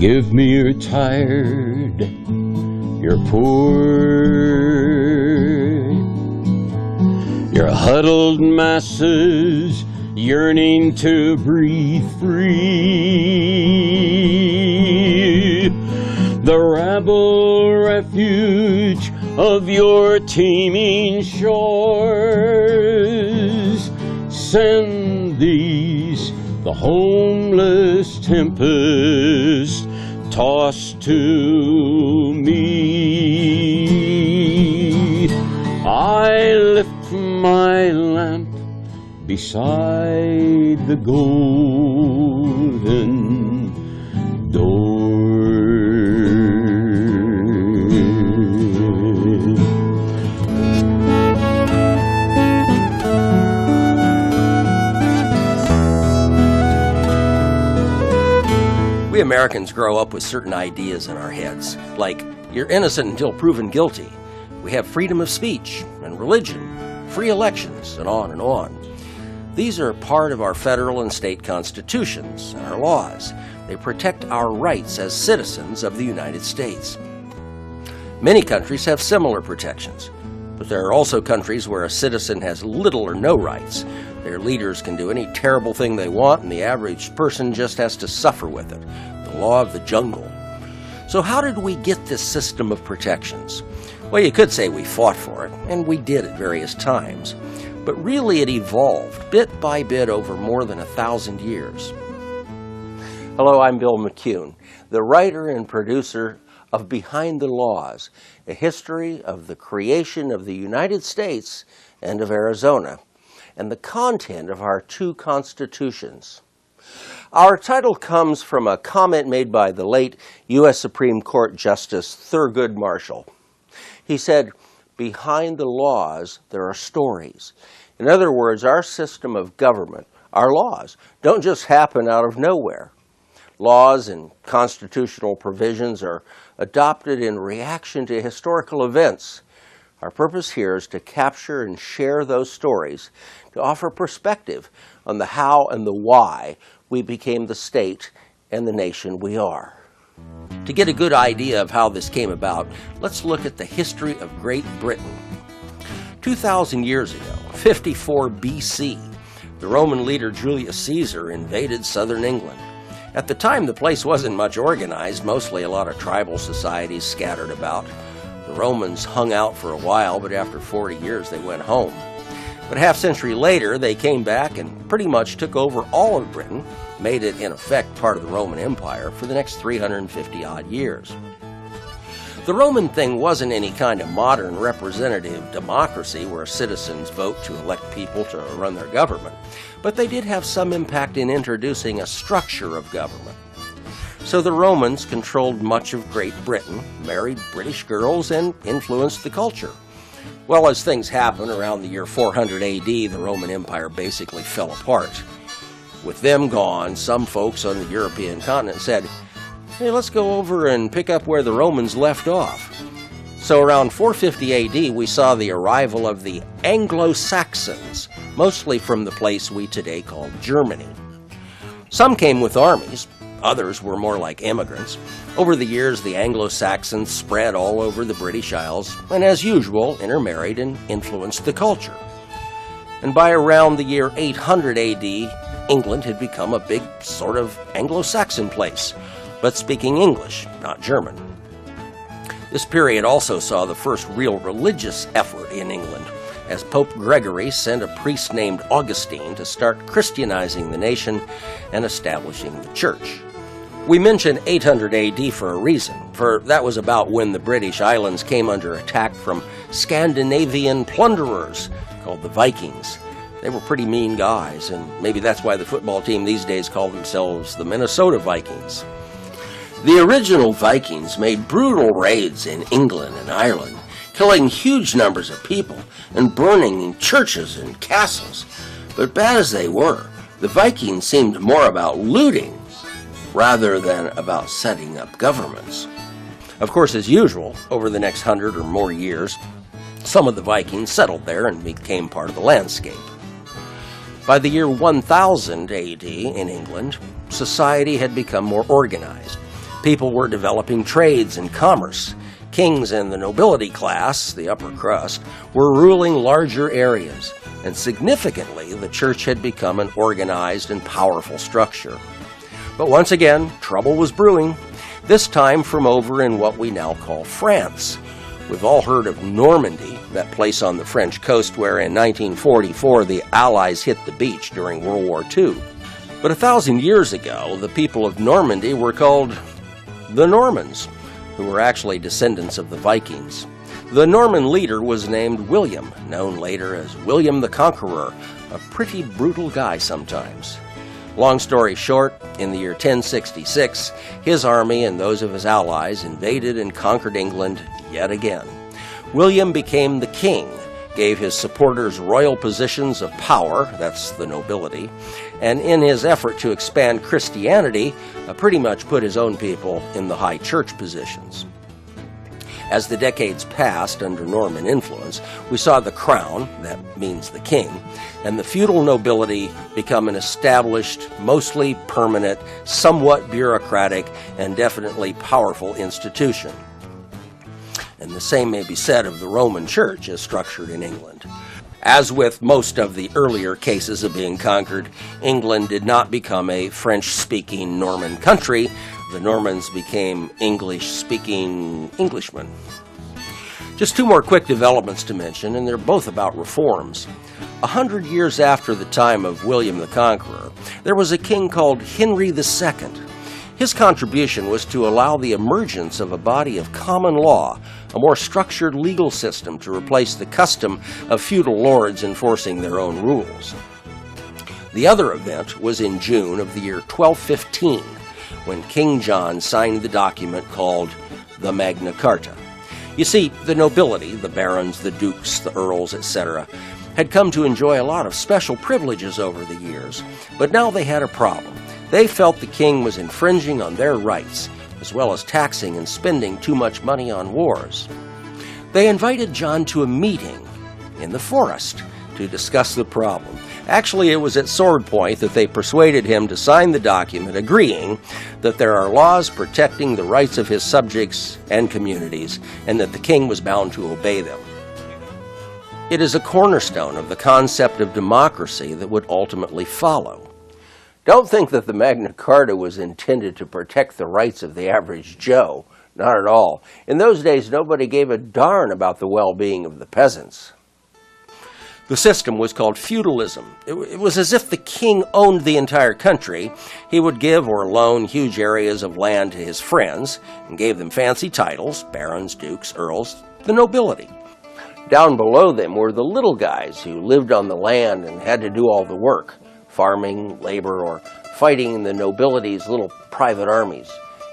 Forgive me, you're tired, you're poor, you're huddled masses yearning to breathe free. The rabble refuge of your teeming shores, send these, the homeless tempest, tossed to me. I lift my lamp beside the golden door. We Americans grow up with certain ideas in our heads, like you're innocent until proven guilty. We have freedom of speech and religion, free elections, and on and on. These are part of our federal and state constitutions and our laws. They protect our rights as citizens of the United States. Many countries have similar protections, but there are also countries where a citizen has little or no rights. Their leaders can do any terrible thing they want, and the average person just has to suffer with it. The law of the jungle. So how did we get this system of protections? Well, you could say we fought for it, and we did at various times. But really it evolved bit by bit over more than 1,000 years. Hello, I'm Bill McCune, the writer and producer of Behind the Laws, a history of the creation of the United States and of Arizona, and the content of our two constitutions. Our title comes from a comment made by the late U.S. Supreme Court Justice Thurgood Marshall. He said, "Behind the laws, there are stories." In other words, our system of government, our laws, don't just happen out of nowhere. Laws and constitutional provisions are adopted in reaction to historical events. Our purpose here is to capture and share those stories, to offer perspective on the how and the why we became the state and the nation we are. To get a good idea of how this came about, let's look at the history of Great Britain. 2,000 years ago, 54 BC, the Roman leader Julius Caesar invaded southern England. At the time, the place wasn't much organized, mostly a lot of tribal societies scattered about. The Romans hung out for a while, but after 40 years they went home. But a half-century later, they came back and pretty much took over all of Britain, made it, in effect, part of the Roman Empire for the next 350-odd years. The Roman thing wasn't any kind of modern representative democracy where citizens vote to elect people to run their government, but they did have some impact in introducing a structure of government. So the Romans controlled much of Great Britain, married British girls, and influenced the culture. Well, as things happened around the year 400 AD, the Roman Empire basically fell apart. With them gone, some folks on the European continent said, "Hey, let's go over and pick up where the Romans left off." So around 450 AD, we saw the arrival of the Anglo-Saxons, mostly from the place we today call Germany. Some came with armies. Others were more like immigrants. Over the years, the Anglo-Saxons spread all over the British Isles, and as usual, intermarried and influenced the culture. And by around the year 800 AD, England had become a big sort of Anglo-Saxon place, but speaking English, not German. This period also saw the first real religious effort in England, as Pope Gregory sent a priest named Augustine to start Christianizing the nation and establishing the church. We mention 800 AD for a reason, for that was about when the British islands came under attack from Scandinavian plunderers called the Vikings. They were pretty mean guys, and maybe that's why the football team these days call themselves the Minnesota Vikings. The original Vikings made brutal raids in England and Ireland, killing huge numbers of people and burning churches and castles. But bad as they were, the Vikings seemed more about looting rather than about setting up governments. Of course, as usual, over the next 100 or more years, some of the Vikings settled there and became part of the landscape. By the year 1000 AD in England, society had become more organized. People were developing trades and commerce. Kings and the nobility class, the upper crust, were ruling larger areas, and significantly, the church had become an organized and powerful structure. But once again, trouble was brewing, this time from over in what we now call France. We've all heard of Normandy, that place on the French coast where in 1944 the Allies hit the beach during World War II. But 1,000 years ago, the people of Normandy were called the Normans, who were actually descendants of the Vikings. The Norman leader was named William, known later as William the Conqueror, a pretty brutal guy sometimes. Long story short, in the year 1066, his army and those of his allies invaded and conquered England yet again. William became the king, gave his supporters royal positions of power, that's the nobility, and in his effort to expand Christianity, pretty much put his own people in the high church positions. As the decades passed under Norman influence, we saw the crown, that means the king, and the feudal nobility become an established, mostly permanent, somewhat bureaucratic, and definitely powerful institution. And the same may be said of the Roman Church as structured in England. As with most of the earlier cases of being conquered, England did not become a French-speaking Norman country. The Normans became English-speaking Englishmen. Just two more quick developments to mention, and they're both about reforms. 100 years after the time of William the Conqueror, there was a king called Henry II. His contribution was to allow the emergence of a body of common law, a more structured legal system to replace the custom of feudal lords enforcing their own rules. The other event was in June of the year 1215, when King John signed the document called the Magna Carta. You see, the nobility, the barons, the dukes, the earls, etc., had come to enjoy a lot of special privileges over the years, but now they had a problem. They felt the king was infringing on their rights, as well as taxing and spending too much money on wars. They invited John to a meeting in the forest to discuss the problem. Actually, it was at sword point that they persuaded him to sign the document agreeing that there are laws protecting the rights of his subjects and communities, and that the king was bound to obey them. It is a cornerstone of the concept of democracy that would ultimately follow. Don't think that the Magna Carta was intended to protect the rights of the average Joe. Not at all. In those days, nobody gave a darn about the well-being of the peasants. The system was called feudalism. It was as if the king owned the entire country. He would give or loan huge areas of land to his friends and gave them fancy titles, barons, dukes, earls, the nobility. Down below them were the little guys who lived on the land and had to do all the work, farming, labor, or fighting in the nobility's little private armies.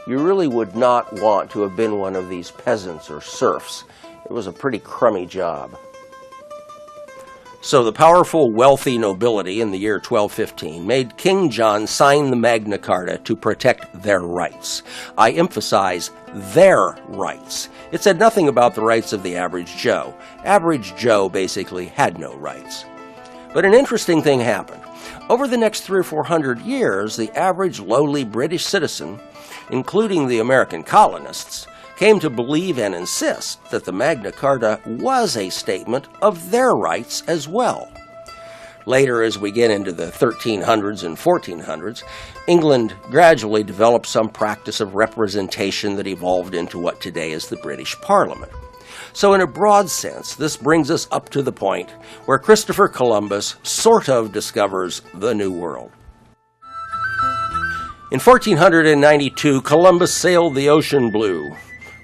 You really would not want to have been one of these peasants or serfs. It was a pretty crummy job. So the powerful, wealthy nobility in the year 1215 made King John sign the Magna Carta to protect their rights. I emphasize their rights. It said nothing about the rights of the average Joe. Average Joe basically had no rights. But an interesting thing happened. Over the next 300 or 400 years, the average lowly British citizen, including the American colonists, came to believe and insist that the Magna Carta was a statement of their rights as well. Later, as we get into the 1300s and 1400s, England gradually developed some practice of representation that evolved into what today is the British Parliament. So in a broad sense, this brings us up to the point where Christopher Columbus sort of discovers the New World. In 1492, Columbus sailed the ocean blue.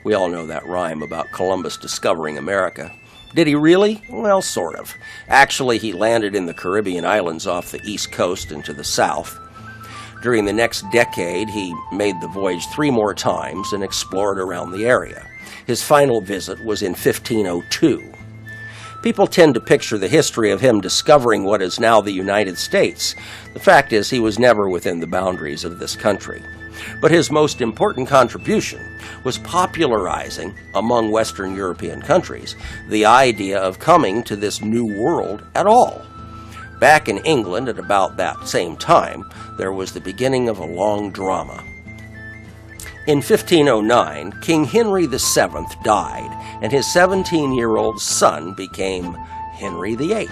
We all know that rhyme about Columbus discovering America. Did he really? Well, sort of. Actually, he landed in the Caribbean islands off the east coast and to the south. During the next decade, he made the voyage 3 more times and explored around the area. His final visit was in 1502. People tend to picture the history of him discovering what is now the United States. The fact is, he was never within the boundaries of this country. But his most important contribution was popularizing, among Western European countries, the idea of coming to this new world at all. Back in England at about that same time, there was the beginning of a long drama. In 1509, King Henry VII died, and his 17-year-old son became Henry VIII.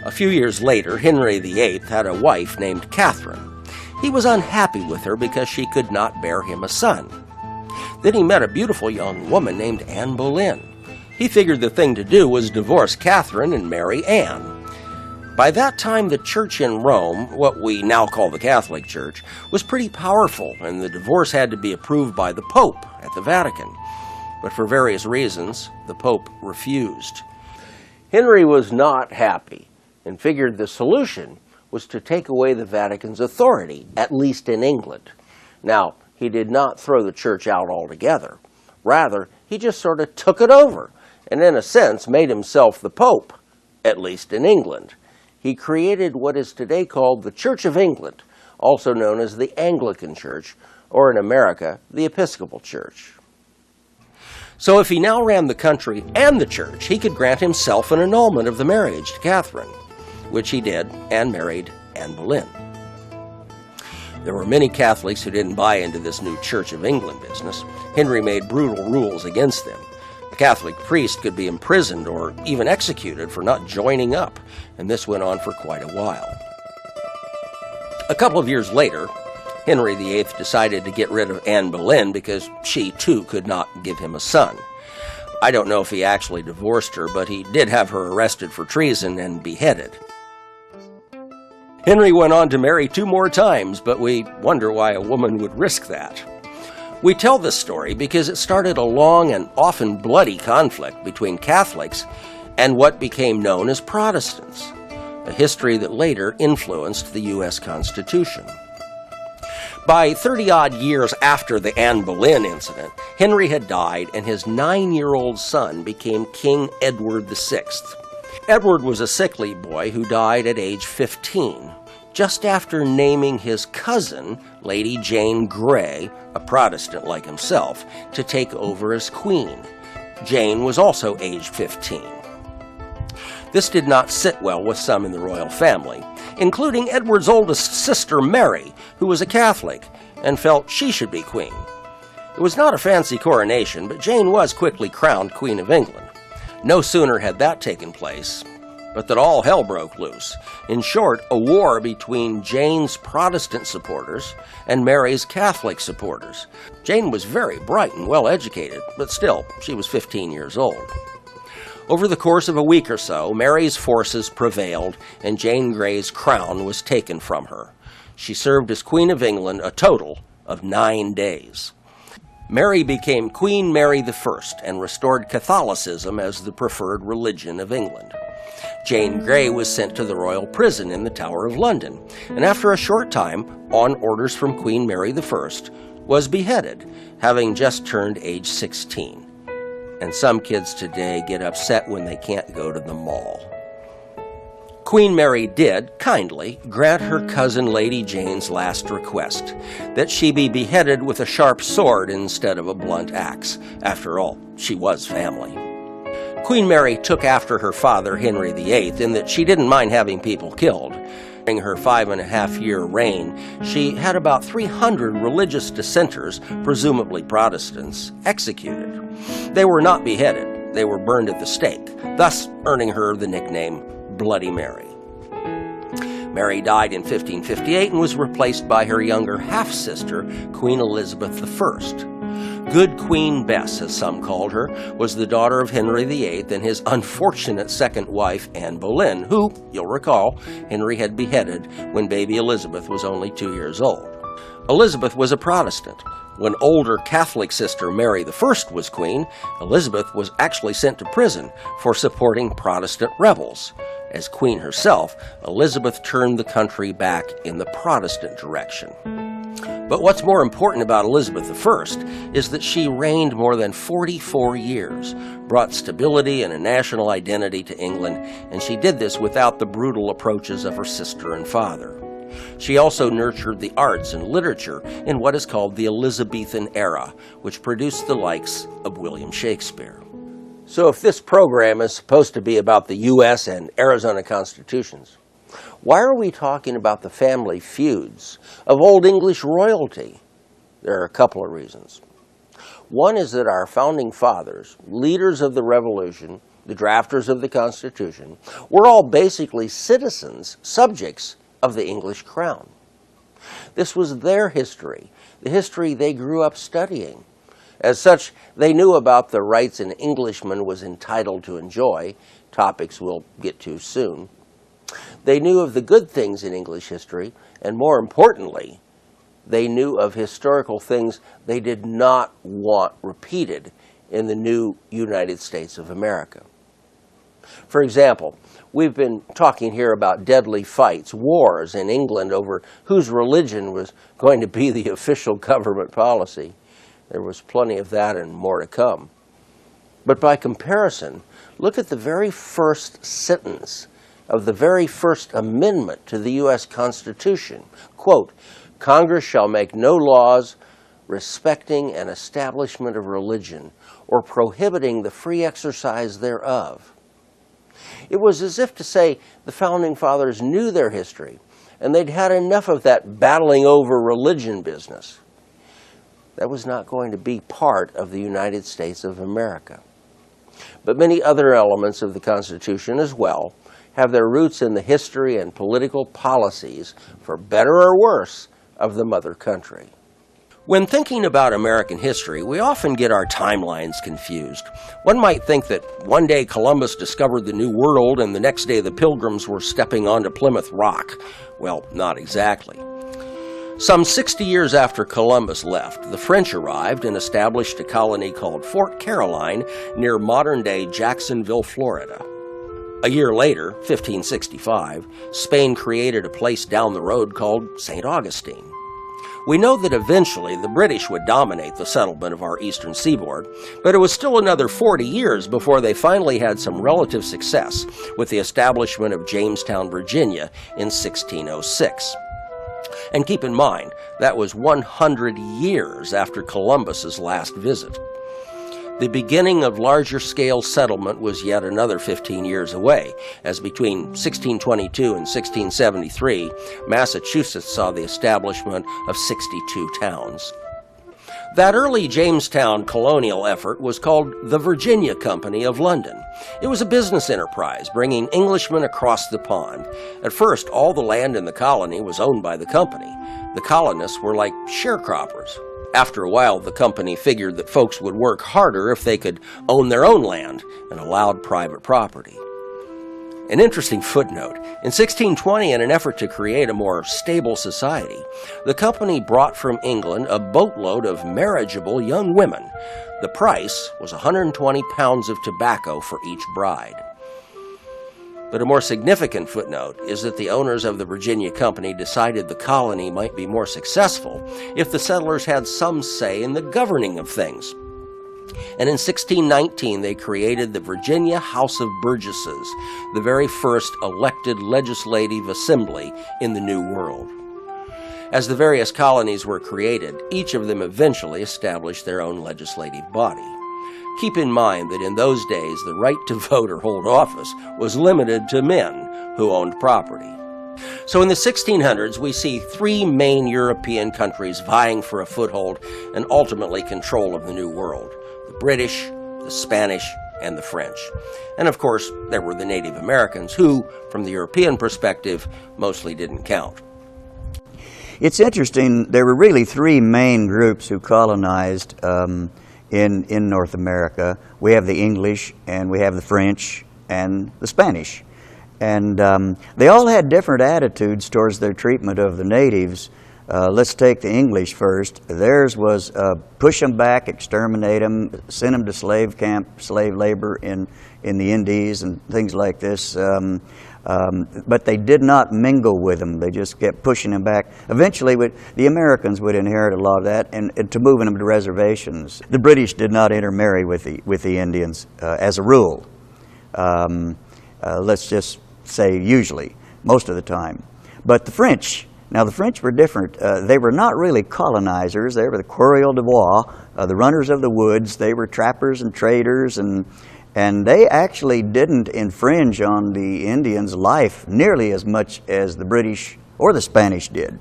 A few years later, Henry VIII had a wife named Catherine. He was unhappy with her because she could not bear him a son. Then he met a beautiful young woman named Anne Boleyn. He figured the thing to do was divorce Catherine and marry Anne. By that time, the church in Rome, what we now call the Catholic Church, was pretty powerful, and the divorce had to be approved by the Pope at the Vatican. But for various reasons, the Pope refused. Henry was not happy and figured the solution was to take away the Vatican's authority, at least in England. Now, he did not throw the church out altogether. Rather, he just sort of took it over and in a sense made himself the Pope, at least in England. He created what is today called the Church of England, also known as the Anglican Church, or in America, the Episcopal Church. So if he now ran the country and the church, he could grant himself an annulment of the marriage to Catherine, which he did and married Anne Boleyn. There were many Catholics who didn't buy into this new Church of England business. Henry made brutal rules against them. A Catholic priest could be imprisoned or even executed for not joining up, and this went on for quite a while. A couple of years later, Henry VIII decided to get rid of Anne Boleyn because she, too, could not give him a son. I don't know if he actually divorced her, but he did have her arrested for treason and beheaded. Henry went on to marry 2 more times, but we wonder why a woman would risk that. We tell this story because it started a long and often bloody conflict between Catholics and what became known as Protestants, a history that later influenced the U.S. Constitution. By 30-odd years after the Anne Boleyn incident, Henry had died and his 9-year-old son became King Edward VI. Edward was a sickly boy who died at age 15, just after naming his cousin, Lady Jane Grey, a Protestant like himself, to take over as queen. Jane was also aged 15. This did not sit well with some in the royal family, including Edward's oldest sister, Mary, who was a Catholic and felt she should be queen. It was not a fancy coronation, but Jane was quickly crowned Queen of England. No sooner had that taken place, but that all hell broke loose. In short, a war between Jane's Protestant supporters and Mary's Catholic supporters. Jane was very bright and well-educated, but still, she was 15 years old. Over the course of a week or so, Mary's forces prevailed and Jane Grey's crown was taken from her. She served as Queen of England a total of 9 days. Mary became Queen Mary I and restored Catholicism as the preferred religion of England. Jane Grey was sent to the royal prison in the Tower of London, and after a short time, on orders from Queen Mary I, was beheaded, having just turned age 16. And some kids today get upset when they can't go to the mall. Queen Mary did, kindly, grant her cousin Lady Jane's last request, that she be beheaded with a sharp sword instead of a blunt axe. After all, she was family. Queen Mary took after her father, Henry VIII, in that she didn't mind having people killed. During her 5.5-year reign, she had about 300 religious dissenters, presumably Protestants, executed. They were not beheaded. They were burned at the stake, thus earning her the nickname Bloody Mary. Mary died in 1558 and was replaced by her younger half-sister, Queen Elizabeth I. Good Queen Bess, as some called her, was the daughter of Henry VIII and his unfortunate second wife, Anne Boleyn, who, you'll recall, Henry had beheaded when baby Elizabeth was only 2 years old. Elizabeth was a Protestant. When older Catholic sister Mary I was queen, Elizabeth was actually sent to prison for supporting Protestant rebels. As queen herself, Elizabeth turned the country back in the Protestant direction. But what's more important about Elizabeth I is that she reigned more than 44 years, brought stability and a national identity to England, and she did this without the brutal approaches of her sister and father. She also nurtured the arts and literature in what is called the Elizabethan era, which produced the likes of William Shakespeare. So if this program is supposed to be about the U.S. and Arizona constitutions, why are we talking about the family feuds of Old English royalty? There are a couple of reasons. One is that our founding fathers, leaders of the Revolution, the drafters of the Constitution, were all basically citizens, subjects of the English crown. This was their history, the history they grew up studying. As such, they knew about the rights an Englishman was entitled to enjoy, topics we'll get to soon. They knew of the good things in English history, and more importantly, they knew of historical things they did not want repeated in the new United States of America. For example, we've been talking here about deadly fights, wars in England over whose religion was going to be the official government policy. There was plenty of that and more to come. But by comparison, look at the very first sentence of the very first amendment to the U.S. Constitution. Quote, "Congress shall make no laws respecting an establishment of religion or prohibiting the free exercise thereof." It was as if to say the Founding Fathers knew their history and they'd had enough of that battling over religion business. That was not going to be part of the United States of America. But many other elements of the Constitution as well have their roots in the history and political policies, for better or worse, of the mother country. When thinking about American history, we often get our timelines confused. One might think that one day Columbus discovered the New World and the next day the Pilgrims were stepping onto Plymouth Rock. Well, not exactly. Some 60 years after Columbus left, the French arrived and established a colony called Fort Caroline near modern-day Jacksonville, Florida. A year later, 1565, Spain created a place down the road called St. Augustine. We know that eventually the British would dominate the settlement of our eastern seaboard, but it was still another 40 years before they finally had some relative success with the establishment of Jamestown, Virginia in 1606. And keep in mind, that was 100 years after Columbus's last visit. The beginning of larger-scale settlement was yet another 15 years away, as between 1622 and 1673, Massachusetts saw the establishment of 62 towns. That early Jamestown colonial effort was called the Virginia Company of London. It was a business enterprise bringing Englishmen across the pond. At first, all the land in the colony was owned by the company. The colonists were like sharecroppers. After a while, the company figured that folks would work harder if they could own their own land and allowed private property. An interesting footnote, in 1620, in an effort to create a more stable society, the company brought from England a boatload of marriageable young women. The price was 120 pounds of tobacco for each bride. But a more significant footnote is that the owners of the Virginia Company decided the colony might be more successful if the settlers had some say in the governing of things. And in 1619, they created the Virginia House of Burgesses, the very first elected legislative assembly in the New World. As the various colonies were created, each of them eventually established their own legislative body. Keep in mind that in those days, the right to vote or hold office was limited to men who owned property. So in the 1600s, we see three main European countries vying for a foothold and ultimately control of the New World: the British, the Spanish, and the French. And of course, there were the Native Americans who, from the European perspective, mostly didn't count. It's interesting, there were really three main groups who colonized in North America. We have the English, and we have the French, and the Spanish. And they all had different attitudes towards their treatment of the natives. Let's take the English first. Theirs was push them back, exterminate them, send them to slave camp, slave labor in the Indies and things like this. But they did not mingle with them. They just kept pushing them back. Eventually, the Americans would inherit a lot of that and to moving them to reservations. The British did not intermarry with the Indians as a rule. Let's just say usually, most of the time. But the French, now the French were different. They were not really colonizers. They were the coureurs de bois, the runners of the woods. They were trappers and traders, and they actually didn't infringe on the Indians' life nearly as much as the British or the Spanish did.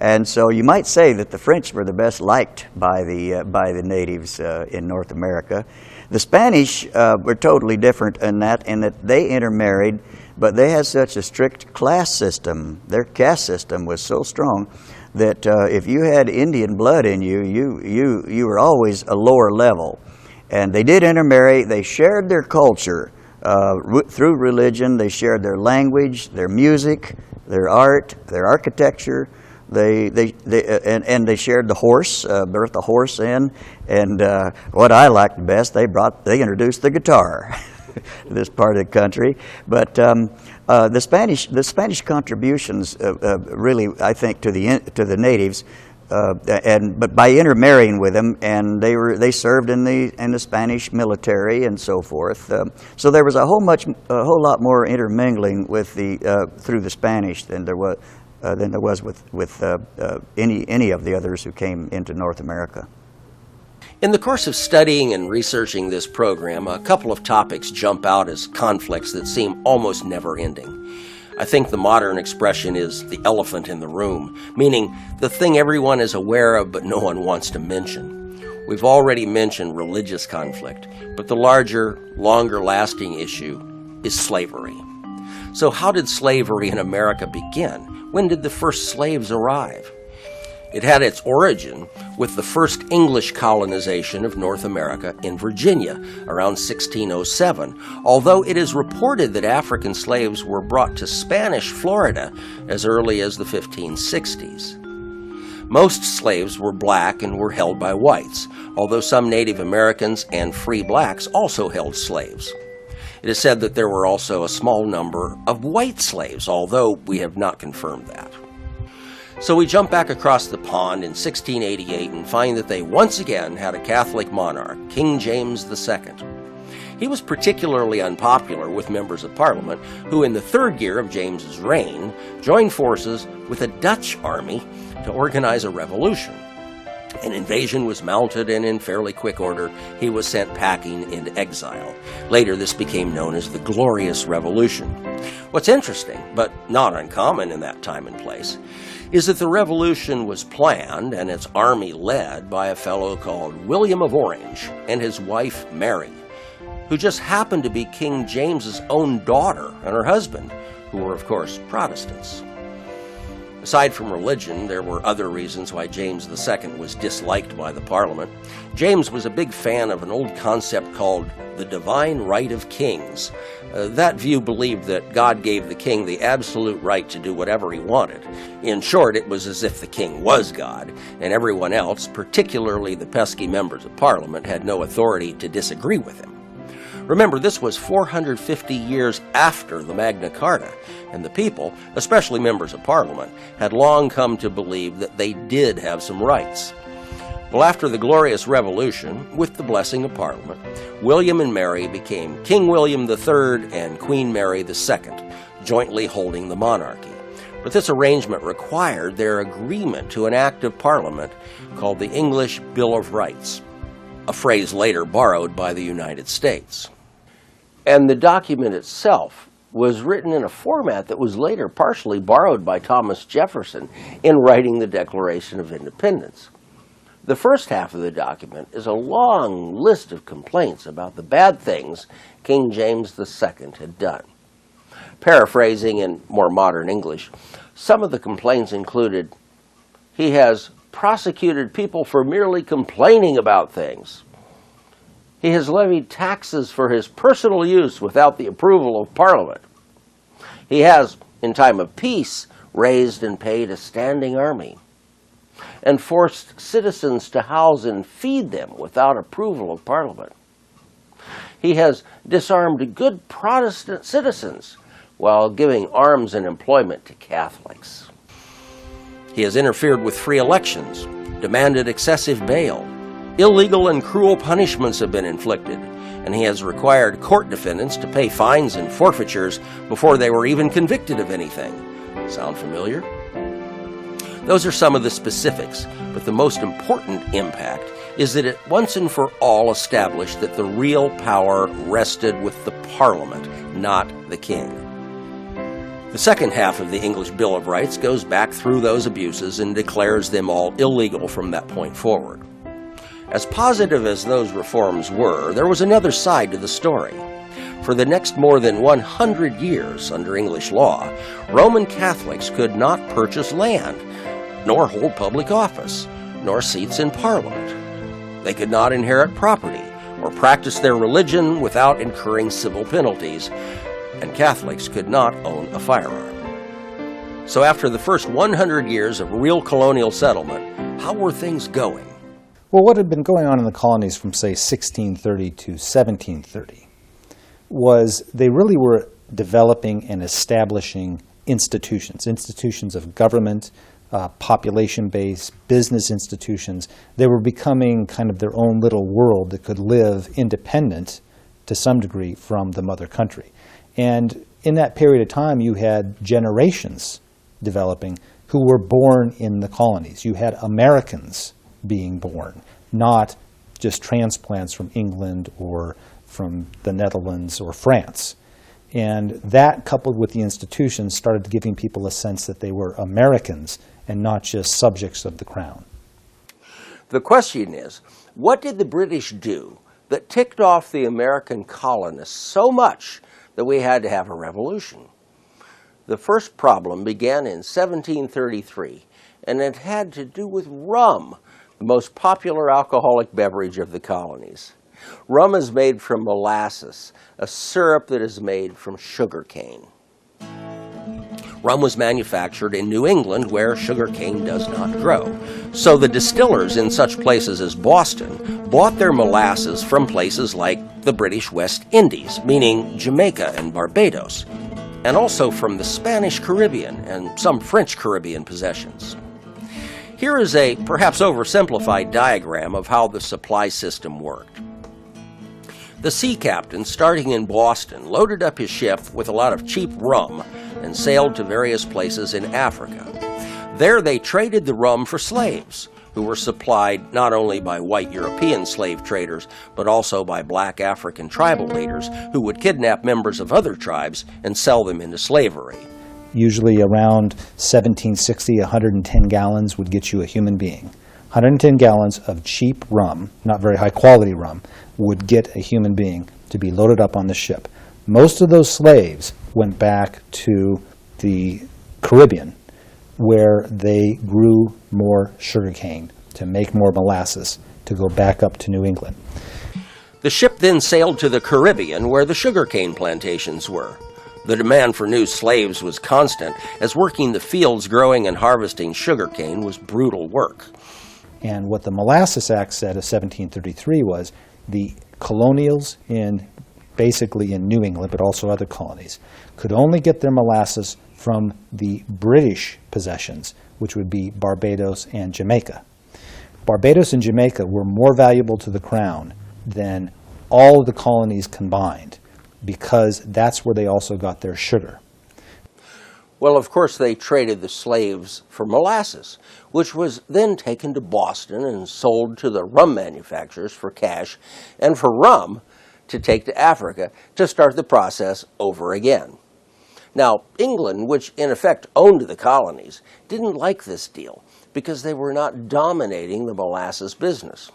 And so you might say that the French were the best liked by the natives in North America. The Spanish were totally different in that they intermarried, but they had such a strict class system. Their caste system was so strong that if you had Indian blood in you, you were always a lower level. And they did intermarry. They shared their culture through religion. They shared their language, their music, their art, their architecture. They shared the horse, brought the horse in, and what I liked best, they introduced the guitar to this part of the country. But the Spanish contributions really, I think, to the natives, but by intermarrying with them, and they served in the Spanish military and so forth. So there was a whole lot more intermingling with through the Spanish than there was with any of the others who came into North America. In the course of studying and researching this program, a couple of topics jump out as conflicts that seem almost never-ending. I think the modern expression is the elephant in the room, meaning the thing everyone is aware of but no one wants to mention. We've already mentioned religious conflict, but the larger, longer-lasting issue is slavery. So how did slavery in America begin? When did the first slaves arrive? It had its origin with the first English colonization of North America in Virginia around 1607, although it is reported that African slaves were brought to Spanish Florida as early as the 1560s. Most slaves were black and were held by whites, although some Native Americans and free blacks also held slaves. It is said that there were also a small number of white slaves, although we have not confirmed that. So we jump back across the pond in 1688 and find that they once again had a Catholic monarch, King James II. He was particularly unpopular with members of Parliament who, in the third year of James's reign, joined forces with a Dutch army to organize a revolution. An invasion was mounted, and in fairly quick order, he was sent packing into exile. Later, this became known as the Glorious Revolution. What's interesting, but not uncommon in that time and place, is that the revolution was planned and its army led by a fellow called William of Orange and his wife Mary, who just happened to be King James's own daughter and her husband, who were, of course, Protestants. Aside from religion, there were other reasons why James II was disliked by the Parliament. James was a big fan of an old concept called the divine right of kings. That view believed that God gave the king the absolute right to do whatever he wanted. In short, it was as if the king was God, and everyone else, particularly the pesky members of Parliament, had no authority to disagree with him. Remember, this was 450 years after the Magna Carta, and the people, especially members of Parliament, had long come to believe that they did have some rights. Well, after the Glorious Revolution, with the blessing of Parliament, William and Mary became King William III and Queen Mary II, jointly holding the monarchy. But this arrangement required their agreement to an act of Parliament called the English Bill of Rights, a phrase later borrowed by the United States. And the document itself was written in a format that was later partially borrowed by Thomas Jefferson in writing the Declaration of Independence. The first half of the document is a long list of complaints about the bad things King James II had done. Paraphrasing in more modern English, some of the complaints included, he has prosecuted people for merely complaining about things. He has levied taxes for his personal use without the approval of Parliament. He has, in time of peace, raised and paid a standing army, and forced citizens to house and feed them without approval of Parliament. He has disarmed good Protestant citizens while giving arms and employment to Catholics. He has interfered with free elections, demanded excessive bail. Illegal and cruel punishments have been inflicted, and he has required court defendants to pay fines and forfeitures before they were even convicted of anything. Sound familiar? Those are some of the specifics, but the most important impact is that it once and for all established that the real power rested with the Parliament, not the king. The second half of the English Bill of Rights goes back through those abuses and declares them all illegal from that point forward. As positive as those reforms were, there was another side to the story. For the next more than 100 years under English law, Roman Catholics could not purchase land, nor hold public office, nor seats in Parliament. They could not inherit property or practice their religion without incurring civil penalties, and Catholics could not own a firearm. So after the first 100 years of real colonial settlement, how were things going? Well, what had been going on in the colonies from, say, 1630 to 1730 was they really were developing and establishing institutions of government, population-based, business institutions. They were becoming kind of their own little world that could live independent to some degree from the mother country. And in that period of time, you had generations developing who were born in the colonies. You had Americans being born, not just transplants from England or from the Netherlands or France. And that, coupled with the institutions, started giving people a sense that they were Americans and not just subjects of the crown. The question is, what did the British do that ticked off the American colonists so much that we had to have a revolution? The first problem began in 1733, and it had to do with rum, the most popular alcoholic beverage of the colonies. Rum is made from molasses, a syrup that is made from sugar cane. Rum was manufactured in New England, where sugar cane does not grow. So the distillers in such places as Boston bought their molasses from places like the British West Indies, meaning Jamaica and Barbados, and also from the Spanish Caribbean and some French Caribbean possessions. Here is a perhaps oversimplified diagram of how the supply system worked. The sea captain, starting in Boston, loaded up his ship with a lot of cheap rum and sailed to various places in Africa. There they traded the rum for slaves, who were supplied not only by white European slave traders, but also by black African tribal leaders who would kidnap members of other tribes and sell them into slavery. Usually around 1760, 110 gallons would get you a human being. 110 gallons of cheap rum, not very high quality rum, would get a human being to be loaded up on the ship. Most of those slaves went back to the Caribbean, where they grew more sugarcane to make more molasses to go back up to New England. The ship then sailed to the Caribbean, where the sugarcane plantations were. The demand for new slaves was constant, as working the fields growing and harvesting sugarcane was brutal work. And what the Molasses Act said of 1733 was the colonials basically in New England, but also other colonies, could only get their molasses from the British possessions, which would be Barbados and Jamaica. Barbados and Jamaica were more valuable to the crown than all of the colonies combined, because that's where they also got their sugar. Well, of course, they traded the slaves for molasses, which was then taken to Boston and sold to the rum manufacturers for cash, and for rum to take to Africa to start the process over again. Now, England, which in effect owned the colonies, didn't like this deal because they were not dominating the molasses business.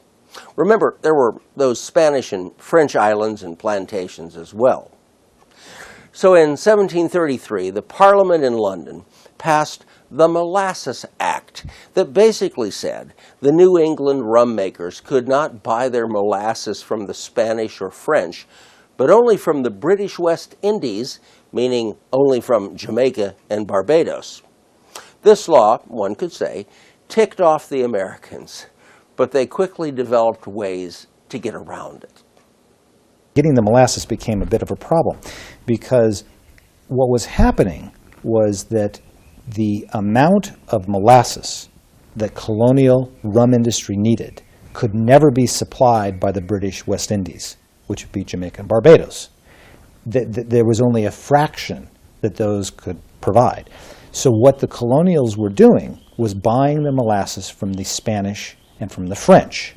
Remember, there were those Spanish and French islands and plantations as well. So in 1733, the Parliament in London passed the Molasses Act that basically said the New England rum makers could not buy their molasses from the Spanish or French, but only from the British West Indies, meaning only from Jamaica and Barbados. This law, one could say, ticked off the Americans, but they quickly developed ways to get around it. Getting the molasses became a bit of a problem because what was happening was that the amount of molasses that colonial rum industry needed could never be supplied by the British West Indies, which would be Jamaica and Barbados. There was only a fraction that those could provide. So what the colonials were doing was buying the molasses from the Spanish and from the French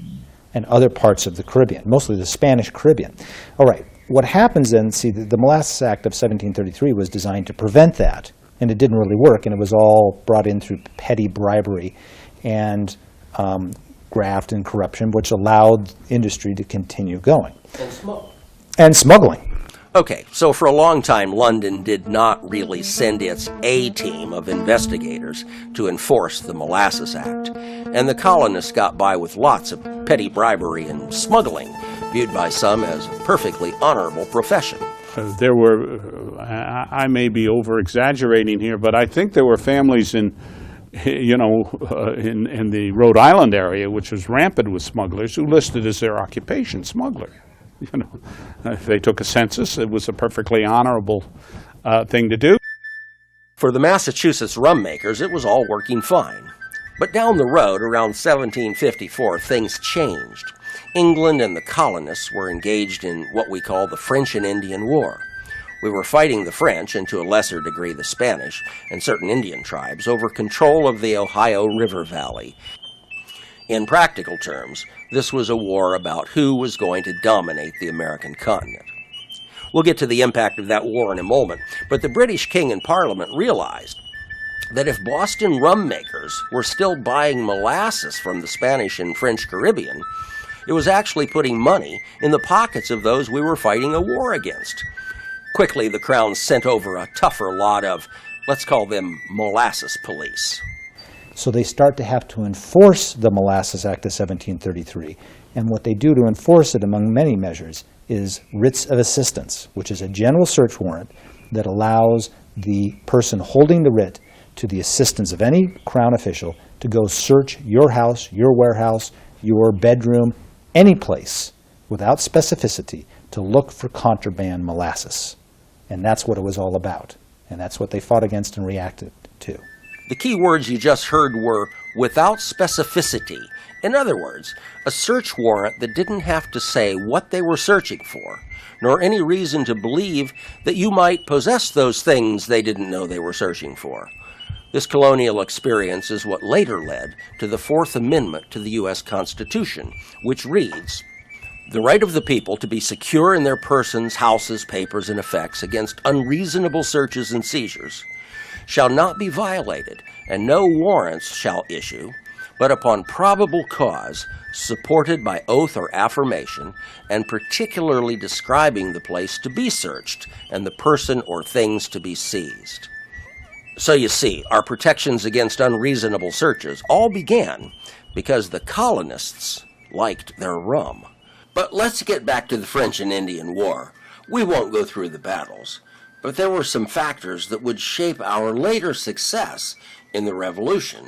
and other parts of the Caribbean, mostly the Spanish Caribbean. All right, what happens then, see, the Molasses Act of 1733 was designed to prevent that And it didn't really work, and it was all brought in through petty bribery and graft and corruption, which allowed industry to continue going. And smuggling. Okay, so for a long time, London did not really send its A-team of investigators to enforce the Molasses Act, and the colonists got by with lots of petty bribery and smuggling, viewed by some as a perfectly honorable profession. There were, I may be over-exaggerating here, but I think there were families in the Rhode Island area, which was rampant with smugglers, who listed as their occupation smuggler. If they took a census, it was a perfectly honorable thing to do. For the Massachusetts rum makers, it was all working fine. But down the road, around 1754, things changed. England and the colonists were engaged in what we call the French and Indian War. We were fighting the French, and to a lesser degree the Spanish, and certain Indian tribes over control of the Ohio River Valley. In practical terms, this was a war about who was going to dominate the American continent. We'll get to the impact of that war in a moment, but the British King and Parliament realized that if Boston rum makers were still buying molasses from the Spanish and French Caribbean, it was actually putting money in the pockets of those we were fighting a war against. Quickly, the Crown sent over a tougher lot of, let's call them molasses police. So they start to have to enforce the Molasses Act of 1733. And what they do to enforce it, among many measures, is writs of assistance, which is a general search warrant that allows the person holding the writ to the assistance of any Crown official to go search your house, your warehouse, your bedroom, any place, without specificity, to look for contraband molasses. And that's what it was all about. And that's what they fought against and reacted to. The key words you just heard were without specificity. In other words, a search warrant that didn't have to say what they were searching for, nor any reason to believe that you might possess those things they didn't know they were searching for. This colonial experience is what later led to the Fourth Amendment to the U.S. Constitution, which reads, "The right of the people to be secure in their persons, houses, papers, and effects against unreasonable searches and seizures shall not be violated, and no warrants shall issue, but upon probable cause, supported by oath or affirmation, and particularly describing the place to be searched and the person or things to be seized." So you see, our protections against unreasonable searches all began because the colonists liked their rum. But let's get back to the French and Indian War. We won't go through the battles, but there were some factors that would shape our later success in the Revolution.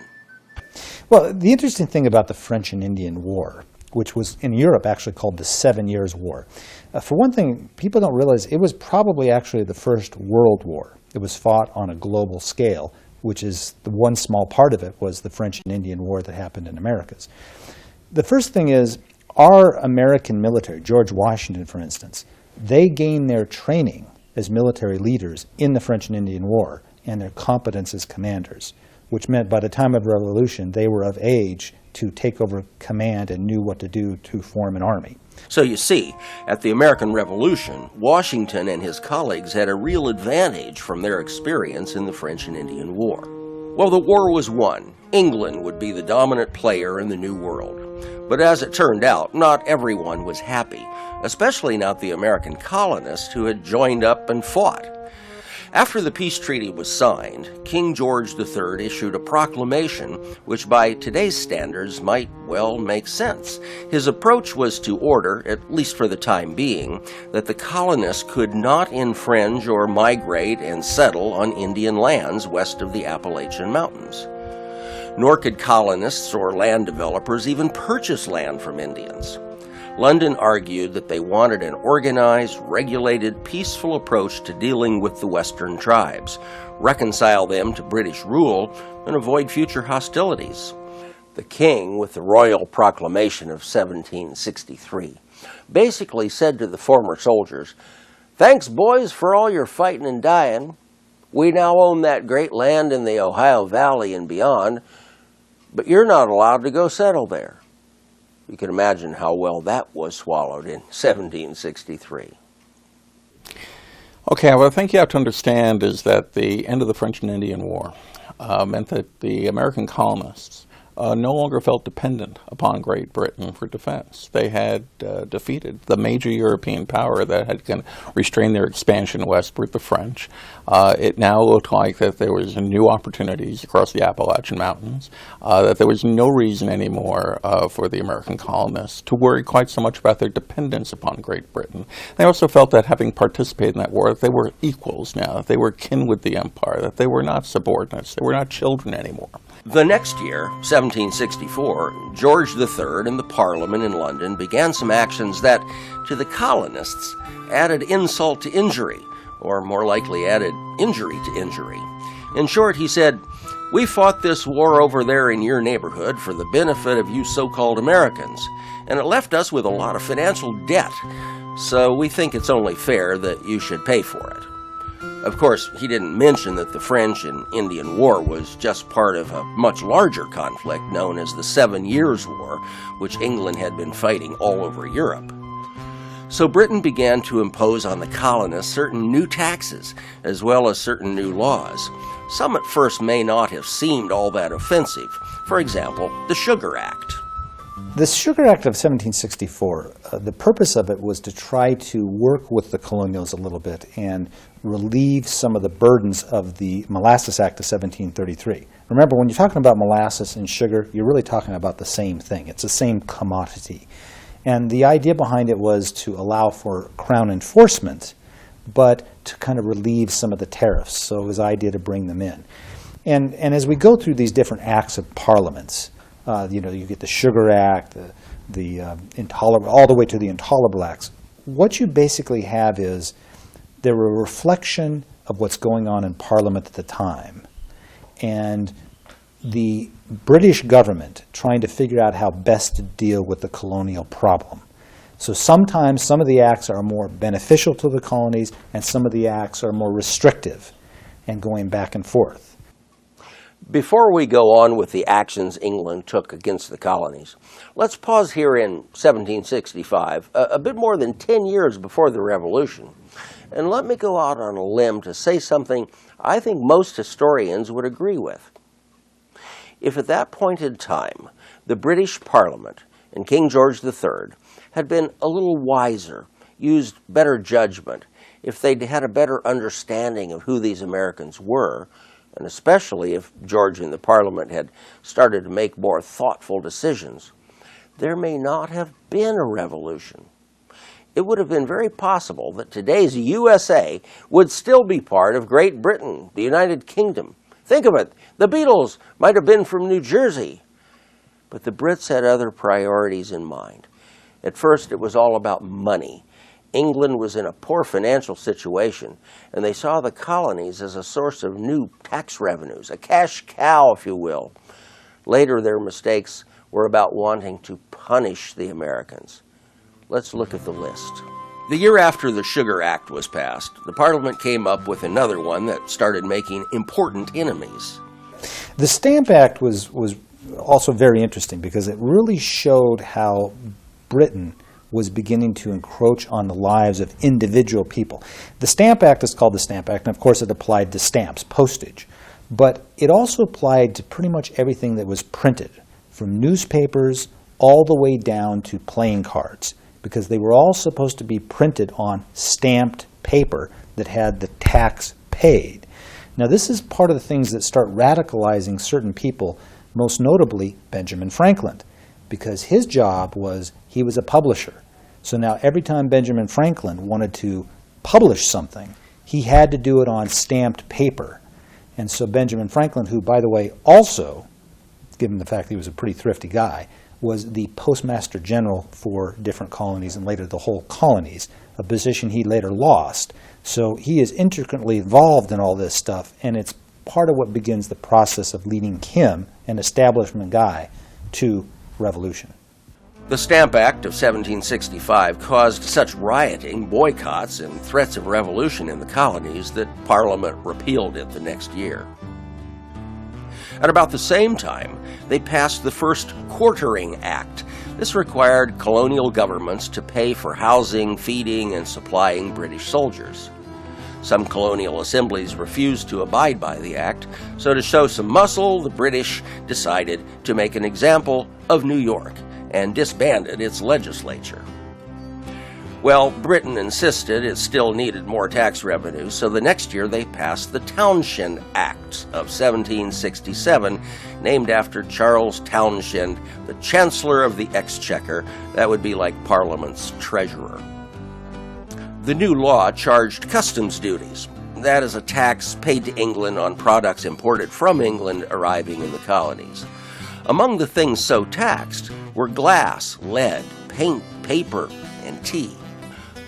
Well, the interesting thing about the French and Indian War, which was in Europe actually called the 7 Years' War, for one thing, people don't realize it was probably actually the first world war. It was fought on a global scale, which is the one small part of it was the French and Indian War that happened in Americas. The first thing is our American military, George Washington, for instance, they gained their training as military leaders in the French and Indian War and their competence as commanders, which meant by the time of the Revolution, they were of age to take over command and knew what to do to form an army. So you see, at the American Revolution, Washington and his colleagues had a real advantage from their experience in the French and Indian War. Well, the war was won. England would be the dominant player in the New World. But as it turned out, not everyone was happy, especially not the American colonists who had joined up and fought. After the peace treaty was signed, King George III issued a proclamation which by today's standards might well make sense. His approach was to order, at least for the time being, that the colonists could not infringe or migrate and settle on Indian lands west of the Appalachian Mountains. Nor could colonists or land developers even purchase land from Indians. London argued that they wanted an organized, regulated, peaceful approach to dealing with the Western tribes, reconcile them to British rule, and avoid future hostilities. The king, with the Royal Proclamation of 1763, basically said to the former soldiers, "Thanks, boys, for all your fighting and dying. We now own that great land in the Ohio Valley and beyond, but you're not allowed to go settle there." You can imagine how well that was swallowed in 1763. Okay, what I think you have to understand is that the end of the French and Indian War meant that the American colonists no longer felt dependent upon Great Britain for defense. They had defeated the major European power that had kind of restrained their expansion westward, the French. It now looked like that there was new opportunities across the Appalachian Mountains, that there was no reason anymore for the American colonists to worry quite so much about their dependence upon Great Britain. They also felt that having participated in that war, that they were equals now, that they were kin with the empire, that they were not subordinates, they were not children anymore. The next year, 1764, George III and the Parliament in London began some actions that, to the colonists, added insult to injury, or more likely added injury to injury. In short, he said, "We fought this war over there in your neighborhood for the benefit of you so-called Americans, and it left us with a lot of financial debt, so we think it's only fair that you should pay for it." Of course, he didn't mention that the French and Indian War was just part of a much larger conflict known as the 7 Years' War, which England had been fighting all over Europe. So Britain began to impose on the colonists certain new taxes, as well as certain new laws. Some at first may not have seemed all that offensive. For example, the Sugar Act. The Sugar Act of 1764, the purpose of it was to try to work with the colonials a little bit and relieve some of the burdens of the Molasses Act of 1733. Remember, when you're talking about molasses and sugar, you're really talking about the same thing. It's the same commodity. And the idea behind it was to allow for Crown enforcement, but to kind of relieve some of the tariffs. So it was the idea to bring them in. And as we go through these different acts of parliaments, you get the Sugar Act, the intolerable, all the way to the Intolerable Acts. What you basically have is they're a reflection of what's going on in Parliament at the time, and the British government trying to figure out how best to deal with the colonial problem. So sometimes some of the acts are more beneficial to the colonies, and some of the acts are more restrictive and going back and forth. Before we go on with the actions England took against the colonies, let's pause here in 1765, a bit more than 10 years before the Revolution, and let me go out on a limb to say something I think most historians would agree with. If at that point in time, the British Parliament and King George III had been a little wiser, used better judgment, if they'd had a better understanding of who these Americans were, and especially if George and the Parliament had started to make more thoughtful decisions, there may not have been a revolution. It would have been very possible that today's USA would still be part of Great Britain, the United Kingdom. Think of it, the Beatles might have been from New Jersey. But the Brits had other priorities in mind. At first, it was all about money. England was in a poor financial situation, and they saw the colonies as a source of new tax revenues, a cash cow, if you will. Later, their mistakes were about wanting to punish the Americans. Let's look at the list. The year after the Sugar Act was passed, the Parliament came up with another one that started making important enemies. The Stamp Act was also very interesting because it really showed how Britain was beginning to encroach on the lives of individual people. The Stamp Act is called the Stamp Act, and of course it applied to stamps, postage. But it also applied to pretty much everything that was printed, from newspapers all the way down to playing cards, because they were all supposed to be printed on stamped paper that had the tax paid. Now this is part of the things that start radicalizing certain people, most notably Benjamin Franklin, because his job was, he was a publisher. So now every time Benjamin Franklin wanted to publish something, he had to do it on stamped paper. And so Benjamin Franklin, who, by the way, also, given the fact that he was a pretty thrifty guy, was the postmaster general for different colonies and later the whole colonies, a position he later lost. So he is intricately involved in all this stuff, and it's part of what begins the process of leading him, an establishment guy, to revolution. The Stamp Act of 1765 caused such rioting, boycotts, and threats of revolution in the colonies that Parliament repealed it the next year. At about the same time, they passed the first Quartering Act. This required colonial governments to pay for housing, feeding, and supplying British soldiers. Some colonial assemblies refused to abide by the act, so to show some muscle, the British decided to make an example of New York and disbanded its legislature. Well, Britain insisted it still needed more tax revenue, so the next year they passed the Townshend Acts of 1767, named after Charles Townshend, the Chancellor of the Exchequer. That would be like Parliament's treasurer. The new law charged customs duties. That is a tax paid to England on products imported from England arriving in the colonies. Among the things so taxed were glass, lead, paint, paper, and tea.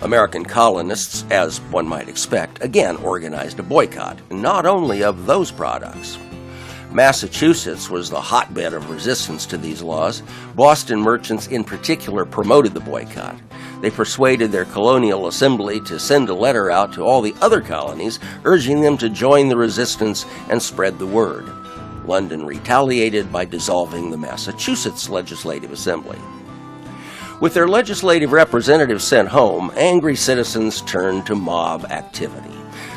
American colonists, as one might expect, again organized a boycott, not only of those products. Massachusetts was the hotbed of resistance to these laws. Boston merchants in particular promoted the boycott. They persuaded their colonial assembly to send a letter out to all the other colonies, urging them to join the resistance and spread the word. London retaliated by dissolving the Massachusetts Legislative Assembly. With their legislative representatives sent home, angry citizens turned to mob activity.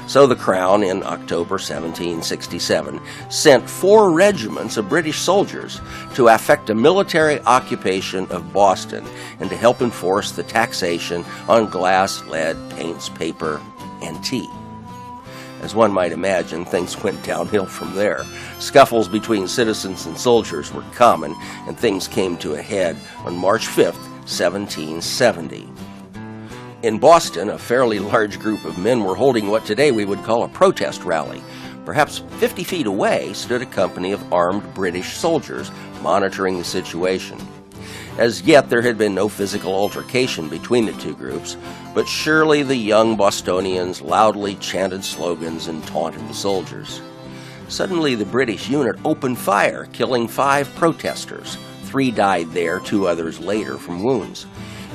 So the Crown, in October 1767, sent 4 regiments of British soldiers to effect a military occupation of Boston and to help enforce the taxation on glass, lead, paints, paper, and tea. As one might imagine, things went downhill from there. Scuffles between citizens and soldiers were common, and things came to a head on March 5th, 1770. In Boston, a fairly large group of men were holding what today we would call a protest rally. Perhaps 50 feet away stood a company of armed British soldiers monitoring the situation. As yet, there had been no physical altercation between the two groups, but surely the young Bostonians loudly chanted slogans and taunted the soldiers. Suddenly, the British unit opened fire, killing 5 protesters. 3 died there, 2 others later from wounds.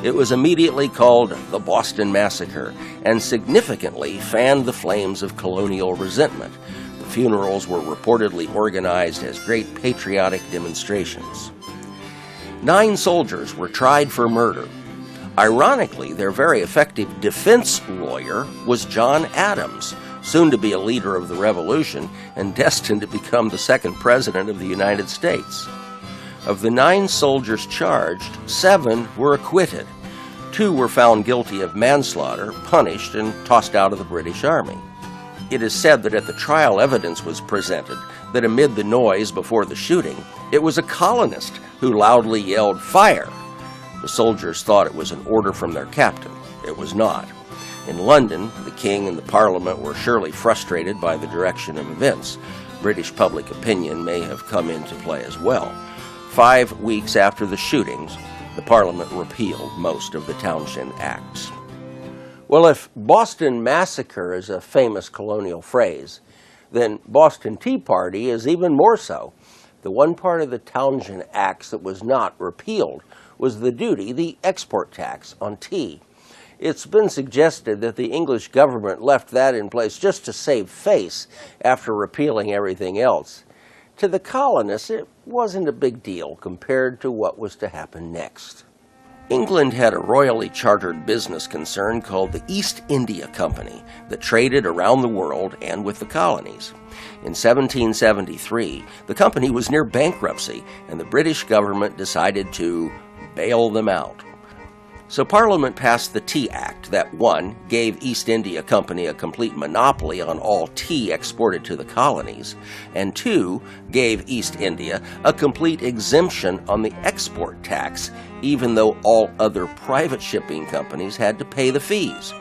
It was immediately called the Boston Massacre and significantly fanned the flames of colonial resentment. The funerals were reportedly organized as great patriotic demonstrations. 9 soldiers were tried for murder. Ironically, their very effective defense lawyer was John Adams, soon to be a leader of the Revolution and destined to become the 2nd President of the United States. Of the 9 soldiers charged, 7 were acquitted. 2 were found guilty of manslaughter, punished, and tossed out of the British Army. It is said that at the trial evidence was presented that amid the noise before the shooting, it was a colonist who loudly yelled, "Fire!" The soldiers thought it was an order from their captain. It was not. In London, the King and the Parliament were surely frustrated by the direction of events. British public opinion may have come into play as well. 5 weeks after the shootings, the Parliament repealed most of the Townshend Acts. Well, if Boston Massacre is a famous colonial phrase, then Boston Tea Party is even more so. The one part of the Townshend Acts that was not repealed was the duty, the export tax on tea. It's been suggested that the English government left that in place just to save face after repealing everything else. To the colonists, it wasn't a big deal compared to what was to happen next. England had a royally chartered business concern called the East India Company that traded around the world and with the colonies. In 1773, the company was near bankruptcy, and the British government decided to bail them out. So Parliament passed the Tea Act that, 1, gave East India Company a complete monopoly on all tea exported to the colonies, and 2, gave East India a complete exemption on the export tax, even though all other private shipping companies had to pay the fees.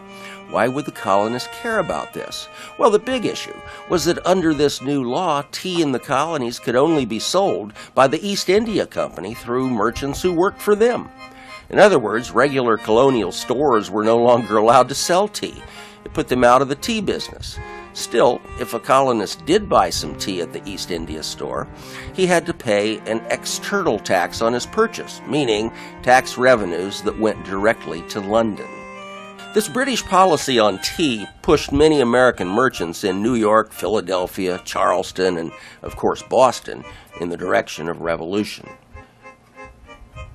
Why would the colonists care about this? Well, the big issue was that under this new law, tea in the colonies could only be sold by the East India Company through merchants who worked for them. In other words, regular colonial stores were no longer allowed to sell tea. It put them out of the tea business. Still, if a colonist did buy some tea at the East India store, he had to pay an external tax on his purchase, meaning tax revenues that went directly to London. This British policy on tea pushed many American merchants in New York, Philadelphia, Charleston, and, of course, Boston in the direction of revolution.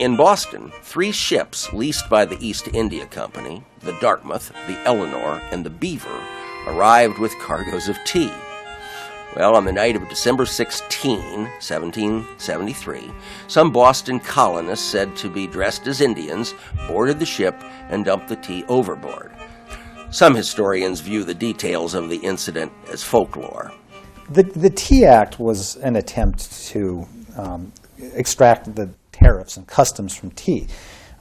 In Boston, 3 ships leased by the East India Company, the Dartmouth, the Eleanor, and the Beaver, arrived with cargoes of tea. Well, on the night of December 16, 1773, some Boston colonists said to be dressed as Indians boarded the ship and dumped the tea overboard. Some historians view the details of the incident as folklore. The Tea Act was an attempt to extract the tariffs and customs from tea.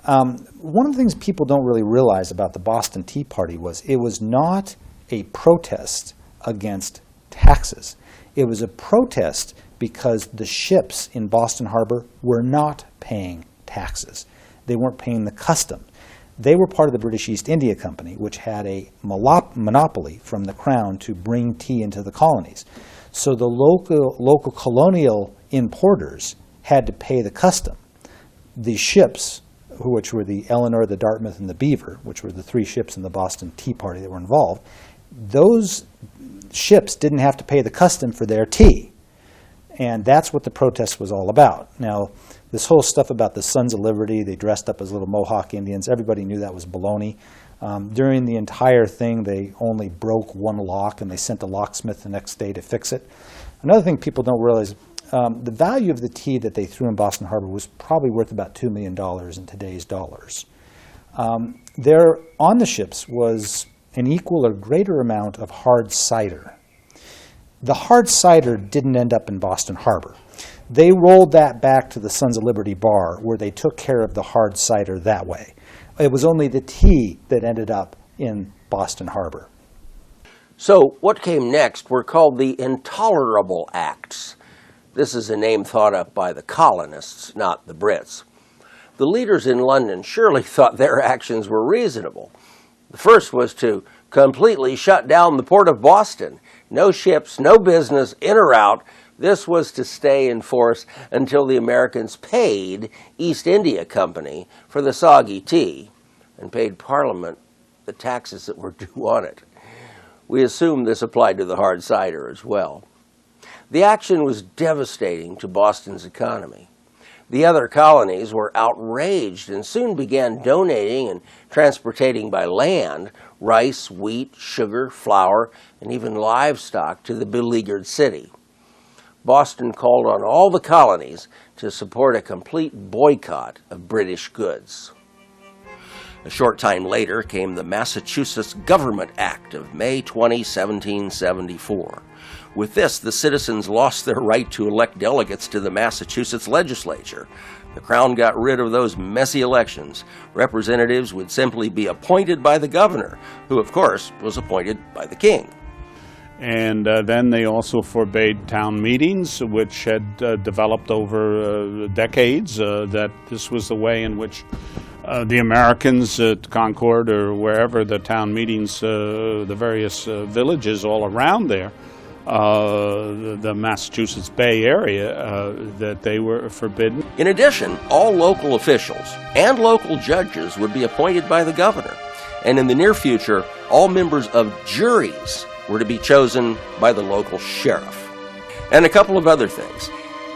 One of the things people don't really realize about the Boston Tea Party was it was not a protest against taxes. It was a protest because the ships in Boston Harbor were not paying taxes. They weren't paying the custom. They were part of the British East India Company, which had a monopoly from the Crown to bring tea into the colonies. So the local colonial importers had to pay the custom. The ships, which were the Eleanor, the Dartmouth, and the Beaver, which were the three ships in the Boston Tea Party that were involved, those ships didn't have to pay the custom for their tea. And that's what the protest was all about. Now, this whole stuff about the Sons of Liberty, they dressed up as little Mohawk Indians, everybody knew that was baloney. During the entire thing, they only broke one lock, and they sent a locksmith the next day to fix it. Another thing people don't realize, the value of the tea that they threw in Boston Harbor was probably worth about $2 million in today's dollars. There on the ships was an equal or greater amount of hard cider. The hard cider didn't end up in Boston Harbor. They rolled that back to the Sons of Liberty bar, where they took care of the hard cider that way. It was only the tea that ended up in Boston Harbor. So what came next were called the Intolerable Acts. This is a name thought up by the colonists, not the Brits. The leaders in London surely thought their actions were reasonable. The first was to completely shut down the port of Boston. No ships, no business, in or out. This was to stay in force until the Americans paid East India Company for the soggy tea and paid Parliament the taxes that were due on it. We assume this applied to the hard cider as well. The action was devastating to Boston's economy. The other colonies were outraged and soon began donating and transportating by land rice, wheat, sugar, flour, and even livestock to the beleaguered city. Boston called on all the colonies to support a complete boycott of British goods. A short time later came the Massachusetts Government Act of May 20, 1774. With this, the citizens lost their right to elect delegates to the Massachusetts legislature. The Crown got rid of those messy elections. Representatives would simply be appointed by the governor, who, of course, was appointed by the king. And then they also forbade town meetings, which had developed over decades, that this was the way in which the Americans at Concord or wherever the town meetings, the various villages all around there, the Massachusetts Bay Area, that they were forbidden. In addition, all local officials and local judges would be appointed by the governor. And in the near future, all members of juries were to be chosen by the local sheriff. And a couple of other things.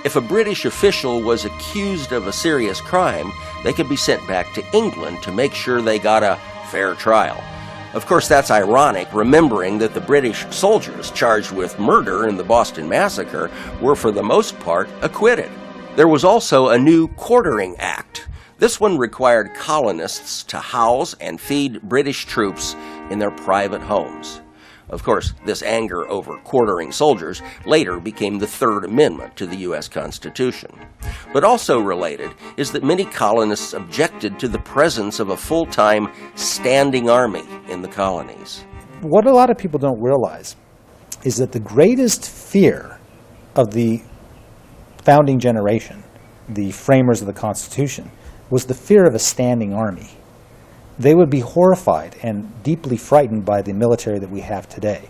If a British official was accused of a serious crime, they could be sent back to England to make sure they got a fair trial. Of course, that's ironic, remembering that the British soldiers charged with murder in the Boston Massacre were, for the most part, acquitted. There was also a new Quartering Act. This one required colonists to house and feed British troops in their private homes. Of course, this anger over quartering soldiers later became the Third Amendment to the U.S. Constitution. But also related is that many colonists objected to the presence of a full-time standing army in the colonies. What a lot of people don't realize is that the greatest fear of the founding generation, the framers of the Constitution, was the fear of a standing army. They would be horrified and deeply frightened by the military that we have today.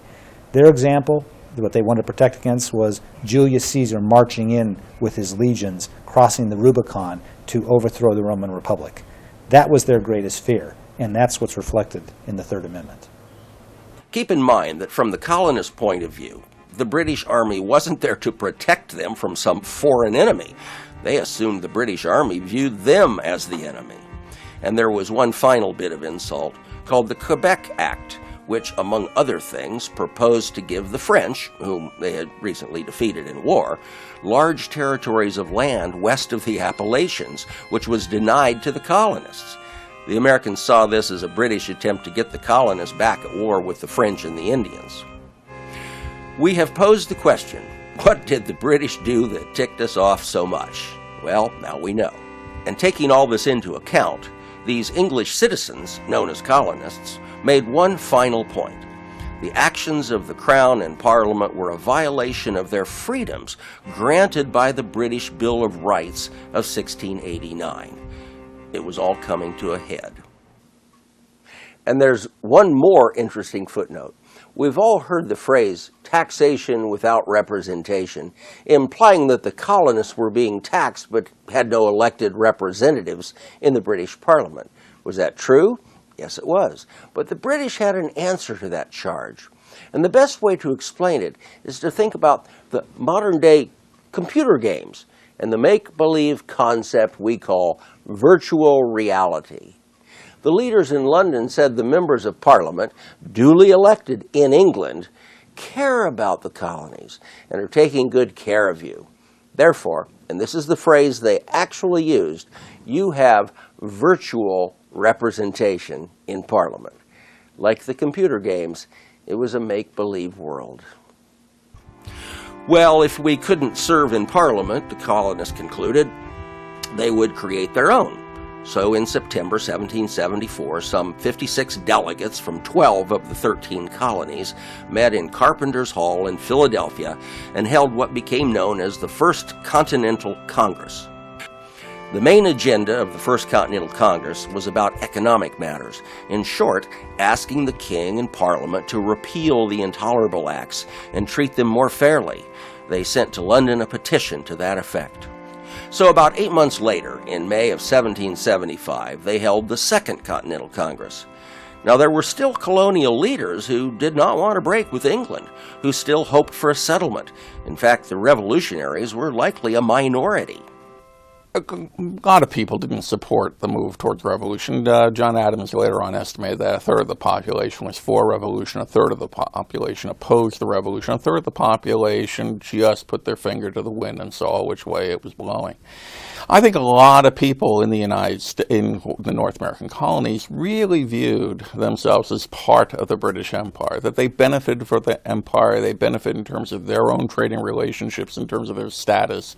Their example, what they wanted to protect against, was Julius Caesar marching in with his legions, crossing the Rubicon to overthrow the Roman Republic. That was their greatest fear, and that's what's reflected in the Third Amendment. Keep in mind that from the colonist point of view, the British Army wasn't there to protect them from some foreign enemy. They assumed the British Army viewed them as the enemy. And there was one final bit of insult called the Quebec Act, which, among other things, proposed to give the French, whom they had recently defeated in war, large territories of land west of the Appalachians, which was denied to the colonists. The Americans saw this as a British attempt to get the colonists back at war with the French and the Indians. We have posed the question, what did the British do that ticked us off so much? Well, now we know. And taking all this into account, these English citizens, known as colonists, made one final point. The actions of the Crown and Parliament were a violation of their freedoms granted by the British Bill of Rights of 1689. It was all coming to a head. And there's one more interesting footnote. We've all heard the phrase taxation without representation, implying that the colonists were being taxed but had no elected representatives in the British Parliament. Was that true? Yes, it was. But the British had an answer to that charge. And the best way to explain it is to think about the modern-day computer games and the make-believe concept we call virtual reality. The leaders in London said the members of Parliament, duly elected in England, care about the colonies and are taking good care of you. Therefore, and this is the phrase they actually used, you have virtual representation in Parliament. Like the computer games, it was a make-believe world. Well, if we couldn't serve in Parliament, the colonists concluded, they would create their own. So in September 1774, some 56 delegates from 12 of the 13 colonies met in Carpenter's Hall in Philadelphia and held what became known as the First Continental Congress. The main agenda of the First Continental Congress was about economic matters. In short, asking the king and Parliament to repeal the intolerable acts and treat them more fairly. They sent to London a petition to that effect. So about 8 months later, in May of 1775, they held the Second Continental Congress. Now, there were still colonial leaders who did not want to break with England, who still hoped for a settlement. In fact, the revolutionaries were likely a minority. A lot of people didn't support the move towards revolution. John Adams later on estimated that a third of the population was for revolution, a third of the population opposed the revolution, a third of the population just put their finger to the wind and saw which way it was blowing. I think a lot of people in the in the North American colonies really viewed themselves as part of the British Empire, that they benefited from the empire, they benefited in terms of their own trading relationships, in terms of their status,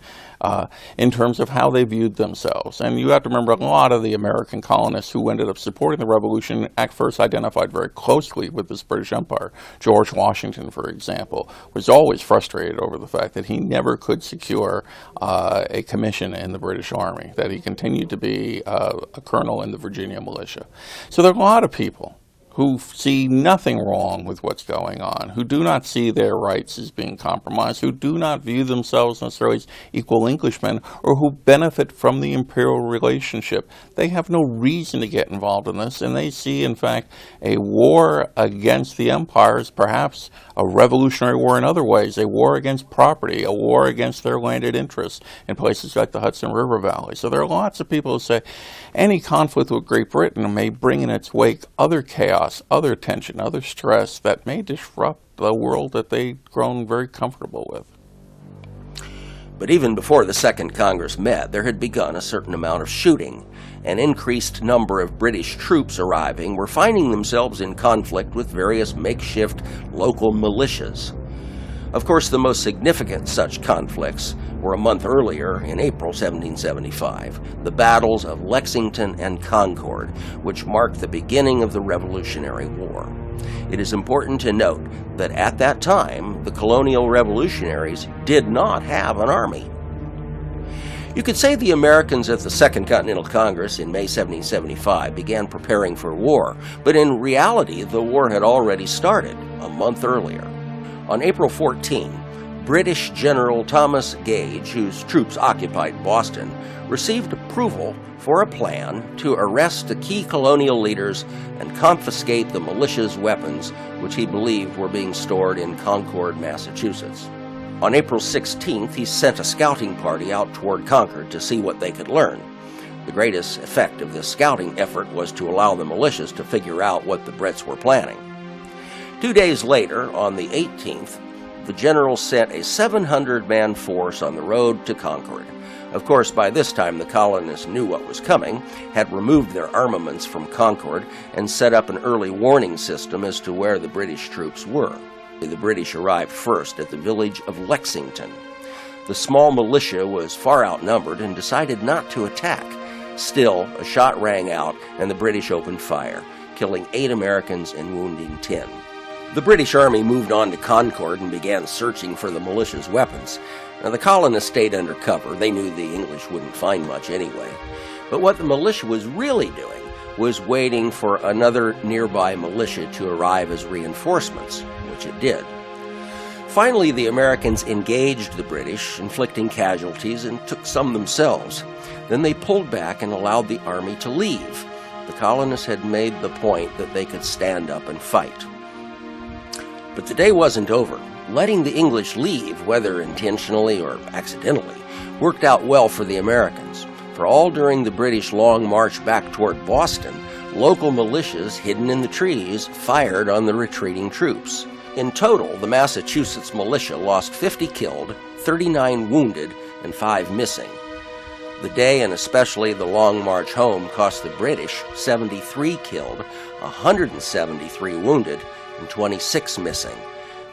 in terms of how they viewed themselves. And you have to remember, a lot of the American colonists who ended up supporting the revolution at first identified very closely with this British Empire. George Washington, for example, was always frustrated over the fact that he never could secure a commission in the British Army, that he continued to be a colonel in the Virginia militia. So there are a lot of people who see nothing wrong with what's going on, who do not see their rights as being compromised, who do not view themselves necessarily as equal Englishmen, or who benefit from the imperial relationship. They have no reason to get involved in this, and they see, in fact, a war against the empire as perhaps a revolutionary war in other ways, a war against property, a war against their landed interests in places like the Hudson River Valley. So there are lots of people who say any conflict with Great Britain may bring in its wake other chaos, other tension, other stress that may disrupt the world that they've grown very comfortable with. But even before the Second Congress met, there had begun a certain amount of shooting. An increased number of British troops arriving were finding themselves in conflict with various makeshift local militias. Of course, the most significant such conflicts were a month earlier, in April 1775, the battles of Lexington and Concord, which marked the beginning of the Revolutionary War. It is important to note that at that time, the colonial revolutionaries did not have an army. You could say the Americans at the Second Continental Congress in May 1775 began preparing for war, but in reality, the war had already started a month earlier. On April 14, British General Thomas Gage, whose troops occupied Boston, received approval for a plan to arrest the key colonial leaders and confiscate the militia's weapons, which he believed were being stored in Concord, Massachusetts. On April 16th, he sent a scouting party out toward Concord to see what they could learn. The greatest effect of this scouting effort was to allow the militias to figure out what the Brits were planning. 2 days later, on the 18th, the general sent a 700-man force on the road to Concord. Of course, by this time, the colonists knew what was coming, had removed their armaments from Concord, and set up an early warning system as to where the British troops were. The British arrived first at the village of Lexington. The small militia was far outnumbered and decided not to attack. Still, a shot rang out and the British opened fire, killing 8 Americans and wounding 10. The British Army moved on to Concord and began searching for the militia's weapons. Now, the colonists stayed under cover. They knew the English wouldn't find much anyway. But what the militia was really doing was waiting for another nearby militia to arrive as reinforcements, which it did. Finally, the Americans engaged the British, inflicting casualties, and took some themselves. Then they pulled back and allowed the army to leave. The colonists had made the point that they could stand up and fight. But the day wasn't over. Letting the English leave, whether intentionally or accidentally, worked out well for the Americans. For all during the British long march back toward Boston, local militias hidden in the trees fired on the retreating troops. In total, the Massachusetts militia lost 50 killed, 39 wounded, and 5 missing. The day, and especially the long march home, cost the British 73 killed, 173 wounded, and 26 missing.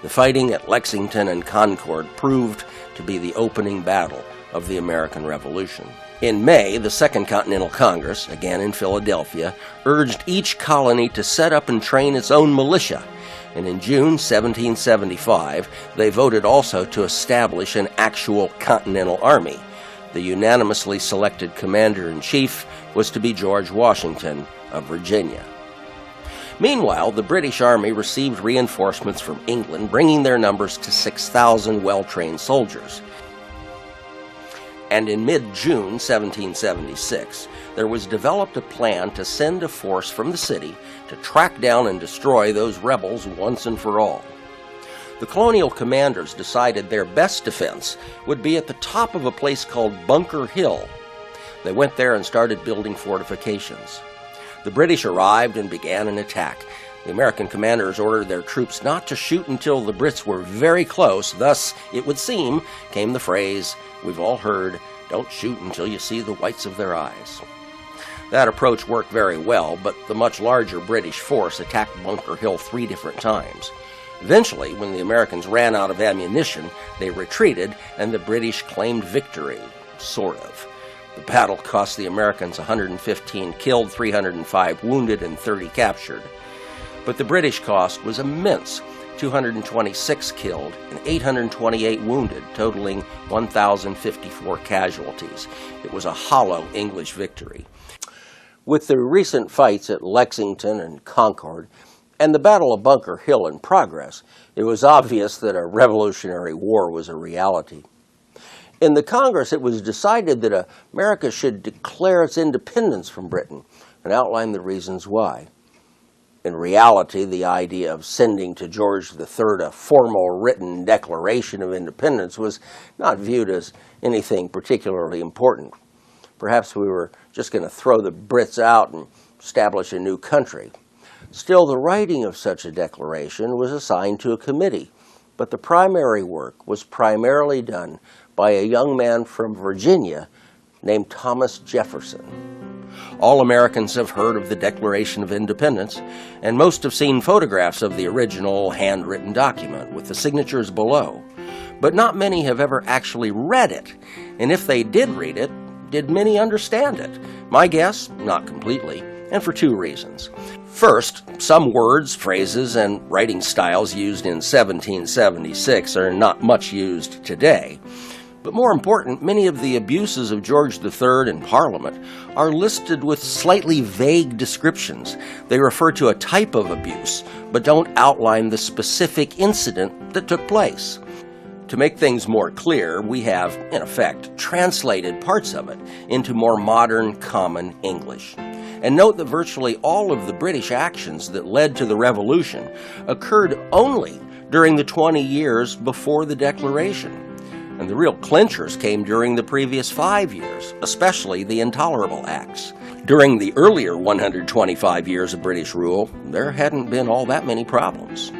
The fighting at Lexington and Concord proved to be the opening battle of the American Revolution. In May, the Second Continental Congress, again in Philadelphia, urged each colony to set up and train its own militia. And in June 1775, they voted also to establish an actual Continental Army. The unanimously selected commander-in-chief was to be George Washington of Virginia. Meanwhile, the British Army received reinforcements from England, bringing their numbers to 6,000 well-trained soldiers. And in mid-June 1776, there was developed a plan to send a force from the city to track down and destroy those rebels once and for all. The colonial commanders decided their best defense would be at the top of a place called Bunker Hill. They went there and started building fortifications. The British arrived and began an attack. The American commanders ordered their troops not to shoot until the Brits were very close. Thus, it would seem, came the phrase we've all heard, "Don't shoot until you see the whites of their eyes." That approach worked very well, but the much larger British force attacked Bunker Hill 3 different times. Eventually, when the Americans ran out of ammunition, they retreated, and the British claimed victory, sort of. The battle cost the Americans 115 killed, 305 wounded, and 30 captured. But the British cost was immense, 226 killed and 828 wounded, totaling 1,054 casualties. It was a hollow English victory. With the recent fights at Lexington and Concord, and the Battle of Bunker Hill in progress, it was obvious that a Revolutionary War was a reality. In the Congress, it was decided that America should declare its independence from Britain and outline the reasons why. In reality, the idea of sending to George III a formal written declaration of independence was not viewed as anything particularly important. Perhaps we were just going to throw the Brits out and establish a new country. Still, the writing of such a declaration was assigned to a committee, but the primary work was primarily done by a young man from Virginia named Thomas Jefferson. All Americans have heard of the Declaration of Independence, and most have seen photographs of the original handwritten document with the signatures below. But not many have ever actually read it, and if they did read it, did many understand it? My guess, not completely, and for 2 reasons. First, some words, phrases, and writing styles used in 1776 are not much used today. But more important, many of the abuses of George III in Parliament are listed with slightly vague descriptions. They refer to a type of abuse, but don't outline the specific incident that took place. To make things more clear, we have, in effect, translated parts of it into more modern, common English. And note that virtually all of the British actions that led to the Revolution occurred only during the 20 years before the Declaration. And the real clinchers came during the previous 5 years, especially the Intolerable Acts. During the earlier 125 years of British rule, there hadn't been all that many problems.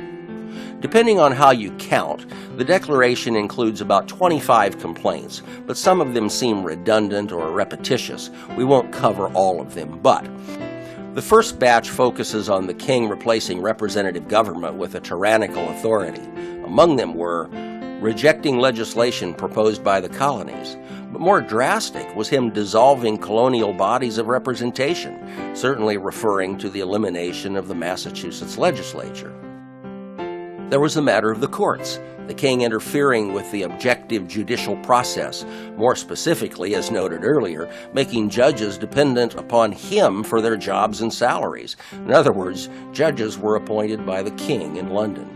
Depending on how you count, the Declaration includes about 25 complaints, but some of them seem redundant or repetitious. We won't cover all of them, but the first batch focuses on the king replacing representative government with a tyrannical authority. Among them were rejecting legislation proposed by the colonies, but more drastic was him dissolving colonial bodies of representation, certainly referring to the elimination of the Massachusetts legislature. There was the matter of the courts, the king interfering with the objective judicial process, more specifically, as noted earlier, making judges dependent upon him for their jobs and salaries. In other words, judges were appointed by the king in London.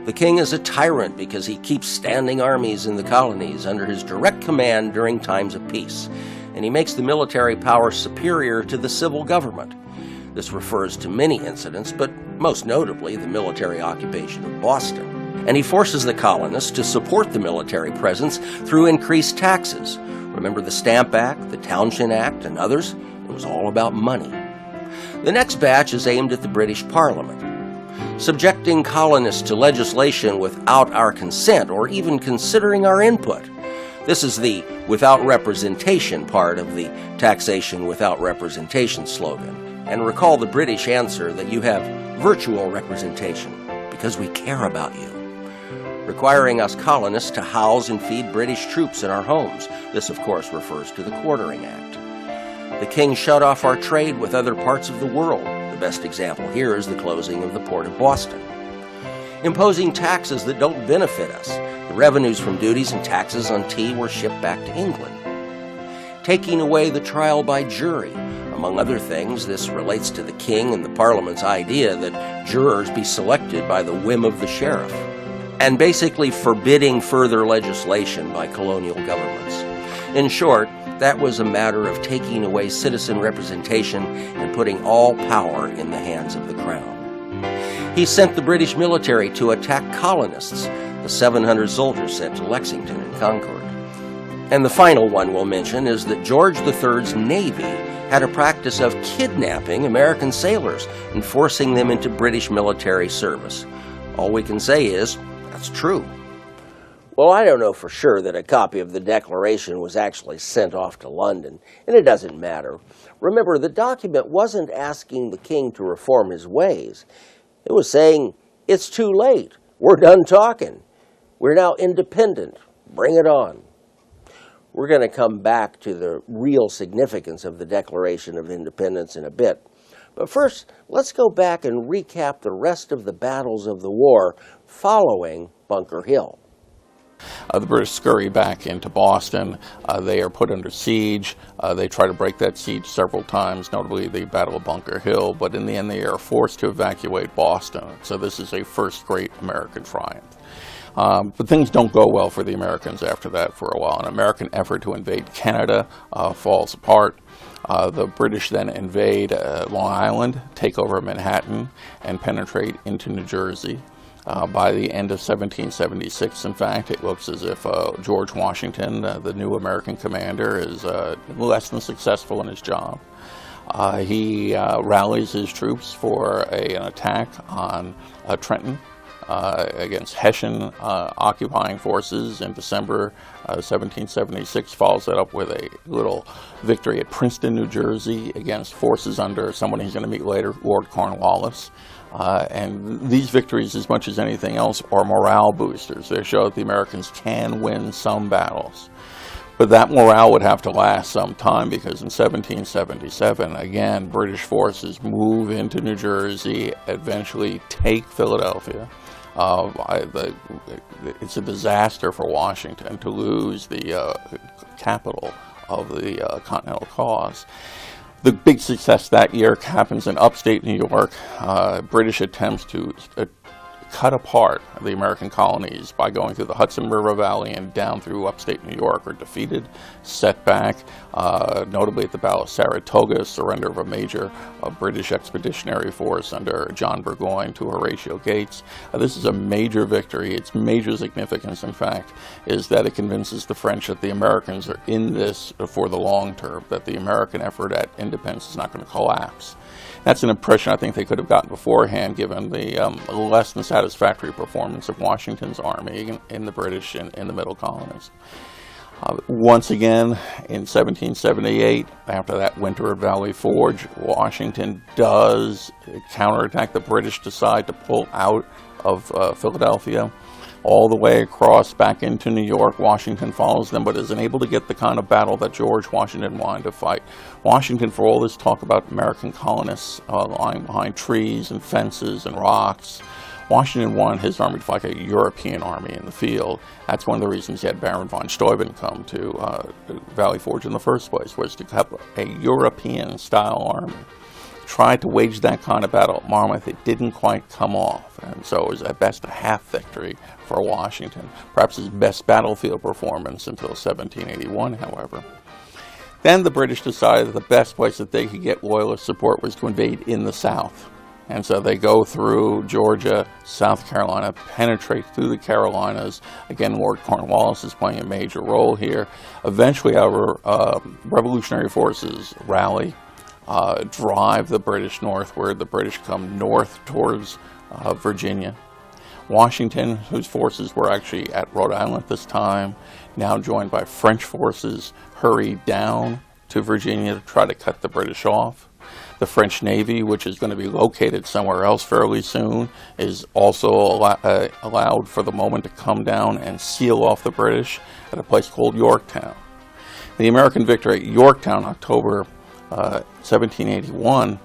The king is a tyrant because he keeps standing armies in the colonies under his direct command during times of peace, and he makes the military power superior to the civil government. This refers to many incidents, but most notably the military occupation of Boston. And he forces the colonists to support the military presence through increased taxes. Remember the Stamp Act, the Townshend Act, and others? It was all about money. The next batch is aimed at the British Parliament. Subjecting colonists to legislation without our consent or even considering our input. This is the without representation part of the taxation without representation slogan. And recall the British answer that you have virtual representation because we care about you. Requiring us colonists to house and feed British troops in our homes. This, of course, refers to the Quartering Act. The king shut off our trade with other parts of the world. The best example here is the closing of the port of Boston. Imposing taxes that don't benefit us. The revenues from duties and taxes on tea were shipped back to England. Taking away the trial by jury. Among other things, this relates to the king and the Parliament's idea that jurors be selected by the whim of the sheriff, and basically forbidding further legislation by colonial governments. In short, that was a matter of taking away citizen representation and putting all power in the hands of the crown. He sent the British military to attack colonists, the 700 soldiers sent to Lexington and Concord. And the final one we'll mention is that George III's Navy had a practice of kidnapping American sailors and forcing them into British military service. All we can say is, that's true. Well, I don't know for sure that a copy of the Declaration was actually sent off to London, and it doesn't matter. Remember, the document wasn't asking the king to reform his ways. It was saying, it's too late. We're done talking. We're now independent. Bring it on. We're going to come back to the real significance of the Declaration of Independence in a bit. But first, let's go back and recap the rest of the battles of the war following Bunker Hill. The British scurry back into Boston. They are put under siege. They try to break that siege several times, notably the Battle of Bunker Hill, but in the end they are forced to evacuate Boston. So this is a first great American triumph. But things don't go well for the Americans after that for a while. An American effort to invade Canada falls apart. The British then invade Long Island, take over Manhattan, and penetrate into New Jersey. By the end of 1776, in fact, it looks as if George Washington, the new American commander, is less than successful in his job. He rallies his troops for an attack on Trenton against Hessian occupying forces in December 1776, follows that up with a little victory at Princeton, New Jersey, against forces under someone he's going to meet later, Lord Cornwallis. And these victories, as much as anything else, are morale boosters. They show that the Americans can win some battles. But that morale would have to last some time, because in 1777, again, British forces move into New Jersey, eventually take Philadelphia. It's a disaster for Washington to lose the capital of the Continental cause. The big success that year happens in upstate New York. British attempts to cut apart the American colonies by going through the Hudson River Valley and down through upstate New York are defeated, set back, notably at the Battle of Saratoga, surrender of a major British expeditionary force under John Burgoyne to Horatio Gates. This is a major victory. Its major significance, in fact, is that it convinces the French that the Americans are in this for the long term, that the American effort at independence is not going to collapse. That's an impression I think they could have gotten beforehand, given the less than satisfactory performance of Washington's army in the British in the Middle Colonies. Once again, in 1778, after that winter at Valley Forge, Washington does counterattack. The British decide to pull out of Philadelphia all the way across back into New York. Washington follows them, but isn't able to get the kind of battle that George Washington wanted to fight. Washington, for all this talk about American colonists lying behind trees and fences and rocks, Washington wanted his army to fight a European army in the field. That's one of the reasons he had Baron von Steuben come to Valley Forge in the first place, was to have a European-style army. Tried to wage that kind of battle at Monmouth. It didn't quite come off, and so it was at best a half victory for Washington. Perhaps his best battlefield performance until 1781, however. Then the British decided that the best place that they could get Loyalist support was to invade in the South. And so they go through Georgia, South Carolina, penetrate through the Carolinas. Again, Lord Cornwallis is playing a major role here. Eventually, however, revolutionary forces rally, drive the British northward. The British come north towards Virginia. Washington, whose forces were actually at Rhode Island at this time, now joined by French forces, hurry down to Virginia to try to cut the British off. The French Navy, which is going to be located somewhere else fairly soon, is also allowed for the moment to come down and seal off the British at a place called Yorktown. The American victory at Yorktown, October 1781,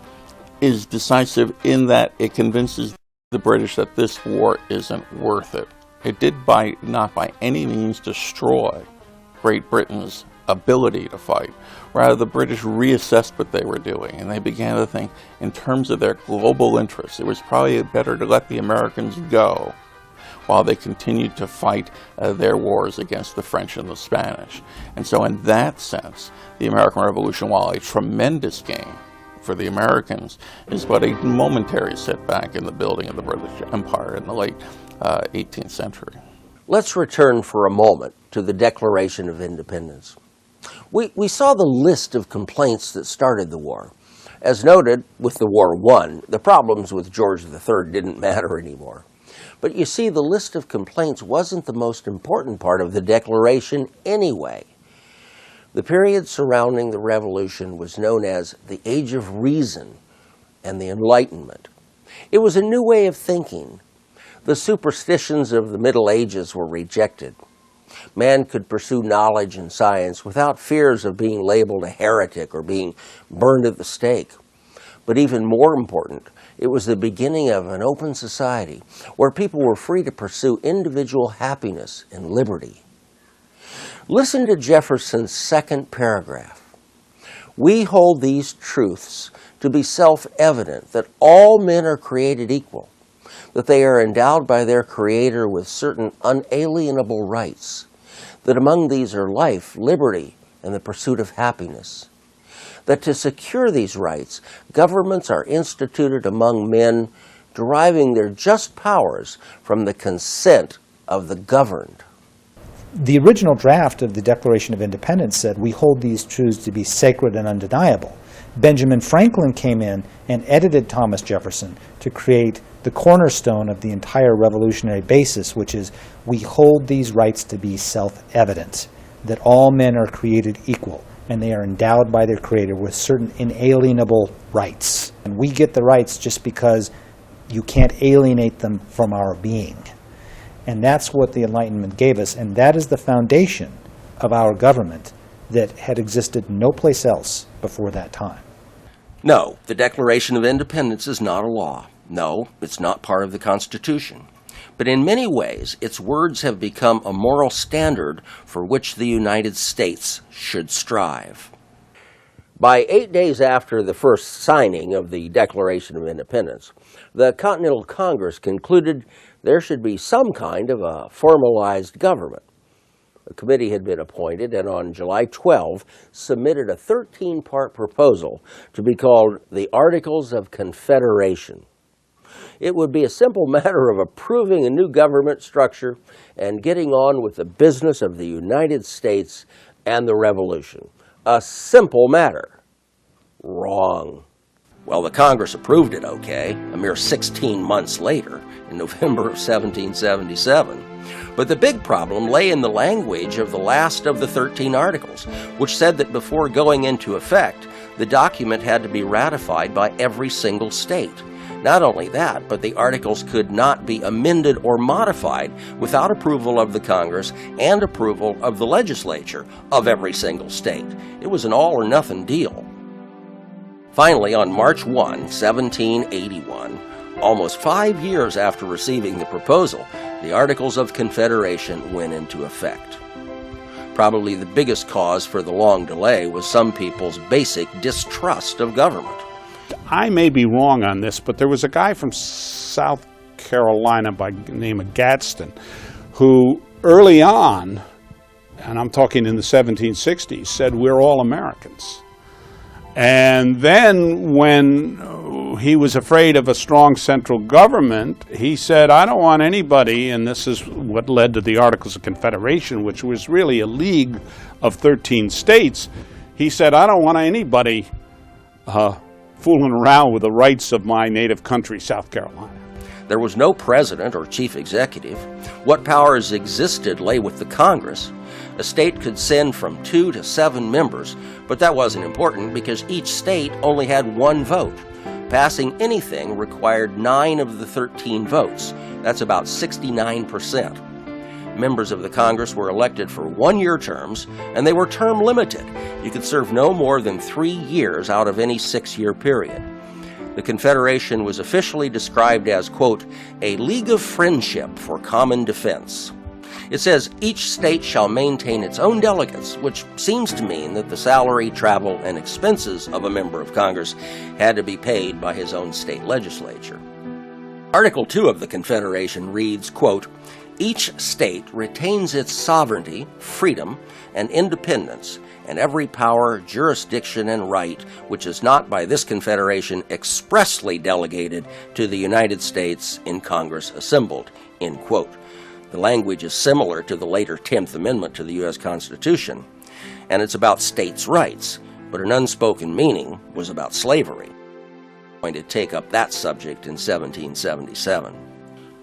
is decisive in that it convinces the British that this war isn't worth it. It did not by any means destroy Great Britain's ability to fight. Rather, the British reassessed what they were doing, and they began to think in terms of their global interests. It was probably better to let the Americans go while they continued to fight their wars against the French and the Spanish. And so in that sense, the American Revolution, while a tremendous gain for the Americans, is but a momentary setback in the building of the British Empire in the late 18th century. Let's return for a moment to the Declaration of Independence. We saw the list of complaints that started the war. As noted, with the war won, the problems with George III didn't matter anymore. But you see, the list of complaints wasn't the most important part of the Declaration anyway. The period surrounding the Revolution was known as the Age of Reason and the Enlightenment. It was a new way of thinking. The superstitions of the Middle Ages were rejected. Man could pursue knowledge and science without fears of being labeled a heretic or being burned at the stake. But even more important, it was the beginning of an open society where people were free to pursue individual happiness and liberty. Listen to Jefferson's second paragraph. We hold these truths to be self-evident that all men are created equal, that they are endowed by their Creator with certain unalienable rights, that among these are life, liberty, and the pursuit of happiness, that to secure these rights, governments are instituted among men, deriving their just powers from the consent of the governed. The original draft of the Declaration of Independence said, we hold these truths to be sacred and undeniable. Benjamin Franklin came in and edited Thomas Jefferson to create the cornerstone of the entire revolutionary basis, which is, we hold these rights to be self-evident, that all men are created equal, and they are endowed by their Creator with certain inalienable rights. And we get the rights just because you can't alienate them from our being. And that's what the Enlightenment gave us, and that is the foundation of our government that had existed no place else before that time. No, the Declaration of Independence is not a law. No, it's not part of the Constitution. But in many ways, its words have become a moral standard for which the United States should strive. By 8 days after the first signing of the Declaration of Independence, the Continental Congress concluded there should be some kind of a formalized government. A committee had been appointed and on July 12 submitted a 13-part proposal to be called the Articles of Confederation. It would be a simple matter of approving a new government structure and getting on with the business of the United States and the Revolution. A simple matter. Wrong. Well, the Congress approved it okay, a mere 16 months later, in November of 1777. But the big problem lay in the language of the last of the 13 articles, which said that before going into effect, the document had to be ratified by every single state. Not only that, but the articles could not be amended or modified without approval of the Congress and approval of the legislature of every single state. It was an all-or-nothing deal. Finally, on March 1, 1781, almost 5 years after receiving the proposal, the Articles of Confederation went into effect. Probably the biggest cause for the long delay was some people's basic distrust of government. I may be wrong on this, but there was a guy from South Carolina by the name of Gadsden who early on, and I'm talking in the 1760s, said we're all Americans. And then when he was afraid of a strong central government, he said, I don't want anybody, and this is what led to the Articles of Confederation, which was really a league of 13 states. He said, I don't want anybody fooling around with the rights of my native country, South Carolina. There was no president or chief executive. What powers existed lay with the Congress. A state could send from 2 to 7 members, but that wasn't important because each state only had 1 vote. Passing anything required 9 of the 13 votes. That's about 69%. Members of the Congress were elected for 1-year terms, and they were term limited. You could serve no more than 3 years out of any 6-year period. The Confederation was officially described as, quote, a league of friendship for common defense. It says each state shall maintain its own delegates, which seems to mean that the salary, travel, and expenses of a member of Congress had to be paid by his own state legislature. Article 2 of the Confederation reads, quote, each state retains its sovereignty, freedom, and independence, and every power, jurisdiction, and right which is not by this Confederation expressly delegated to the United States in Congress assembled, end quote. The language is similar to the later 10th Amendment to the U.S. Constitution, and it's about states' rights, but an unspoken meaning was about slavery. I'm going to take up that subject in 1777.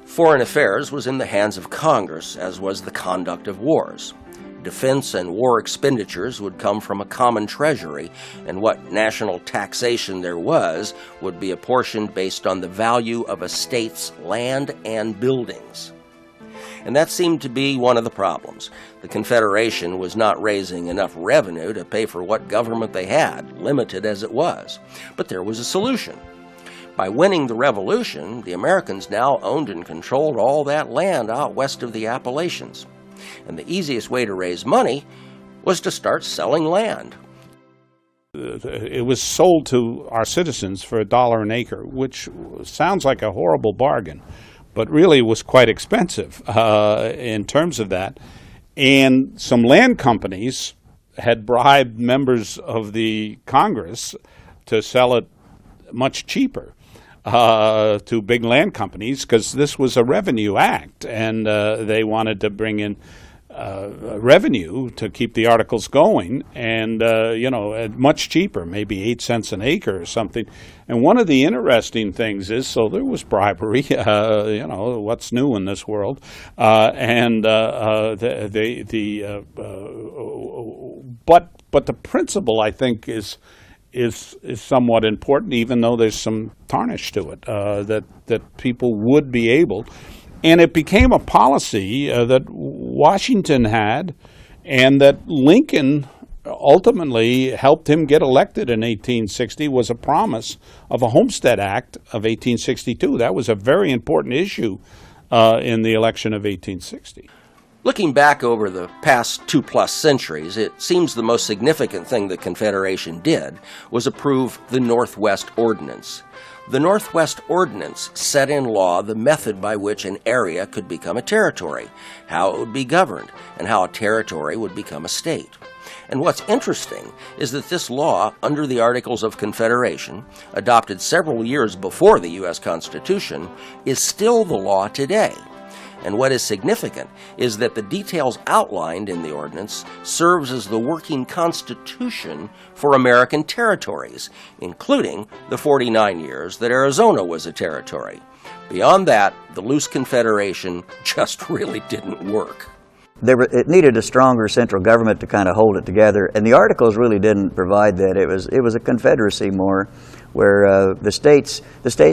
Foreign affairs was in the hands of Congress, as was the conduct of wars. Defense and war expenditures would come from a common treasury, and what national taxation there was would be apportioned based on the value of a state's land and buildings. And that seemed to be one of the problems. The Confederation was not raising enough revenue to pay for what government they had, limited as it was. But there was a solution. By winning the Revolution, the Americans now owned and controlled all that land out west of the Appalachians. And the easiest way to raise money was to start selling land. It was sold to our citizens for $1 an acre, which sounds like a horrible bargain, but really was quite expensive in terms of that. And some land companies had bribed members of the Congress to sell it much cheaper to big land companies, because this was a revenue act, and they wanted to bring in revenue to keep the articles going, and much cheaper, maybe 8 cents an acre or something. And one of the interesting things is, so there was bribery, what's new in this world, but the principle, I think, is somewhat important, even though there's some tarnish to it, that people would be able. And it became a policy that Washington had, and that Lincoln ultimately helped him get elected in 1860, was a promise of a Homestead Act of 1862. That was a very important issue in the election of 1860. Looking back over the past 2+ centuries, it seems the most significant thing the Confederation did was approve the Northwest Ordinance. The Northwest Ordinance set in law the method by which an area could become a territory, how it would be governed, and how a territory would become a state. And what's interesting is that this law, under the Articles of Confederation, adopted several years before the U.S. Constitution, is still the law today. And what is significant is that the details outlined in the ordinance serves as the working constitution for American territories, including the 49 years that Arizona was a territory. Beyond that, the loose confederation just really didn't work. It needed a stronger central government to kind of hold it together, and the Articles really didn't provide that. It was a confederacy more, where the states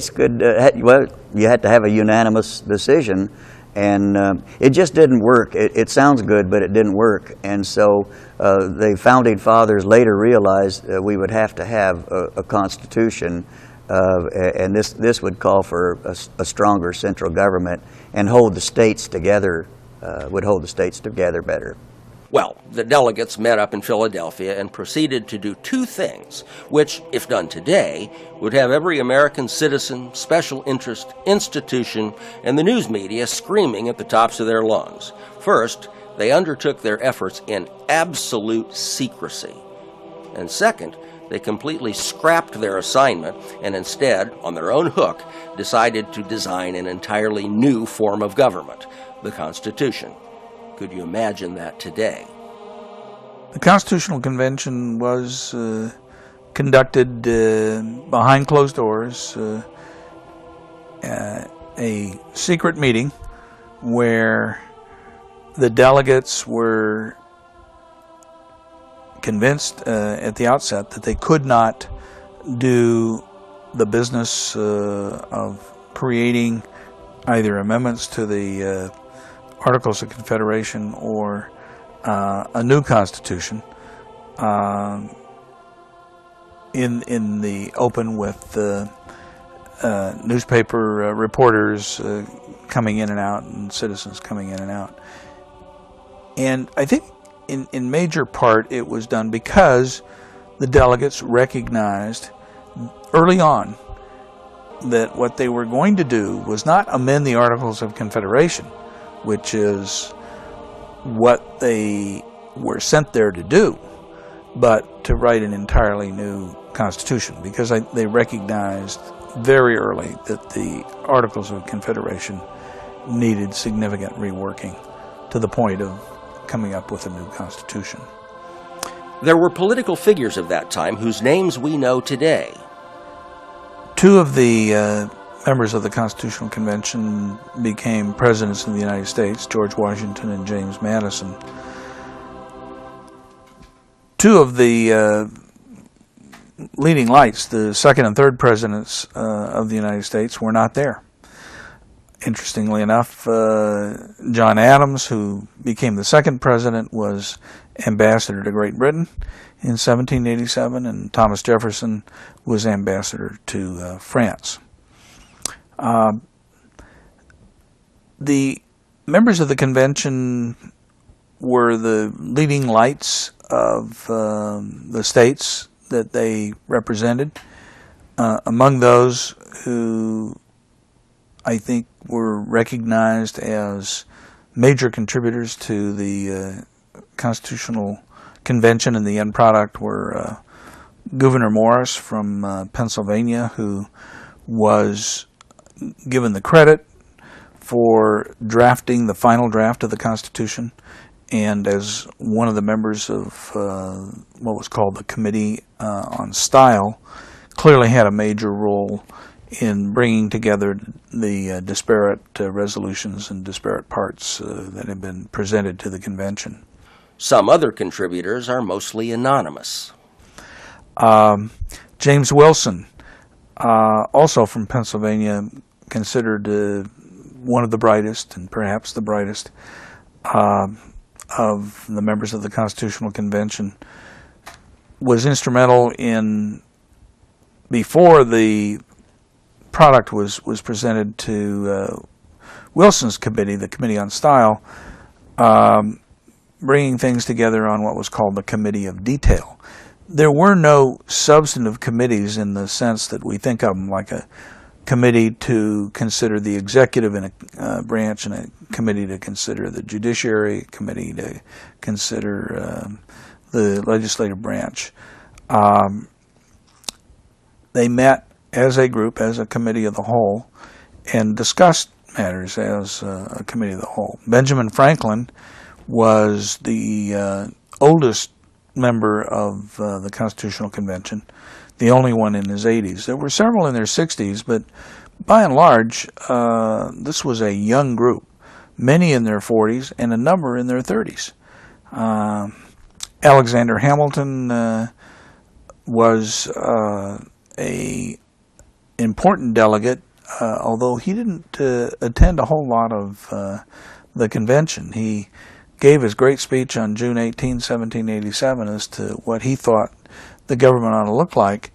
could you had to have a unanimous decision, and it just didn't work. It sounds good, but it didn't work, and so the founding fathers later realized we would have to have a constitution, and this would call for a stronger central government and hold the states together. Would hold the states together better. Well, the delegates met up in Philadelphia and proceeded to do two things, which, if done today, would have every American citizen, special interest, institution, and the news media screaming at the tops of their lungs. First, they undertook their efforts in absolute secrecy. And second, they completely scrapped their assignment and instead, on their own hook, decided to design an entirely new form of government, the Constitution. Could you imagine that today? The Constitutional Convention was conducted behind closed doors, a secret meeting where the delegates were convinced at the outset that they could not do the business of creating either amendments to the Articles of Confederation or a new constitution in the open, with newspaper reporters coming in and out and citizens coming in and out. And I think in major part it was done because the delegates recognized early on that what they were going to do was not amend the Articles of Confederation, which is what they were sent there to do, but to write an entirely new constitution, because they recognized very early that the Articles of Confederation needed significant reworking to the point of coming up with a new constitution. There were political figures of that time whose names we know today. Two of the members of the Constitutional Convention became presidents of the United States, George Washington and James Madison. Two of the leading lights, the second and third presidents of the United States, were not there. Interestingly enough, John Adams, who became the second president, was ambassador to Great Britain in 1787, and Thomas Jefferson was ambassador to France. The members of the convention were the leading lights of the states that they represented. Among those who I think were recognized as major contributors to the Constitutional Convention and the end product were Gouverneur Morris from Pennsylvania, who was given the credit for drafting the final draft of the Constitution, and as one of the members of what was called the Committee on Style, clearly had a major role in bringing together the disparate resolutions and disparate parts that had been presented to the convention. Some other contributors are mostly anonymous. James Wilson, also from Pennsylvania, considered one of the brightest, and perhaps the brightest, of the members of the Constitutional Convention, was instrumental in, before the product was presented to Wilson's committee, the Committee on Style, bringing things together on what was called the Committee of Detail. There were no substantive committees in the sense that we think of them, like a committee to consider the executive in a branch, and a committee to consider the judiciary, a committee to consider the legislative branch. They met as a group, as a committee of the whole, and discussed matters as a committee of the whole. Benjamin Franklin was the oldest member of the Constitutional Convention, the only one in his 80s. There were several in their 60s, but by and large, this was a young group, many in their 40s and a number in their 30s. Alexander Hamilton was a important delegate, although he didn't attend a whole lot of the convention. He gave his great speech on June 18, 1787 as to what he thought the government ought to look like,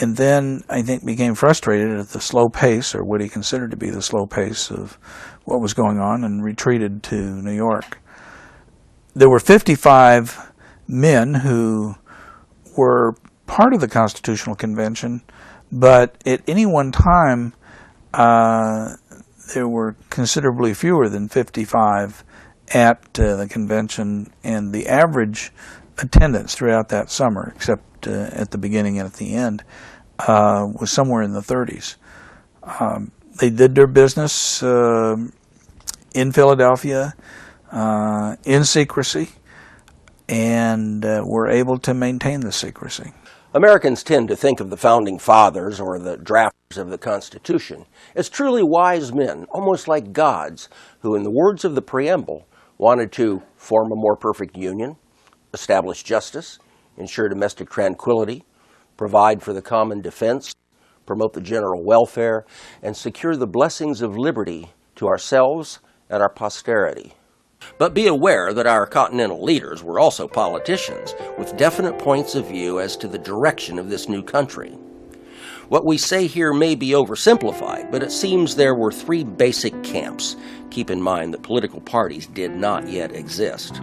and then I think became frustrated at the slow pace, or what he considered to be the slow pace of what was going on, and retreated to New York. There were 55 men who were part of the Constitutional Convention, but at any one time there were considerably fewer than 55 at the convention, and the average attendance throughout that summer, except at the beginning and at the end, was somewhere in the 30s. They did their business in Philadelphia in secrecy, and were able to maintain the secrecy. Americans tend to think of the Founding Fathers, or the drafters of the Constitution, as truly wise men, almost like gods, who, in the words of the preamble, wanted to form a more perfect union, establish justice, ensure domestic tranquility, provide for the common defense, promote the general welfare, and secure the blessings of liberty to ourselves and our posterity. But be aware that our continental leaders were also politicians with definite points of view as to the direction of this new country. What we say here may be oversimplified, but it seems there were three basic camps. Keep in mind that political parties did not yet exist.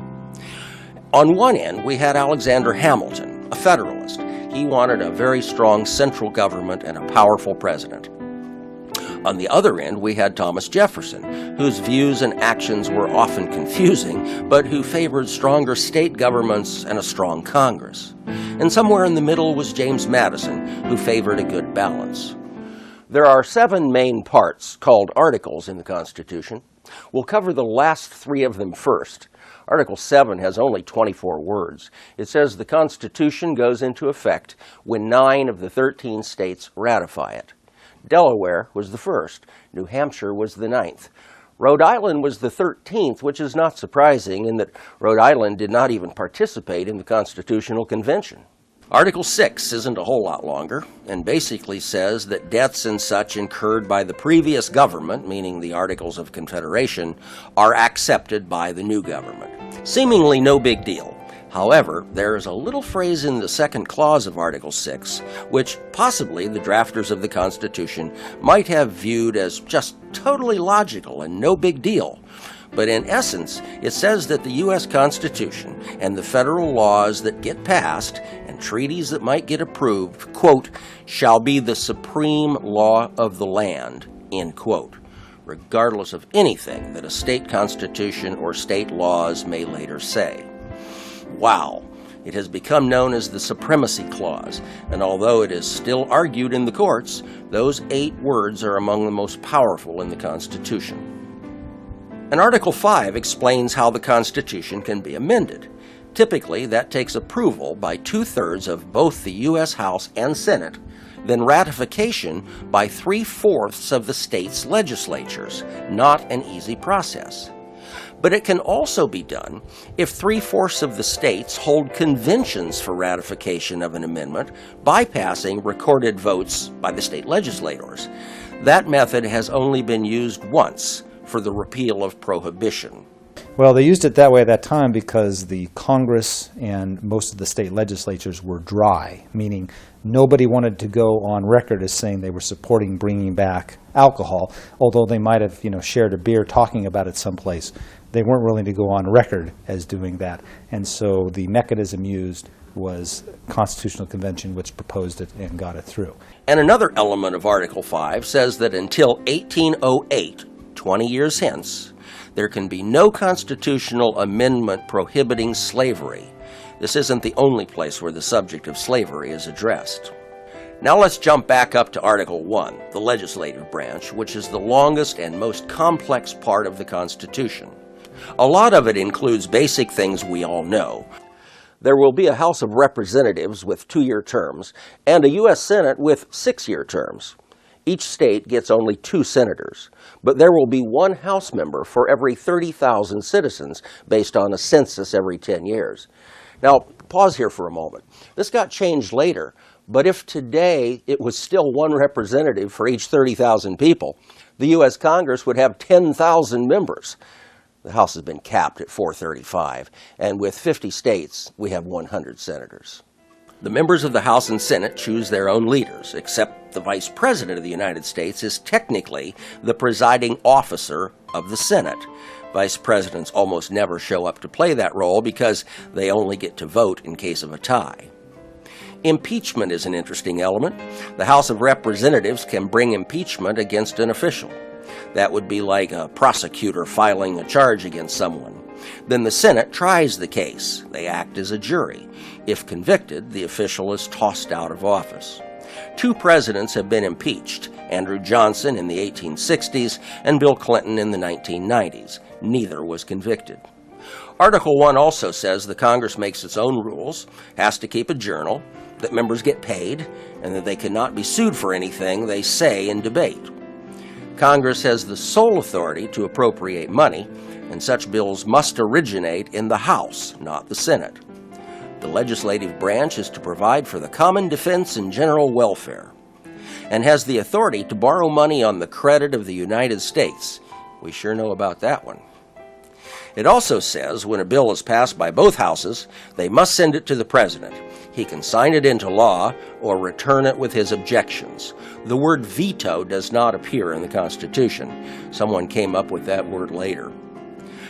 On one end, we had Alexander Hamilton, a Federalist. He wanted a very strong central government and a powerful president. On the other end, we had Thomas Jefferson, whose views and actions were often confusing, but who favored stronger state governments and a strong Congress. And somewhere in the middle was James Madison, who favored a good balance. There are 7 main parts called articles in the Constitution. We'll cover the last 3 of them first. Article 7 has only 24 words. It says the Constitution goes into effect when 9 of the 13 states ratify it. Delaware was the first. New Hampshire was the 9th. Rhode Island was the 13th, which is not surprising in that Rhode Island did not even participate in the Constitutional Convention. Article 6 isn't a whole lot longer, and basically says that debts and such incurred by the previous government, meaning the Articles of Confederation, are accepted by the new government. Seemingly no big deal. However, there is a little phrase in the second clause of Article 6, which possibly the drafters of the Constitution might have viewed as just totally logical and no big deal. But in essence, it says that the U.S. Constitution and the federal laws that get passed and treaties that might get approved, quote, shall be the supreme law of the land, end quote, regardless of anything that a state constitution or state laws may later say. Wow. It has become known as the Supremacy Clause, and although it is still argued in the courts, those 8 words are among the most powerful in the Constitution. And Article 5 explains how the Constitution can be amended. Typically, that takes approval by 2/3 of both the U.S. House and Senate, then ratification by 3/4 of the state's legislatures. Not an easy process. But it can also be done if 3/4 of the states hold conventions for ratification of an amendment, bypassing recorded votes by the state legislators. That method has only been used once, for the repeal of prohibition. Well, they used it that way at that time because the Congress and most of the state legislatures were dry, meaning nobody wanted to go on record as saying they were supporting bringing back alcohol, although they might have, shared a beer talking about it someplace. They weren't willing to go on record as doing that. And so the mechanism used was Constitutional Convention, which proposed it and got it through. And another element of Article 5 says that until 1808, 20 years hence, there can be no constitutional amendment prohibiting slavery. This isn't the only place where the subject of slavery is addressed. Now let's jump back up to Article 1, the legislative branch, which is the longest and most complex part of the Constitution. A lot of it includes basic things we all know. There will be a House of Representatives with 2-year terms and a U.S. Senate with 6-year terms. Each state gets only 2 senators, but there will be 1 House member for every 30,000 citizens based on a census every 10 years. Now, pause here for a moment. This got changed later, but if today it was still 1 representative for each 30,000 people, the U.S. Congress would have 10,000 members. The House has been capped at 435, and with 50 states, we have 100 senators. The members of the House and Senate choose their own leaders, except the Vice President of the United States is technically the presiding officer of the Senate. Vice presidents almost never show up to play that role because they only get to vote in case of a tie. Impeachment is an interesting element. The House of Representatives can bring impeachment against an official. That would be like a prosecutor filing a charge against someone. Then the Senate tries the case. They act as a jury. If convicted, the official is tossed out of office. 2 presidents have been impeached, Andrew Johnson in the 1860s and Bill Clinton in the 1990s. Neither was convicted. Article 1 also says the Congress makes its own rules, has to keep a journal, that members get paid, and that they cannot be sued for anything they say in debate. Congress has the sole authority to appropriate money, and such bills must originate in the House, not the Senate. The legislative branch is to provide for the common defense and general welfare, and has the authority to borrow money on the credit of the United States. We sure know about that one. It also says when a bill is passed by both houses, they must send it to the President. He can sign it into law or return it with his objections. The word veto does not appear in the Constitution. Someone came up with that word later.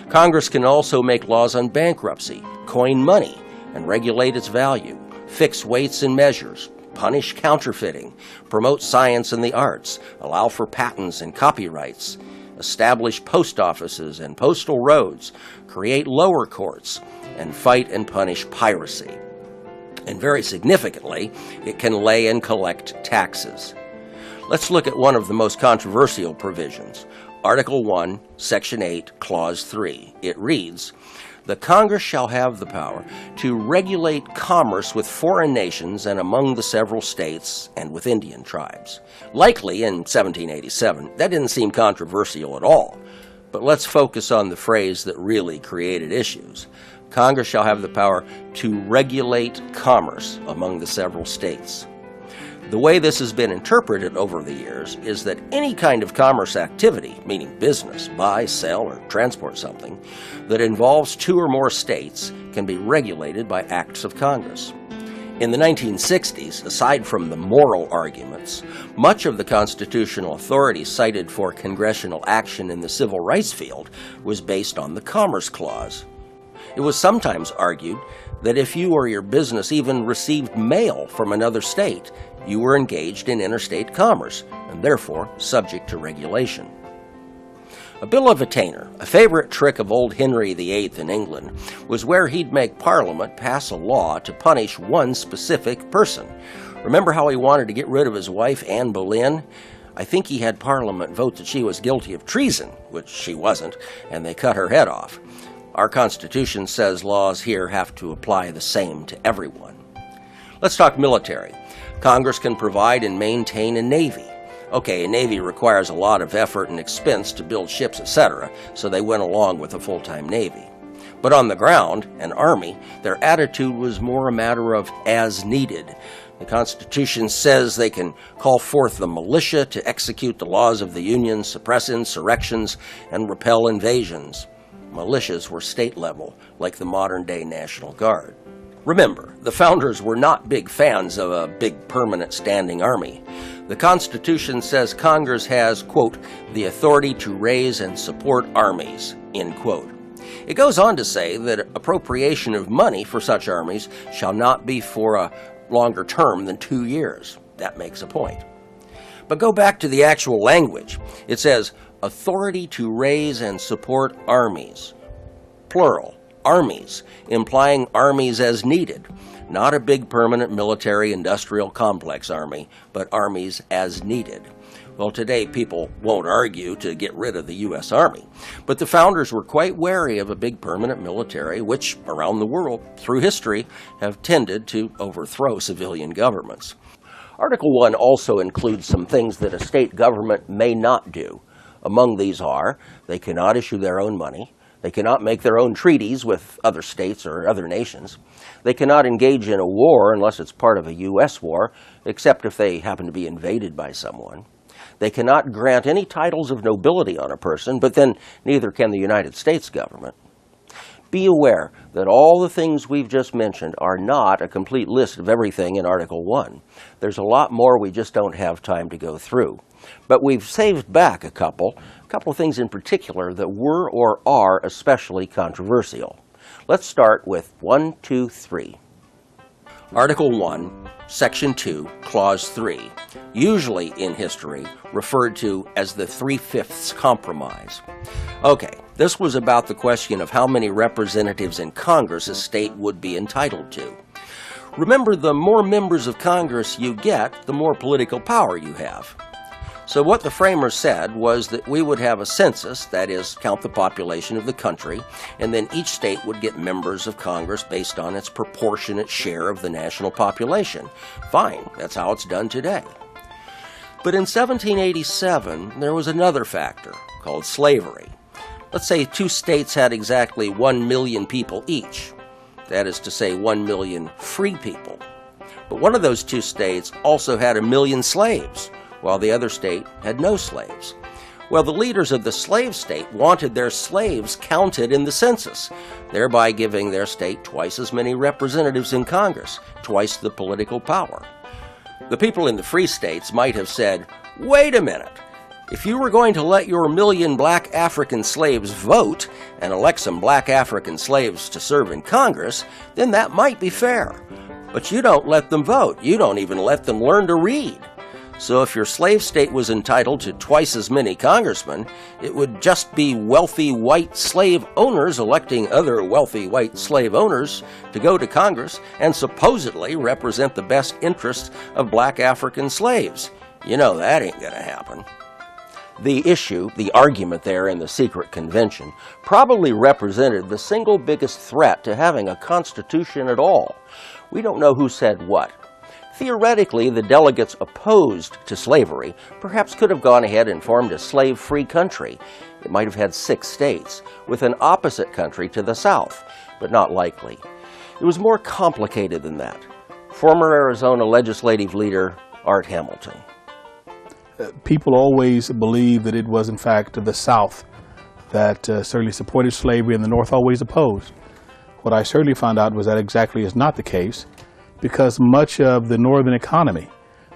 Congress can also make laws on bankruptcy, coin money, and regulate its value, fix weights and measures, punish counterfeiting, promote science and the arts, allow for patents and copyrights, establish post offices and postal roads, create lower courts, and fight and punish piracy. And very significantly, it can lay and collect taxes. Let's look at one of the most controversial provisions, Article 1, Section 8, Clause 3. It reads, "The Congress shall have the power to regulate commerce with foreign nations and among the several states and with Indian tribes." Likely in 1787, that didn't seem controversial at all. But let's focus on the phrase that really created issues. Congress shall have the power to regulate commerce among the several states. The way this has been interpreted over the years is that any kind of commerce activity, meaning business, buy, sell, or transport something, that involves 2 or more states can be regulated by acts of Congress. In the 1960s, aside from the moral arguments, much of the constitutional authority cited for congressional action in the civil rights field was based on the Commerce Clause. It was sometimes argued that if you or your business even received mail from another state, you were engaged in interstate commerce and therefore subject to regulation. A bill of attainder, a favorite trick of old Henry VIII in England, was where he'd make Parliament pass a law to punish one specific person. Remember how he wanted to get rid of his wife, Anne Boleyn? I think he had Parliament vote that she was guilty of treason, which she wasn't, and they cut her head off. Our Constitution says laws here have to apply the same to everyone. Let's talk military. Congress can provide and maintain a navy. Okay, a navy requires a lot of effort and expense to build ships, etc., so they went along with a full-time navy. But on the ground, an army, their attitude was more a matter of as needed. The Constitution says they can call forth the militia to execute the laws of the Union, suppress insurrections, and repel invasions. Militias were state level, like the modern-day National Guard. Remember, the founders were not big fans of a big permanent standing army. The Constitution says Congress has, quote, the authority to raise and support armies, end quote. It goes on to say that appropriation of money for such armies shall not be for a longer term than 2 years. That makes a point. But go back to the actual language. It says, authority to raise and support armies. Plural, armies, implying armies as needed. Not a big permanent military industrial complex army, but armies as needed. Well, today people won't argue to get rid of the U.S. Army, but the founders were quite wary of a big permanent military, which around the world, through history, have tended to overthrow civilian governments. Article 1 also includes some things that a state government may not do. Among these are, they cannot issue their own money, they cannot make their own treaties with other states or other nations, they cannot engage in a war unless it's part of a U.S. war, except if they happen to be invaded by someone. They cannot grant any titles of nobility on a person, but then neither can the United States government. Be aware that all the things we've just mentioned are not a complete list of everything in Article 1. There's a lot more we just don't have time to go through. But we've saved back a couple of things in particular that were or are especially controversial. Let's start with 1, 2, 3. Article 1, Section 2, Clause 3, usually in history referred to as the 3/5 Compromise. Okay, this was about the question of how many representatives in Congress a state would be entitled to. Remember, the more members of Congress you get, the more political power you have. So what the framers said was that we would have a census, that is, count the population of the country, and then each state would get members of Congress based on its proportionate share of the national population. Fine, that's how it's done today. But in 1787, there was another factor called slavery. Let's say 2 states had exactly 1 million people each. That is to say, 1 million free people. But one of those 2 states also had 1 million slaves, while the other state had no slaves. Well, the leaders of the slave state wanted their slaves counted in the census, thereby giving their state twice as many representatives in Congress, twice the political power. The people in the free states might have said, wait a minute, if you were going to let your 1 million black African slaves vote and elect some black African slaves to serve in Congress, then that might be fair. But you don't let them vote. You don't even let them learn to read. So if your slave state was entitled to twice as many congressmen, it would just be wealthy white slave owners electing other wealthy white slave owners to go to Congress and supposedly represent the best interests of black African slaves. You know that ain't gonna happen. The issue, the argument there in the secret convention, probably represented the single biggest threat to having a constitution at all. We don't know who said what. Theoretically, the delegates opposed to slavery perhaps could have gone ahead and formed a slave-free country. It might have had 6 states, with an opposite country to the south, but not likely. It was more complicated than that. Former Arizona legislative leader Art Hamilton. People always believed that it was, in fact, the South that certainly supported slavery and the North always opposed. What I certainly found out was that exactly is not the case, because much of the northern economy,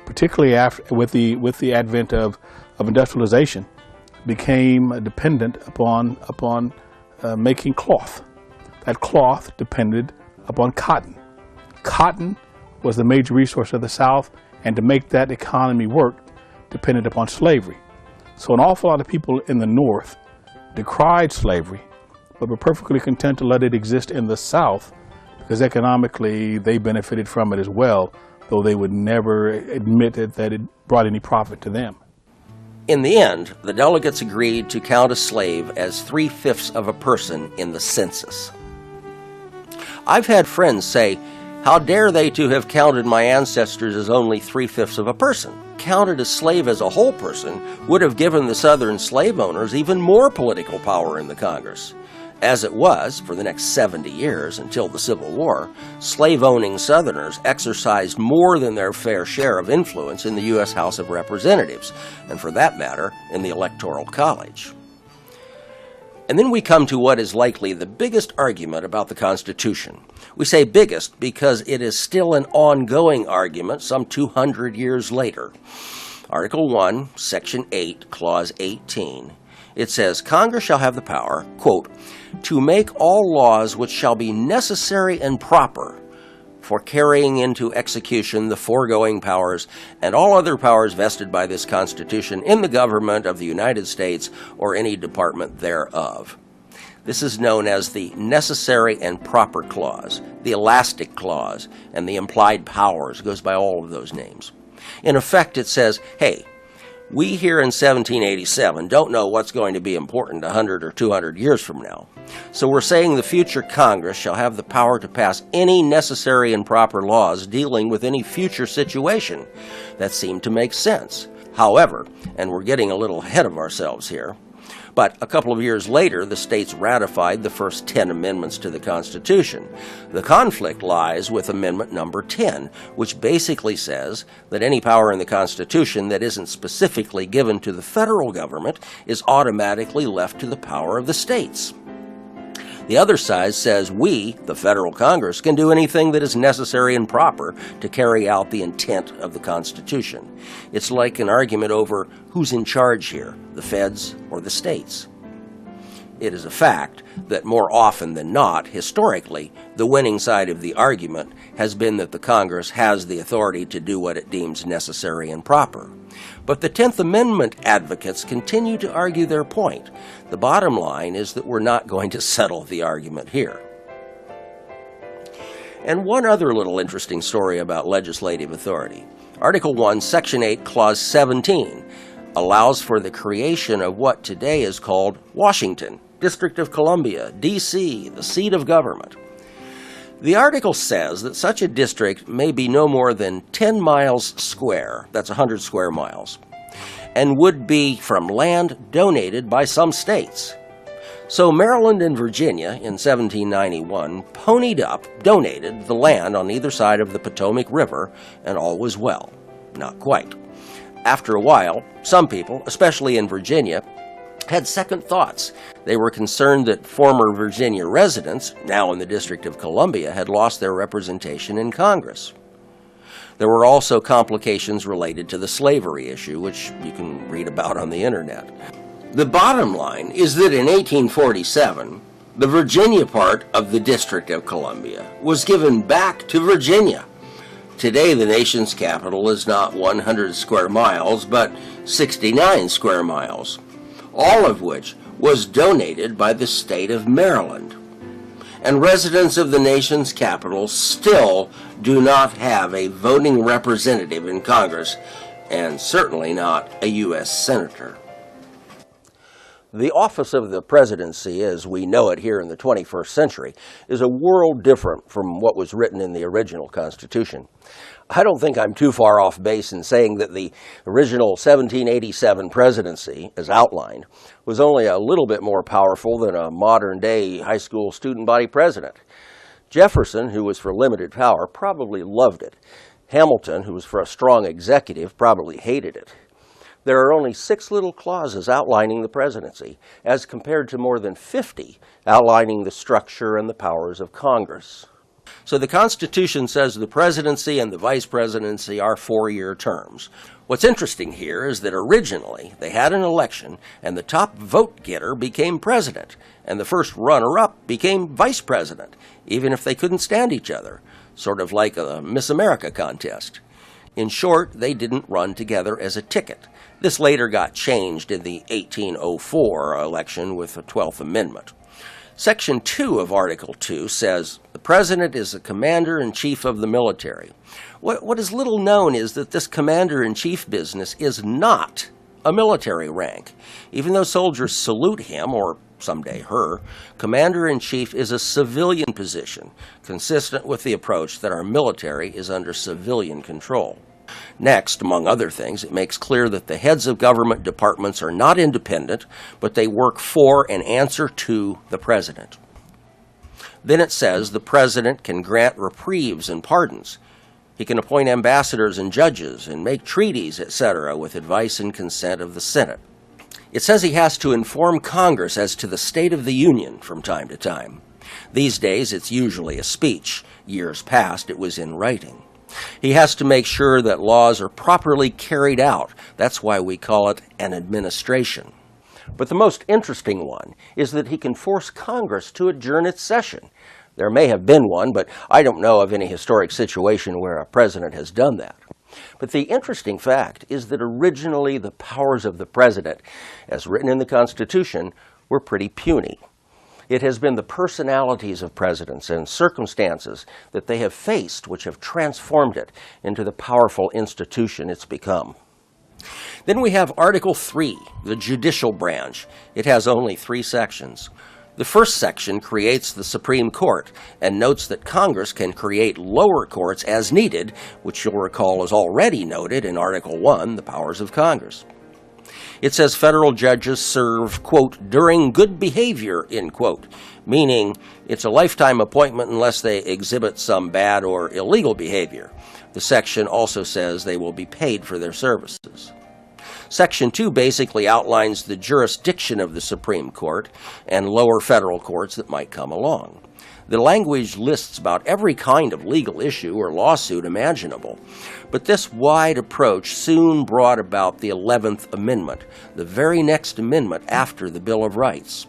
particularly with the advent of industrialization, became dependent upon making cloth. That cloth depended upon cotton. Cotton was the major resource of the South, and to make that economy work depended upon slavery. So an awful lot of people in the North decried slavery, but were perfectly content to let it exist in the South, because economically they benefited from it as well, though they would never admit that it brought any profit to them. In the end, the delegates agreed to count a slave as 3/5 of a person in the census. I've had friends say, how dare they to have counted my ancestors as only 3/5 of a person? Counted a slave as a whole person would have given the Southern slave owners even more political power in the Congress. As it was, for the next 70 years until the Civil War, slave-owning Southerners exercised more than their fair share of influence in the U.S. House of Representatives, and for that matter, in the Electoral College. And then we come to what is likely the biggest argument about the Constitution. We say biggest because it is still an ongoing argument some 200 years later. Article 1, Section 8, Clause 18. It says, Congress shall have the power, quote, to make all laws which shall be necessary and proper for carrying into execution the foregoing powers and all other powers vested by this Constitution in the government of the United States or any department thereof. This is known as the necessary and proper clause, the elastic clause, and the implied powers. It goes by all of those names. In effect, it says, hey, we here in 1787 don't know what's going to be important 100 or 200 years from now. So we're saying the future Congress shall have the power to pass any necessary and proper laws dealing with any future situation. That seemed to make sense. However, and we're getting a little ahead of ourselves here, but a couple of years later, the states ratified the first 10 amendments to the Constitution. The conflict lies with Amendment number 10, which basically says that any power in the Constitution that isn't specifically given to the federal government is automatically left to the power of the states. The other side says we, the federal Congress, can do anything that is necessary and proper to carry out the intent of the Constitution. It's like an argument over who's in charge here, the feds or the states. It is a fact that more often than not, historically, the winning side of the argument has been that the Congress has the authority to do what it deems necessary and proper. But the 10th Amendment advocates continue to argue their point. The bottom line is that we're not going to settle the argument here. And one other little interesting story about legislative authority. Article 1, Section 8, Clause 17 allows for the creation of what today is called Washington, District of Columbia, D.C., the seat of government. The article says that such a district may be no more than 10 miles square, that's 100 square miles, and would be from land donated by some states. So Maryland and Virginia in 1791 ponied up, donated the land on either side of the Potomac River, and all was well. Not quite. After a while, some people, especially in Virginia, had second thoughts. They were concerned that former Virginia residents, now in the District of Columbia, had lost their representation in Congress. There were also complications related to the slavery issue, which you can read about on the internet. The bottom line is that in 1847, the Virginia part of the District of Columbia was given back to Virginia. Today, the nation's capital is not 100 square miles, but 69 square miles, all of which was donated by the state of Maryland. And residents of the nation's capital still do not have a voting representative in Congress, and certainly not a U.S. Senator. The office of the presidency, as we know it here in the 21st century, is a world different from what was written in the original Constitution. I don't think I'm too far off base in saying that the original 1787 presidency, as outlined, was only a little bit more powerful than a modern-day high school student body president. Jefferson, who was for limited power, probably loved it. Hamilton, who was for a strong executive, probably hated it. There are only 6 little clauses outlining the presidency, as compared to more than 50 outlining the structure and the powers of Congress. So the Constitution says the presidency and the vice presidency are 4-year terms. What's interesting here is that originally they had an election and the top vote getter became president and the first runner-up became vice president, even if they couldn't stand each other, sort of like a Miss America contest. In short, they didn't run together as a ticket. This later got changed in the 1804 election with the 12th Amendment. Section 2 of Article 2 says, the President is the Commander-in-Chief of the military. What is little known is that this Commander-in-Chief business is not a military rank. Even though soldiers salute him, or someday her, Commander-in-Chief is a civilian position, consistent with the approach that our military is under civilian control. Next, among other things, it makes clear that the heads of government departments are not independent, but they work for and answer to the President. Then it says the President can grant reprieves and pardons. He can appoint ambassadors and judges and make treaties, etc., with advice and consent of the Senate. It says he has to inform Congress as to the state of the Union from time to time. These days, it's usually a speech. Years past, it was in writing. He has to make sure that laws are properly carried out. That's why we call it an administration. But the most interesting one is that he can force Congress to adjourn its session. There may have been one, but I don't know of any historic situation where a president has done that. But the interesting fact is that originally the powers of the president, as written in the Constitution, were pretty puny. It has been the personalities of presidents and circumstances that they have faced which have transformed it into the powerful institution it's become. Then we have Article 3, the judicial branch. It has only 3 sections. The first section creates the Supreme Court and notes that Congress can create lower courts as needed, which you'll recall is already noted in Article 1, the powers of Congress. It says federal judges serve, quote, during good behavior, end quote, meaning it's a lifetime appointment unless they exhibit some bad or illegal behavior. The section also says they will be paid for their services. Section 2 basically outlines the jurisdiction of the Supreme Court and lower federal courts that might come along. The language lists about every kind of legal issue or lawsuit imaginable, but this wide approach soon brought about the 11th Amendment, the very next amendment after the Bill of Rights.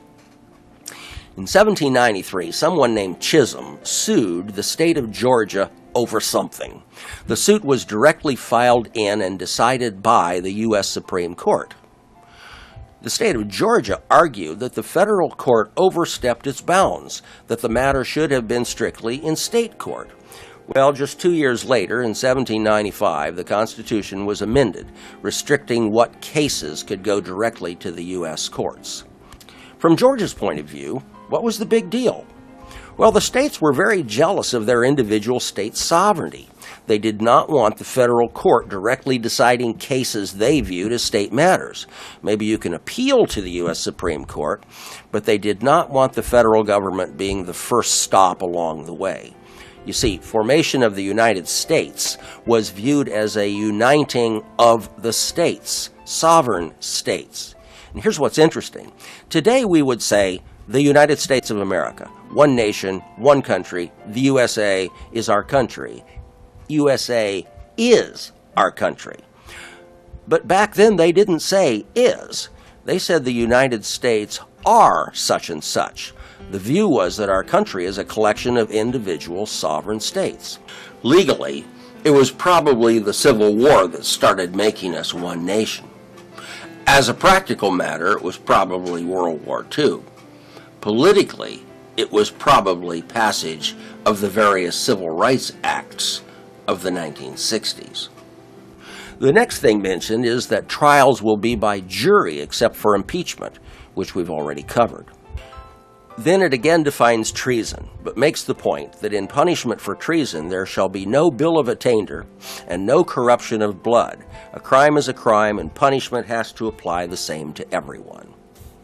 In 1793, someone named Chisholm sued the state of Georgia over something. The suit was directly filed in and decided by the U.S. Supreme Court. The state of Georgia argued that the federal court overstepped its bounds, that the matter should have been strictly in state court. Well, just 2 years later, in 1795, the Constitution was amended, restricting what cases could go directly to the U.S. courts. From Georgia's point of view, what was the big deal? Well, the states were very jealous of their individual state sovereignty. They did not want the federal court directly deciding cases they viewed as state matters. Maybe you can appeal to the U.S. Supreme Court, but they did not want the federal government being the first stop along the way. You see, formation of the United States was viewed as a uniting of the states, sovereign states. And here's what's interesting. Today we would say the United States of America, one nation, one country, the USA is our country. USA is our country. But back then they didn't say is. They said the United States are such and such. The view was that our country is a collection of individual sovereign states. Legally, it was probably the Civil War that started making us one nation. As a practical matter, it was probably World War II. Politically, it was probably passage of the various civil rights acts of the 1960s. The next thing mentioned is that trials will be by jury except for impeachment, which we've already covered. Then it again defines treason, but makes the point that in punishment for treason there shall be no bill of attainder and no corruption of blood. A crime is a crime, and punishment has to apply the same to everyone.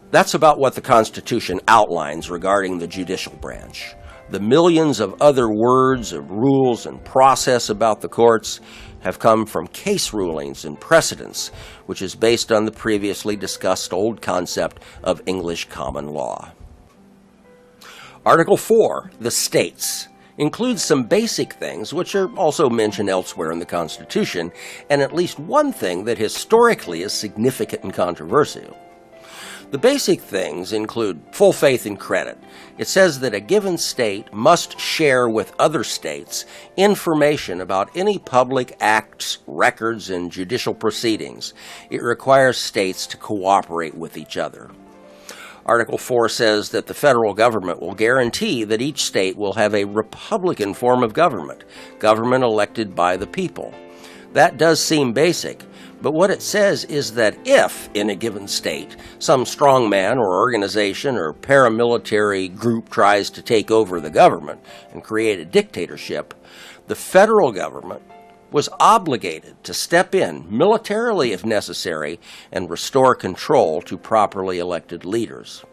That's about what the Constitution outlines regarding the judicial branch. The millions of other words of rules and process about the courts have come from case rulings and precedents, which is based on the previously discussed old concept of English common law. Article 4, the states, includes some basic things which are also mentioned elsewhere in the Constitution, and at least one thing that historically is significant and controversial. The basic things include full faith and credit. It says that a given state must share with other states information about any public acts, records, and judicial proceedings. It requires states to cooperate with each other. Article 4 says that the federal government will guarantee that each state will have a republican form of government, government elected by the people. That does seem basic, but what it says is that if, in a given state, some strongman or organization or paramilitary group tries to take over the government and create a dictatorship, the federal government was obligated to step in militarily if necessary and restore control to properly elected leaders.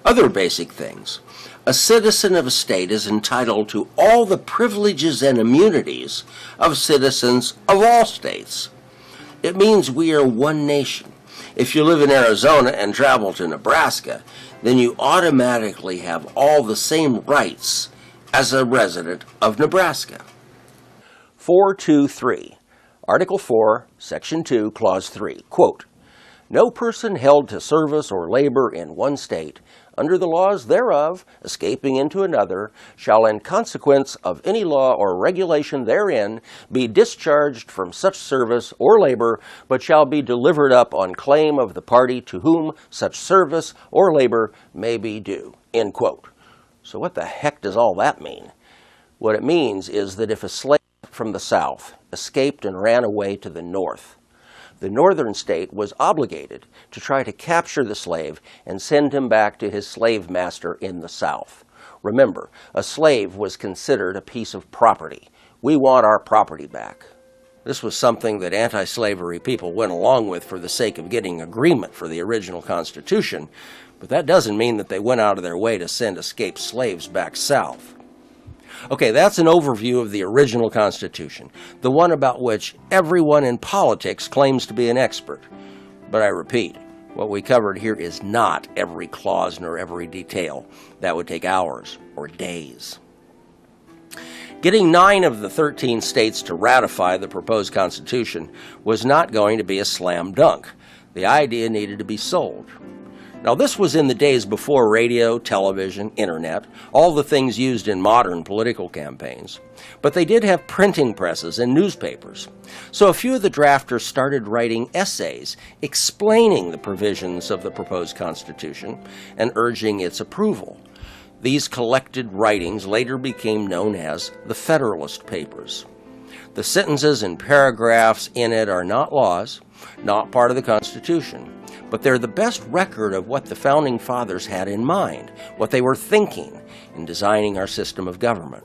Other basic things. A citizen of a state is entitled to all the privileges and immunities of citizens of all states. It means we are one nation. If you live in Arizona and travel to Nebraska, then you automatically have all the same rights as a resident of Nebraska. 423, Article 4, Section 2, Clause 3, quote, "No person held to service or labor in one state, under the laws thereof, escaping into another, shall in consequence of any law or regulation therein be discharged from such service or labor, but shall be delivered up on claim of the party to whom such service or labor may be due." End quote. So what the heck does all that mean? What it means is that if a slave from the South escaped and ran away to the North, the northern state was obligated to try to capture the slave and send him back to his slave master in the South. Remember, a slave was considered a piece of property. We want our property back. This was something that anti-slavery people went along with for the sake of getting agreement for the original Constitution, but that doesn't mean that they went out of their way to send escaped slaves back south. Okay, that's an overview of the original Constitution, the one about which everyone in politics claims to be an expert. But I repeat, what we covered here is not every clause nor every detail. That would take hours or days. Getting 9 of the 13 states to ratify the proposed Constitution was not going to be a slam dunk. The idea needed to be sold. Now, this was in the days before radio, television, internet, all the things used in modern political campaigns. But they did have printing presses and newspapers. So a few of the drafters started writing essays explaining the provisions of the proposed Constitution and urging its approval. These collected writings later became known as the Federalist Papers. The sentences and paragraphs in it are not laws, not part of the Constitution, but they're the best record of what the Founding Fathers had in mind, what they were thinking in designing our system of government.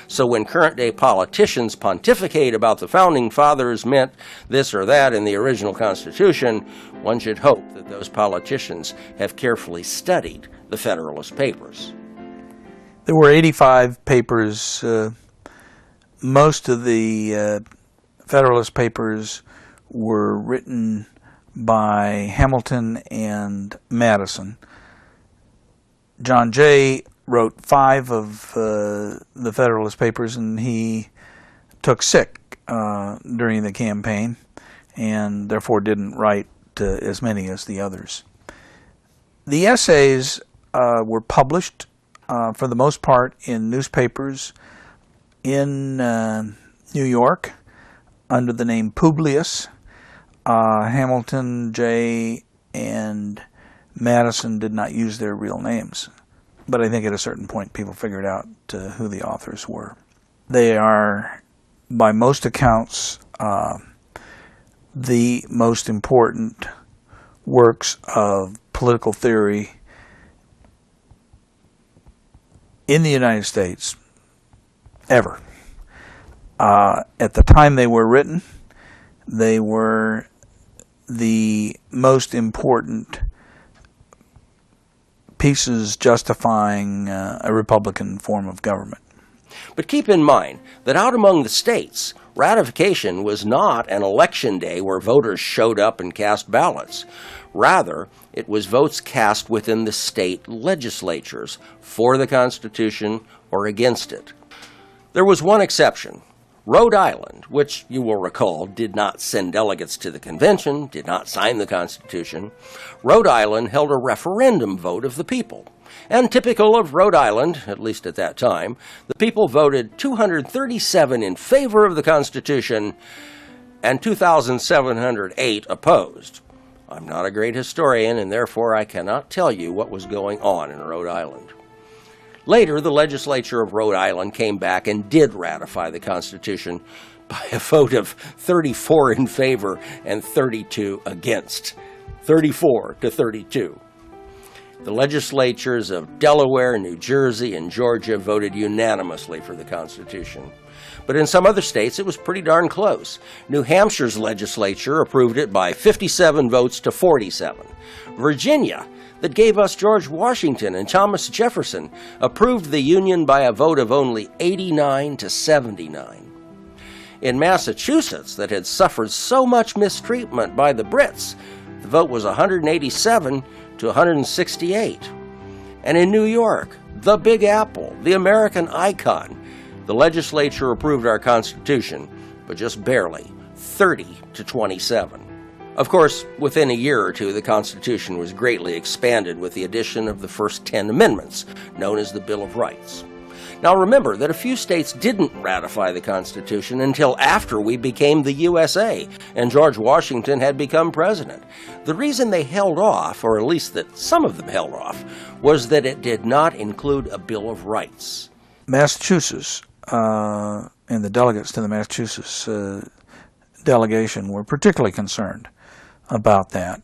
So when current-day politicians pontificate about the Founding Fathers meant this or that in the original Constitution, one should hope that those politicians have carefully studied the Federalist Papers. There were 85 papers. Most of the Federalist Papers were written by Hamilton and Madison. John Jay wrote 5 of the Federalist Papers, and he took sick during the campaign and therefore didn't write as many as the others. The essays were published for the most part in newspapers in New York under the name Publius. Hamilton, Jay, and Madison did not use their real names, but I think at a certain point people figured out who the authors were. They are, by most accounts, the most important works of political theory in the United States ever. At the time they were written, they were the most important pieces justifying a Republican form of government. But keep in mind that out among the states, ratification was not an election day where voters showed up and cast ballots. Rather, it was votes cast within the state legislatures for the Constitution or against it. There was one exception. Rhode Island, which you will recall did not send delegates to the convention, did not sign the Constitution, Rhode Island held a referendum vote of the people. And typical of Rhode Island, at least at that time, the people voted 237 in favor of the Constitution and 2,708 opposed. I'm not a great historian, and therefore I cannot tell you what was going on in Rhode Island. Later, the legislature of Rhode Island came back and did ratify the Constitution by a vote of 34 in favor and 32 against. 34 to 32. The legislatures of Delaware, New Jersey, and Georgia voted unanimously for the Constitution. But in some other states, it was pretty darn close. New Hampshire's legislature approved it by 57 votes to 47. Virginia, that gave us George Washington and Thomas Jefferson, approved the Union by a vote of only 89 to 79. In Massachusetts, that had suffered so much mistreatment by the Brits, the vote was 187 to 168. And in New York, the Big Apple, the American icon, the legislature approved our Constitution, but just barely, 30 to 27. Of course, within a year or two, the Constitution was greatly expanded with the addition of the first 10 amendments, known as the Bill of Rights. Now remember that a few states didn't ratify the Constitution until after we became the USA and George Washington had become president. The reason they held off, or at least that some of them held off, was that it did not include a Bill of Rights. Massachusetts and the delegates to the Massachusetts delegation were particularly concerned about that.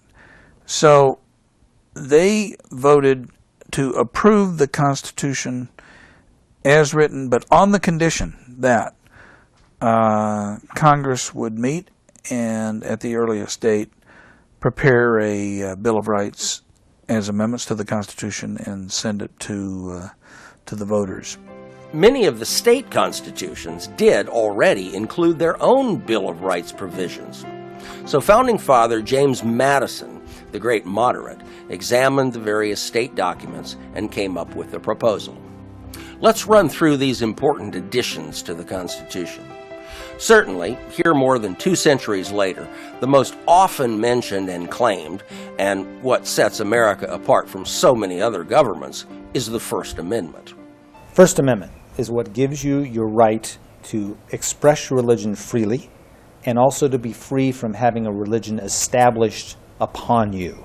So they voted to approve the Constitution as written, but on the condition that Congress would meet and at the earliest date prepare a Bill of Rights as amendments to the Constitution and send it to the voters. Many of the state constitutions did already include their own Bill of Rights provisions. So Founding Father James Madison, the great moderate, examined the various state documents and came up with a proposal. Let's run through these important additions to the Constitution. Certainly, here more than 2 centuries later, the most often mentioned and claimed, and what sets America apart from so many other governments, is the First Amendment. First Amendment is what gives you your right to express your religion freely and also to be free from having a religion established upon you.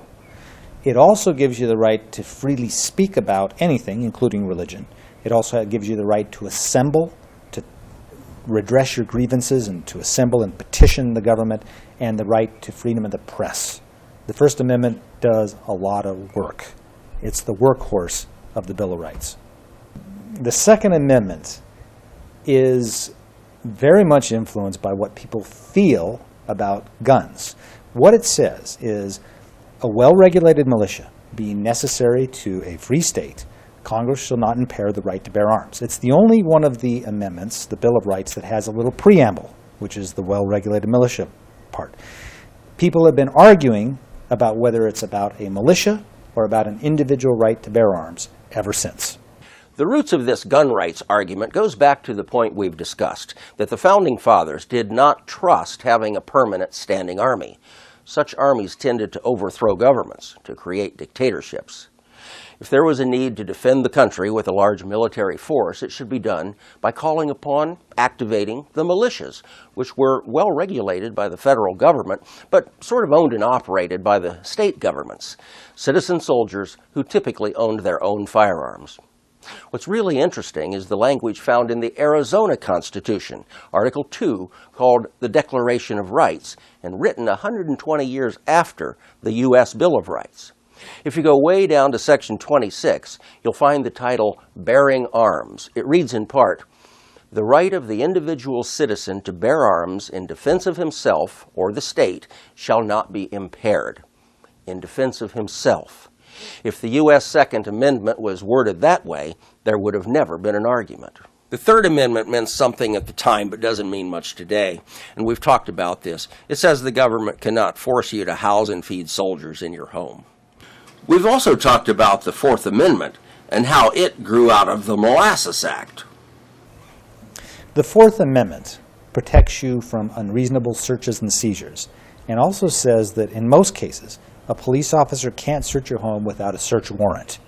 It also gives you the right to freely speak about anything, including religion. It also gives you the right to assemble, to redress your grievances, and to assemble and petition the government, and the right to freedom of the press. The First Amendment does a lot of work. It's the workhorse of the Bill of Rights. The Second Amendment is very much influenced by what people feel about guns. What it says is a well-regulated militia being necessary to a free state, Congress shall not impair the right to bear arms. It's the only one of the amendments, the Bill of Rights, that has a little preamble, which is the well-regulated militia part. People have been arguing about whether it's about a militia or about an individual right to bear arms ever since. The roots of this gun rights argument goes back to the point we've discussed, that the Founding Fathers did not trust having a permanent standing army. Such armies tended to overthrow governments, to create dictatorships. If there was a need to defend the country with a large military force, it should be done by calling upon activating the militias, which were well regulated by the federal government, but sort of owned and operated by the state governments, citizen soldiers who typically owned their own firearms. What's really interesting is the language found in the Arizona Constitution, Article 2, called the Declaration of Rights, and written 120 years after the U.S. Bill of Rights. If you go way down to Section 26, you'll find the title Bearing Arms. It reads in part, "The right of the individual citizen to bear arms in defense of himself or the state shall not be impaired." In defense of himself. If the U.S. Second Amendment was worded that way, there would have never been an argument. The Third Amendment meant something at the time but doesn't mean much today, and we've talked about this. It says the government cannot force you to house and feed soldiers in your home. We've also talked about the Fourth Amendment and how it grew out of the Molasses Act. The Fourth Amendment protects you from unreasonable searches and seizures, and also says that in most cases, a police officer can't search your home without a search warrant.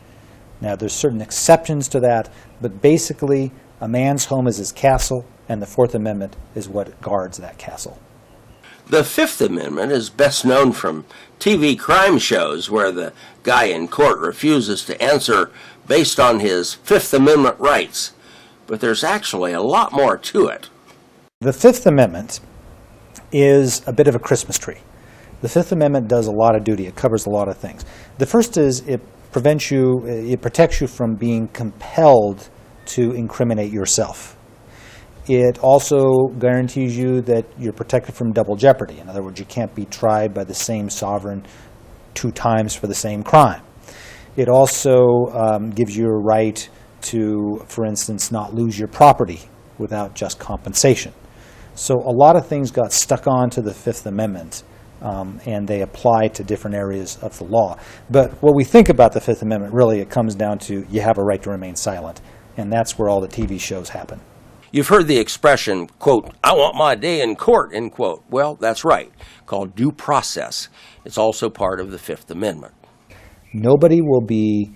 Now, there's certain exceptions to that, but basically, a man's home is his castle, and the Fourth Amendment is what guards that castle. The Fifth Amendment is best known from TV crime shows where the guy in court refuses to answer based on his Fifth Amendment rights. But there's actually a lot more to it. The Fifth Amendment is a bit of a Christmas tree. The Fifth Amendment does a lot of duty. It covers a lot of things. The first is it protects you from being compelled to incriminate yourself. It also guarantees you that you're protected from double jeopardy. In other words, you can't be tried by the same sovereign 2 times for the same crime. It also gives you a right to, for instance, not lose your property without just compensation. So a lot of things got stuck onto the Fifth Amendment, and they apply to different areas of the law. But what we think about the Fifth Amendment, really, it comes down to you have a right to remain silent, and that's where all the TV shows happen. You've heard the expression, quote, "I want my day in court," end quote. Well, that's right, called due process. It's also part of the Fifth Amendment. Nobody will be,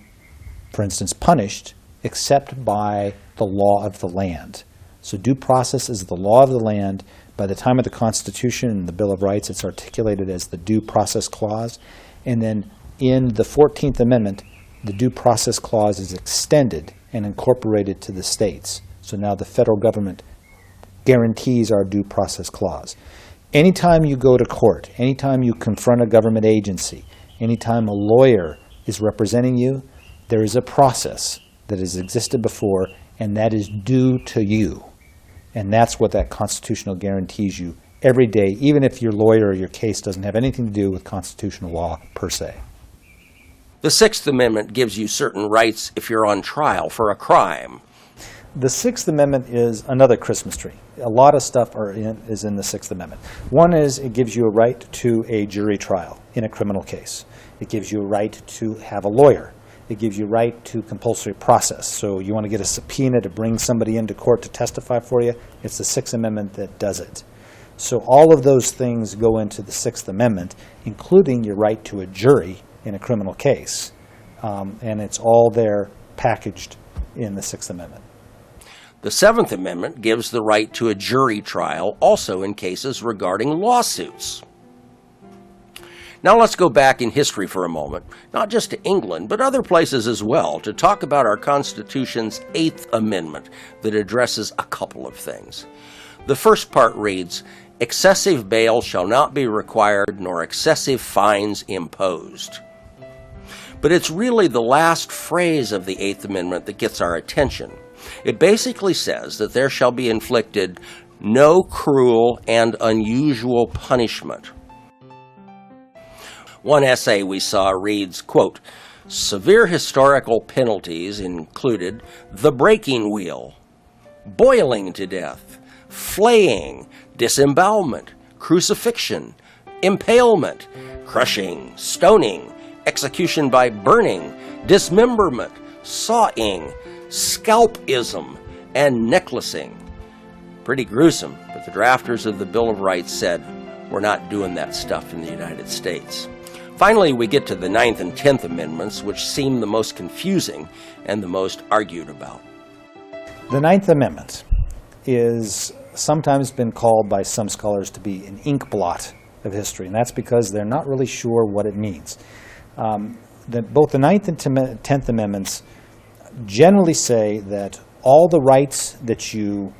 for instance, punished except by the law of the land. So due process is the law of the land. By the time of the Constitution and the Bill of Rights, it's articulated as the Due Process Clause. And then in the 14th Amendment, the Due Process Clause is extended and incorporated to the states. So now the federal government guarantees our Due Process Clause. Anytime you go to court, anytime you confront a government agency, anytime a lawyer is representing you, there is a process that has existed before, and that is due to you. And that's what that constitutional guarantees you every day, even if your lawyer or your case doesn't have anything to do with constitutional law per se. The Sixth Amendment gives you certain rights if you're on trial for a crime. The Sixth Amendment is another Christmas tree. A lot of stuff is in the Sixth Amendment. One is it gives you a right to a jury trial in a criminal case. It gives you a right to have a lawyer. It gives you a right to compulsory process. So you want to get a subpoena to bring somebody into court to testify for you, it's the Sixth Amendment that does it. So all of those things go into the Sixth Amendment, including your right to a jury in a criminal case. And it's all there packaged in the Sixth Amendment. The Seventh Amendment gives the right to a jury trial also in cases regarding lawsuits. Now let's go back in history for a moment, not just to England, but other places as well, to talk about our Constitution's Eighth Amendment that addresses a couple of things. The first part reads, "Excessive bail shall not be required, nor excessive fines imposed." But it's really the last phrase of the Eighth Amendment that gets our attention. It basically says that there shall be inflicted no cruel and unusual punishment. One essay we saw reads, quote, "Severe historical penalties included the breaking wheel, boiling to death, flaying, disembowelment, crucifixion, impalement, crushing, stoning, execution by burning, dismemberment, sawing, scalpism, and necklacing." Pretty gruesome, but the drafters of the Bill of Rights said, we're not doing that stuff in the United States. Finally, we get to the Ninth and 10th Amendments, which seem the most confusing and the most argued about. The Ninth Amendment is sometimes been called by some scholars to be an ink blot of history, and that's because they're not really sure what it means. Both the Ninth and 10th Amendments generally say that all the rights that you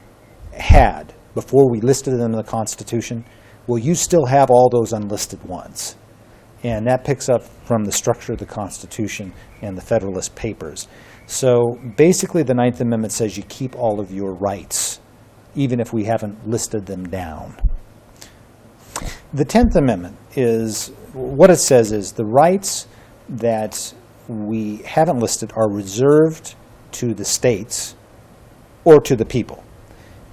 had before we listed them in the Constitution, well, you still have all those unlisted ones. And that picks up from the structure of the Constitution and the Federalist Papers. So basically the Ninth Amendment says you keep all of your rights, even if we haven't listed them down. The 10th Amendment is, what it says is the rights that we haven't listed are reserved to the states or to the people.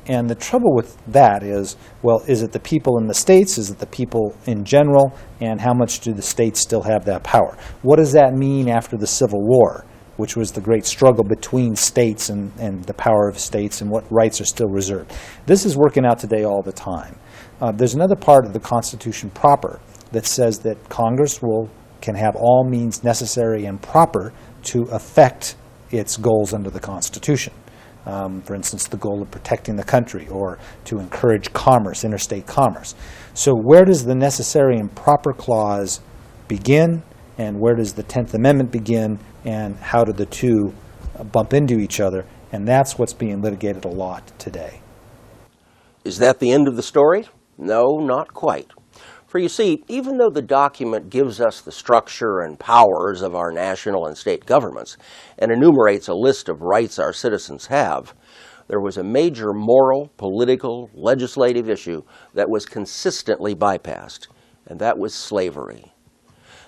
And the trouble with that is, well, is it the people in the states? Is it the people in general? And how much do the states still have that power? What does that mean after the Civil War, which was the great struggle between states and the power of states and what rights are still reserved? This is working out today all the time. There's another part of the Constitution proper that says that Congress can have all means necessary and proper to effect its goals under the Constitution. For instance, the goal of protecting the country or to encourage commerce, interstate commerce. So where does the necessary and proper clause begin, and where does the 10th Amendment begin, and how do the two bump into each other? And that's what's being litigated a lot today. Is that the end of the story? No, not quite. For you see, even though the document gives us the structure and powers of our national and state governments and enumerates a list of rights our citizens have, there was a major moral, political, legislative issue that was consistently bypassed, and that was slavery.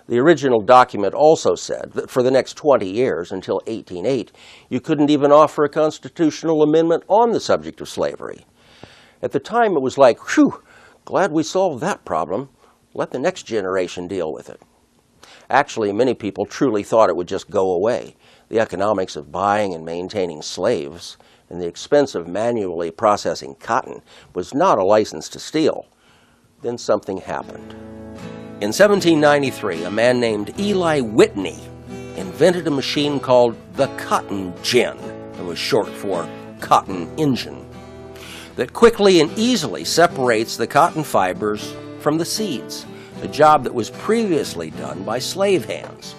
The original document also said that for the next 20 years, until 1808, you couldn't even offer a constitutional amendment on the subject of slavery. At the time, it was like, whew, glad we solved that problem. Let the next generation deal with it. Actually, many people truly thought it would just go away. The economics of buying and maintaining slaves and the expense of manually processing cotton was not a license to steal. Then something happened. In 1793, a man named Eli Whitney invented a machine called the cotton gin. was short for cotton engine, that quickly and easily separates the cotton fibers from the seeds, a job that was previously done by slave hands.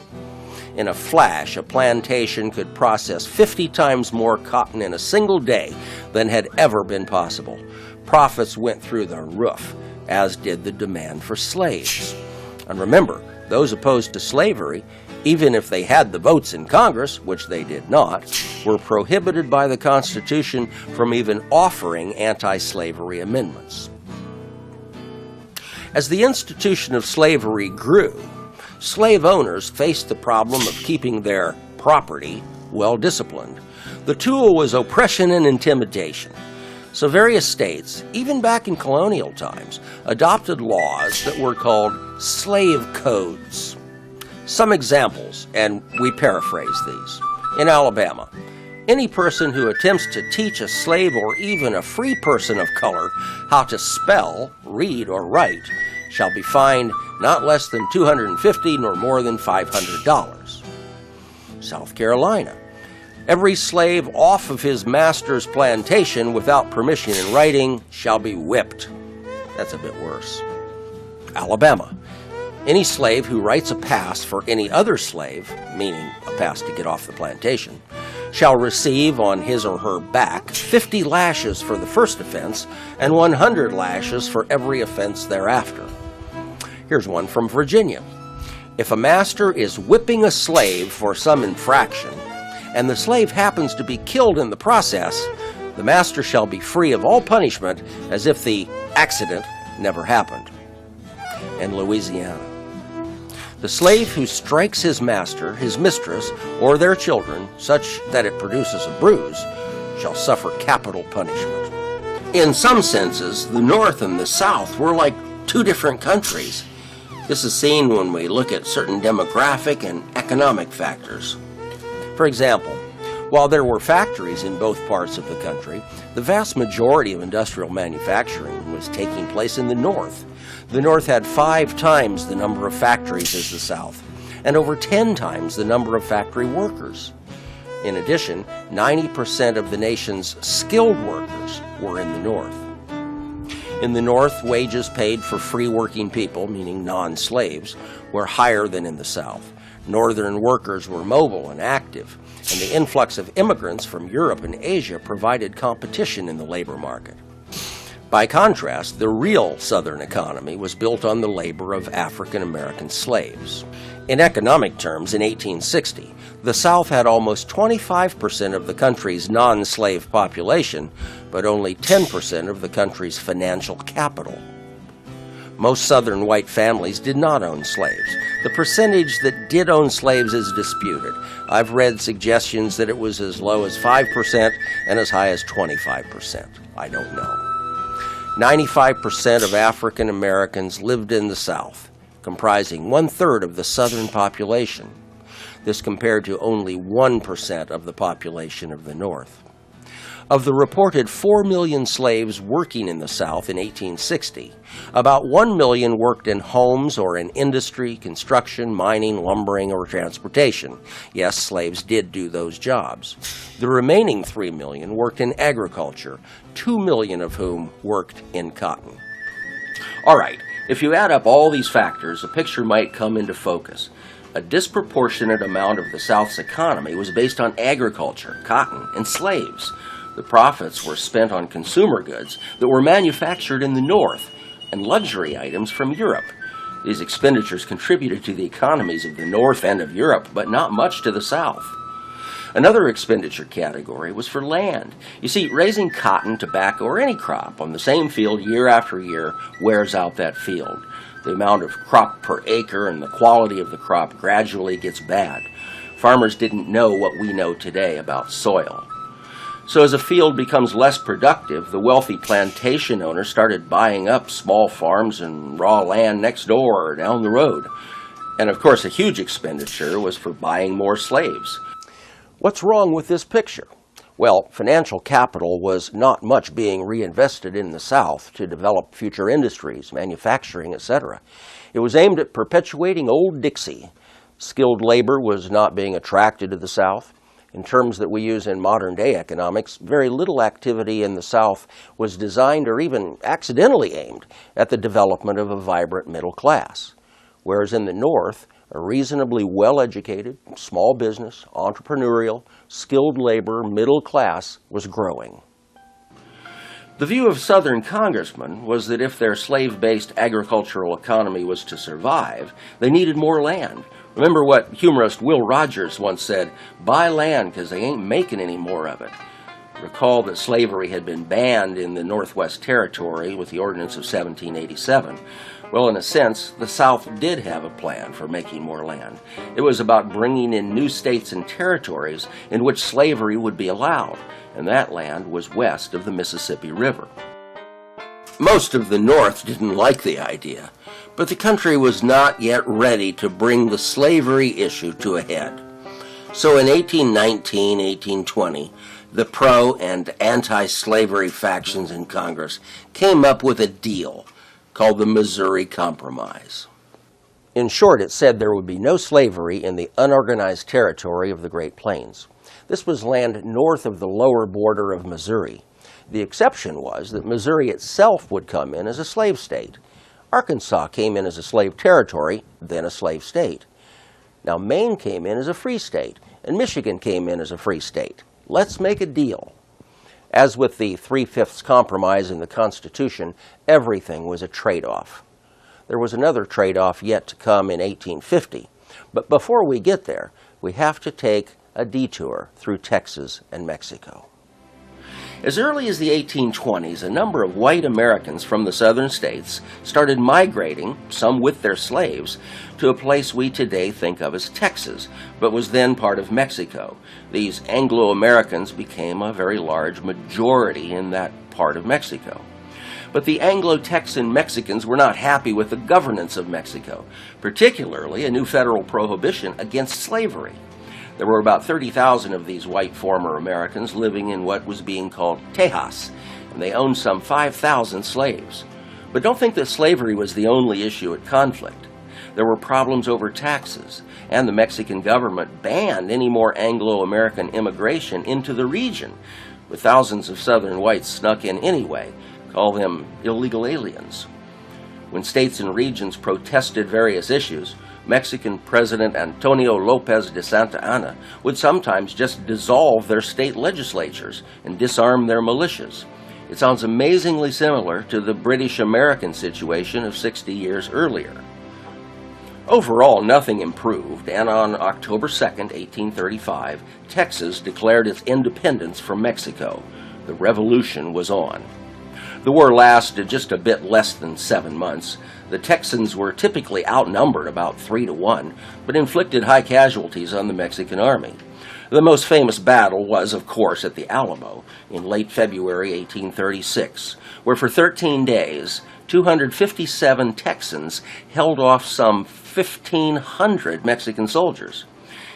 In a flash, a plantation could process 50 times more cotton in a single day than had ever been possible. Profits went through the roof, as did the demand for slaves. And remember, those opposed to slavery, even if they had the votes in Congress, which they did not, were prohibited by the Constitution from even offering anti-slavery amendments. As the institution of slavery grew, slave owners faced the problem of keeping their property well disciplined. The tool was oppression and intimidation. So various states, even back in colonial times, adopted laws that were called slave codes. Some examples, and we paraphrase these. In Alabama, any person who attempts to teach a slave or even a free person of color how to spell, read, or write shall be fined not less than $250 nor more than $500. South Carolina, every slave off of his master's plantation without permission in writing shall be whipped. That's a bit worse. Alabama, any slave who writes a pass for any other slave, meaning a pass to get off the plantation, shall receive on his or her back 50 lashes for the first offense and 100 lashes for every offense thereafter. Here's one from Virginia. If a master is whipping a slave for some infraction, and the slave happens to be killed in the process, the master shall be free of all punishment as if the accident never happened. In Louisiana, the slave who strikes his master, his mistress, or their children such that it produces a bruise shall suffer capital punishment. In some senses, the North and the South were like two different countries. This is seen when we look at certain demographic and economic factors. For example, while there were factories in both parts of the country, the vast majority of industrial manufacturing was taking place in the North. The North had 5 times the number of factories as the South, and over 10 times the number of factory workers. In addition, 90% of the nation's skilled workers were in the North. In the North, wages paid for free working people, meaning non-slaves, were higher than in the South. Northern workers were mobile and active, and the influx of immigrants from Europe and Asia provided competition in the labor market. By contrast, the real Southern economy was built on the labor of African American slaves. In economic terms, in 1860, the South had almost 25% of the country's non-slave population, but only 10% of the country's financial capital. Most Southern white families did not own slaves. The percentage that did own slaves is disputed. I've read suggestions that it was as low as 5% and as high as 25%. I don't know. 95% of African Americans lived in the South, comprising 1/3 of the Southern population. This compared to only 1% of the population of the North. Of the reported 4 million slaves working in the South in 1860, about 1 million worked in homes or in industry, construction, mining, lumbering, or transportation. Yes, slaves did do those jobs. The remaining 3 million worked in agriculture, 2 million of whom worked in cotton. All right, if you add up all these factors, a picture might come into focus. A disproportionate amount of the South's economy was based on agriculture, cotton, and slaves. The profits were spent on consumer goods that were manufactured in the North and luxury items from Europe. These expenditures contributed to the economies of the North and of Europe, but not much to the South. Another expenditure category was for land. You see, raising cotton, tobacco, or any crop on the same field year after year wears out that field. The amount of crop per acre and the quality of the crop gradually gets bad. Farmers didn't know what we know today about soil. So as a field becomes less productive, the wealthy plantation owners started buying up small farms and raw land next door or down the road. And of course, a huge expenditure was for buying more slaves. What's wrong with this picture? Well, financial capital was not much being reinvested in the South to develop future industries, manufacturing, etc. It was aimed at perpetuating old Dixie. Skilled labor was not being attracted to the South. In terms that we use in modern-day economics, very little activity in the South was designed or even accidentally aimed at the development of a vibrant middle class, whereas in the North, a reasonably well-educated, small business, entrepreneurial, skilled labor middle class was growing. The view of Southern congressmen was that if their slave-based agricultural economy was to survive, they needed more land. Remember what humorist Will Rogers once said, "Buy land because they ain't making any more of it." Recall that slavery had been banned in the Northwest Territory with the Ordinance of 1787. Well, in a sense, the South did have a plan for making more land. It was about bringing in new states and territories in which slavery would be allowed, and that land was west of the Mississippi River. Most of the North didn't like the idea, but the country was not yet ready to bring the slavery issue to a head. So in 1819, 1820, the pro- and anti-slavery factions in Congress came up with a deal called the Missouri Compromise. In short, it said there would be no slavery in the unorganized territory of the Great Plains. This was land north of the lower border of Missouri. The exception was that Missouri itself would come in as a slave state. Arkansas came in as a slave territory, then a slave state. Now Maine came in as a free state, and Michigan came in as a free state. Let's make a deal. As with the 3/5 compromise in the Constitution, everything was a trade-off. There was another trade-off yet to come in 1850, but before we get there, we have to take a detour through Texas and Mexico. As early as the 1820s, a number of white Americans from the southern states started migrating, some with their slaves, to a place we today think of as Texas, but was then part of Mexico. These Anglo-Americans became a very large majority in that part of Mexico. But the Anglo-Texan Mexicans were not happy with the governance of Mexico, particularly a new federal prohibition against slavery. There were about 30,000 of these white former Americans living in what was being called Tejas, and they owned some 5,000 slaves. But don't think that slavery was the only issue at conflict. There were problems over taxes, and the Mexican government banned any more Anglo-American immigration into the region, with thousands of southern whites snuck in anyway. Call them illegal aliens. When states and regions protested various issues, Mexican President Antonio Lopez de Santa Anna would sometimes just dissolve their state legislatures and disarm their militias. It sounds amazingly similar to the British-American situation of 60 years earlier. Overall, nothing improved, and on October 2nd, 1835, Texas declared its independence from Mexico. The revolution was on. The war lasted just a bit less than 7 months. The Texans were typically outnumbered about 3-1, but inflicted high casualties on the Mexican army. The most famous battle was, of course, at the Alamo in late February 1836, where for 13 days, 257 Texans held off some 1,500 Mexican soldiers.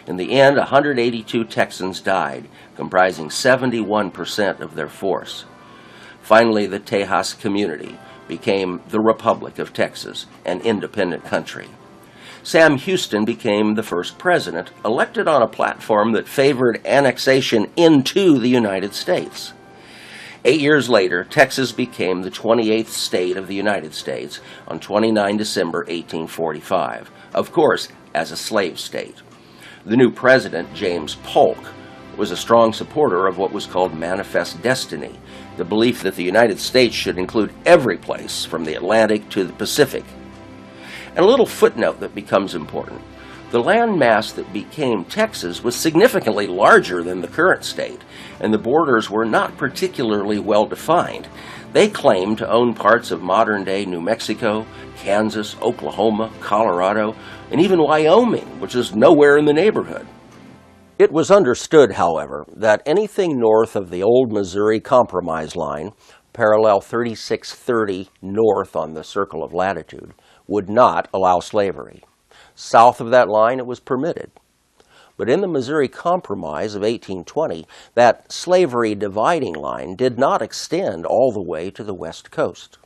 In the end, 182 Texans died, comprising 71% of their force. Finally, the Tejas community became the Republic of Texas, an independent country. Sam Houston became the first president, elected on a platform that favored annexation into the United States. 8 years later, Texas became the 28th state of the United States on 29 December 1845, of course, as a slave state. The new president, James Polk, was a strong supporter of what was called Manifest Destiny, the belief that the United States should include every place from the Atlantic to the Pacific. And a little footnote that becomes important. The landmass that became Texas was significantly larger than the current state, and the borders were not particularly well defined. They claimed to own parts of modern-day New Mexico, Kansas, Oklahoma, Colorado, and even Wyoming, which is nowhere in the neighborhood. It was understood, however, that anything north of the old Missouri Compromise line, parallel 3630 north on the circle of latitude, would not allow slavery. South of that line, it was permitted. But in the Missouri Compromise of 1820, that slavery dividing line did not extend all the way to the West Coast.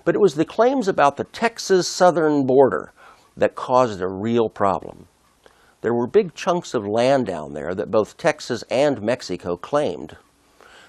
But it was the claims about the Texas southern border that caused a real problem. there were big chunks of land down there that both Texas and Mexico claimed.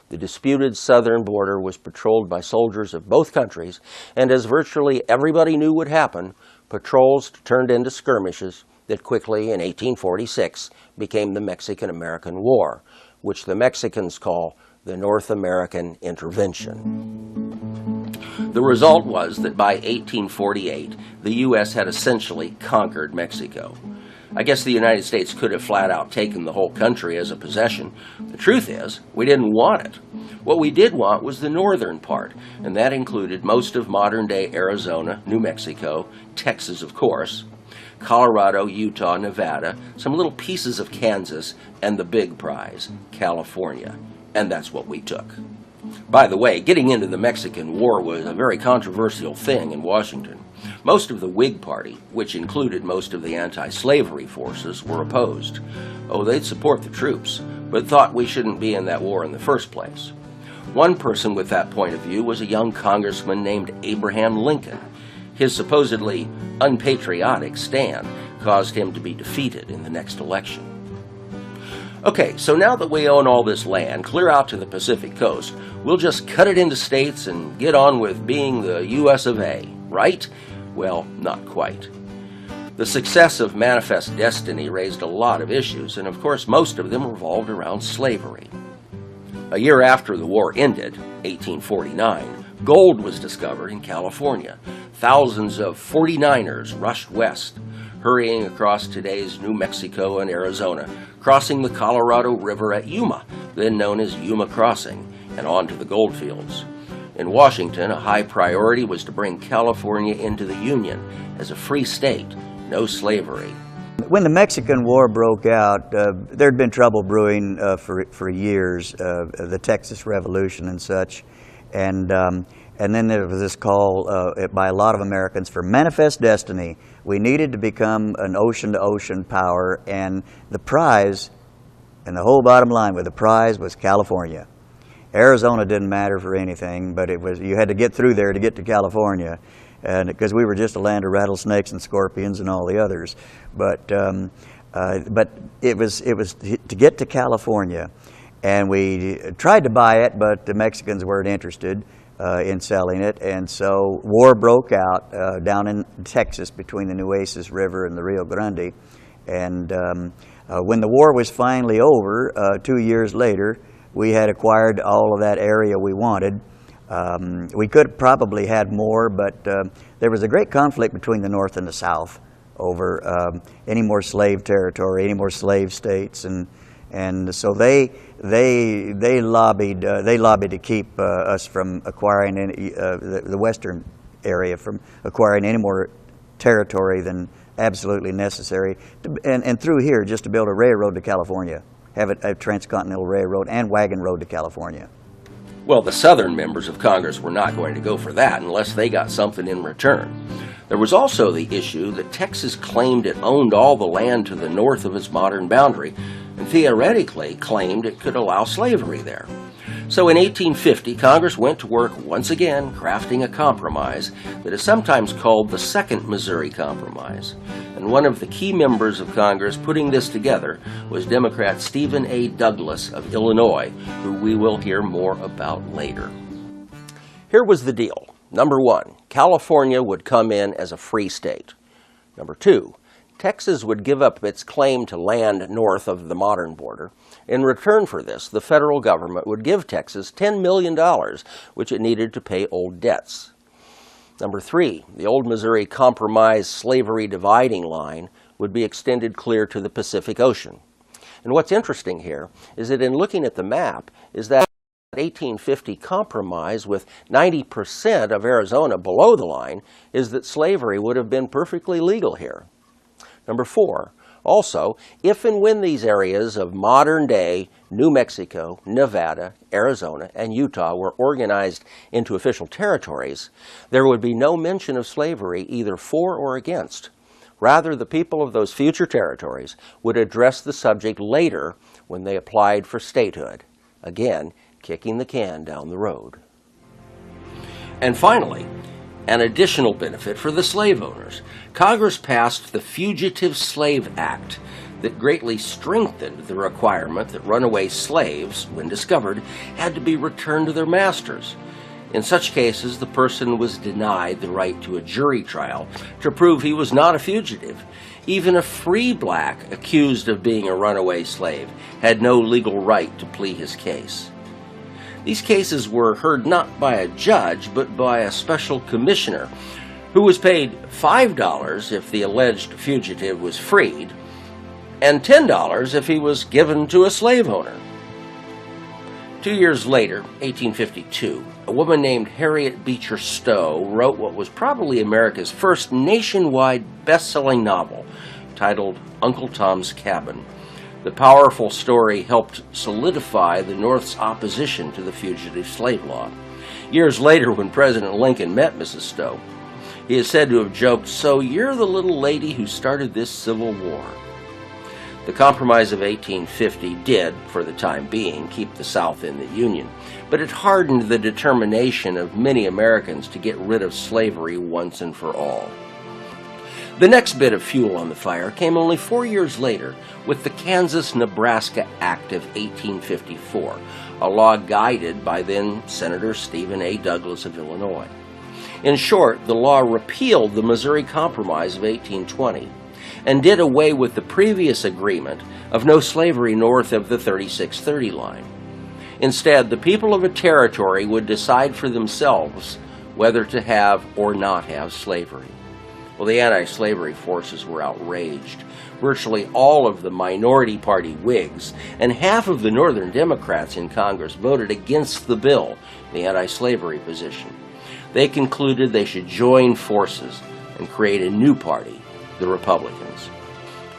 The disputed southern border was patrolled by soldiers of both countries, and as virtually everybody knew would happen, patrols turned into skirmishes that quickly, in 1846, became the Mexican-American War, which the Mexicans call the North American Intervention. The result was that by 1848, the U.S. had essentially conquered Mexico. I guess the United States could have flat out taken the whole country as a possession. The truth is, we didn't want it. What we did want was the northern part, and that included most of modern-day Arizona, New Mexico, Texas, of course, Colorado, Utah, Nevada, some little pieces of Kansas, and the big prize, California. And that's what we took. By the way, getting into the Mexican War was a very controversial thing in Washington. Most of the Whig Party, which included most of the anti-slavery forces, were opposed. Oh, they'd support the troops, but thought we shouldn't be in that war in the first place. One person with that point of view was a young congressman named Abraham Lincoln. His supposedly unpatriotic stand caused him to be defeated in the next election. Okay, so now that we own all this land clear out to the Pacific coast, we'll just cut it into states and get on with being the U.S. of A, right? Well, not quite. The success of Manifest Destiny raised a lot of issues, and of course most of them revolved around slavery. A year after the war ended, 1849, gold was discovered in California. Thousands of 49ers rushed west, hurrying across today's New Mexico and Arizona, crossing the Colorado River at Yuma, then known as Yuma Crossing, and on to the gold fields. In Washington, a high priority was to bring California into the Union as a free state, no slavery. When the Mexican War broke out, there'd been trouble brewing for years, the Texas Revolution and such, and then there was this call by a lot of Americans for manifest destiny. We needed to become an ocean-to-ocean power, and the prize, and the whole bottom line with the prize was California. Arizona didn't matter for anything, but it was, you had to get through there to get to California, and because we were just a land of rattlesnakes and scorpions and all the others. But it was to get to California, and we tried to buy it, but the Mexicans weren't interested in selling it, and so war broke out down in Texas between the Nueces River and the Rio Grande. And when the war was finally over, 2 years later, we had acquired all of that area we wanted. We could have probably had more, but there was a great conflict between the North and the South over any more slave territory, any more slave states, and so they lobbied to keep us from acquiring any, the western area from acquiring any more territory than absolutely necessary, and through here just to build a railroad to California, have a transcontinental railroad and wagon road to California. Well, the Southern members of Congress were not going to go for that unless they got something in return. There was also the issue that Texas claimed it owned all the land to the north of its modern boundary, and theoretically claimed it could allow slavery there. So in 1850, Congress went to work once again crafting a compromise that is sometimes called the Second Missouri Compromise. And one of the key members of Congress putting this together was Democrat Stephen A. Douglas of Illinois, who we will hear more about later. Here was the deal. Number one, California would come in as a free state. Number two, Texas would give up its claim to land north of the modern border. In return for this, the federal government would give Texas $10 million, which it needed to pay old debts. Number three, the old Missouri Compromise slavery dividing line would be extended clear to the Pacific Ocean. And what's interesting here is that in looking at the map is that 1850 compromise with 90% of Arizona below the line is that slavery would have been perfectly legal here. Number four, also, if and when these areas of modern-day New Mexico, Nevada, Arizona, and Utah were organized into official territories, there would be no mention of slavery either for or against. Rather, the people of those future territories would address the subject later when they applied for statehood, again, kicking the can down the road. And finally, an additional benefit for the slave owners. Congress passed the Fugitive Slave Act that greatly strengthened the requirement that runaway slaves, when discovered, had to be returned to their masters. In such cases, the person was denied the right to a jury trial to prove he was not a fugitive. Even a free black accused of being a runaway slave had no legal right to plead his case. These cases were heard not by a judge, but by a special commissioner, who was paid $5 if the alleged fugitive was freed, and $10 if he was given to a slave owner. 2 years later, 1852, a woman named Harriet Beecher Stowe wrote what was probably America's first nationwide best-selling novel, titled Uncle Tom's Cabin. The powerful story helped solidify the North's opposition to the fugitive slave law. Years later, when President Lincoln met Mrs. Stowe, he is said to have joked, "So you're the little lady who started this Civil War." The Compromise of 1850 did, for the time being, keep the South in the Union, but it hardened the determination of many Americans to get rid of slavery once and for all. The next bit of fuel on the fire came only 4 years later with the Kansas-Nebraska Act of 1854, a law guided by then Senator Stephen A. Douglas of Illinois. In short, the law repealed the Missouri Compromise of 1820 and did away with the previous agreement of no slavery north of the 3630 line. Instead, the people of a territory would decide for themselves whether to have or not have slavery. Well, the anti-slavery forces were outraged. Virtually all of the minority party Whigs and half of the Northern Democrats in Congress voted against the bill, the anti-slavery position. They concluded they should join forces and create a new party, the Republicans.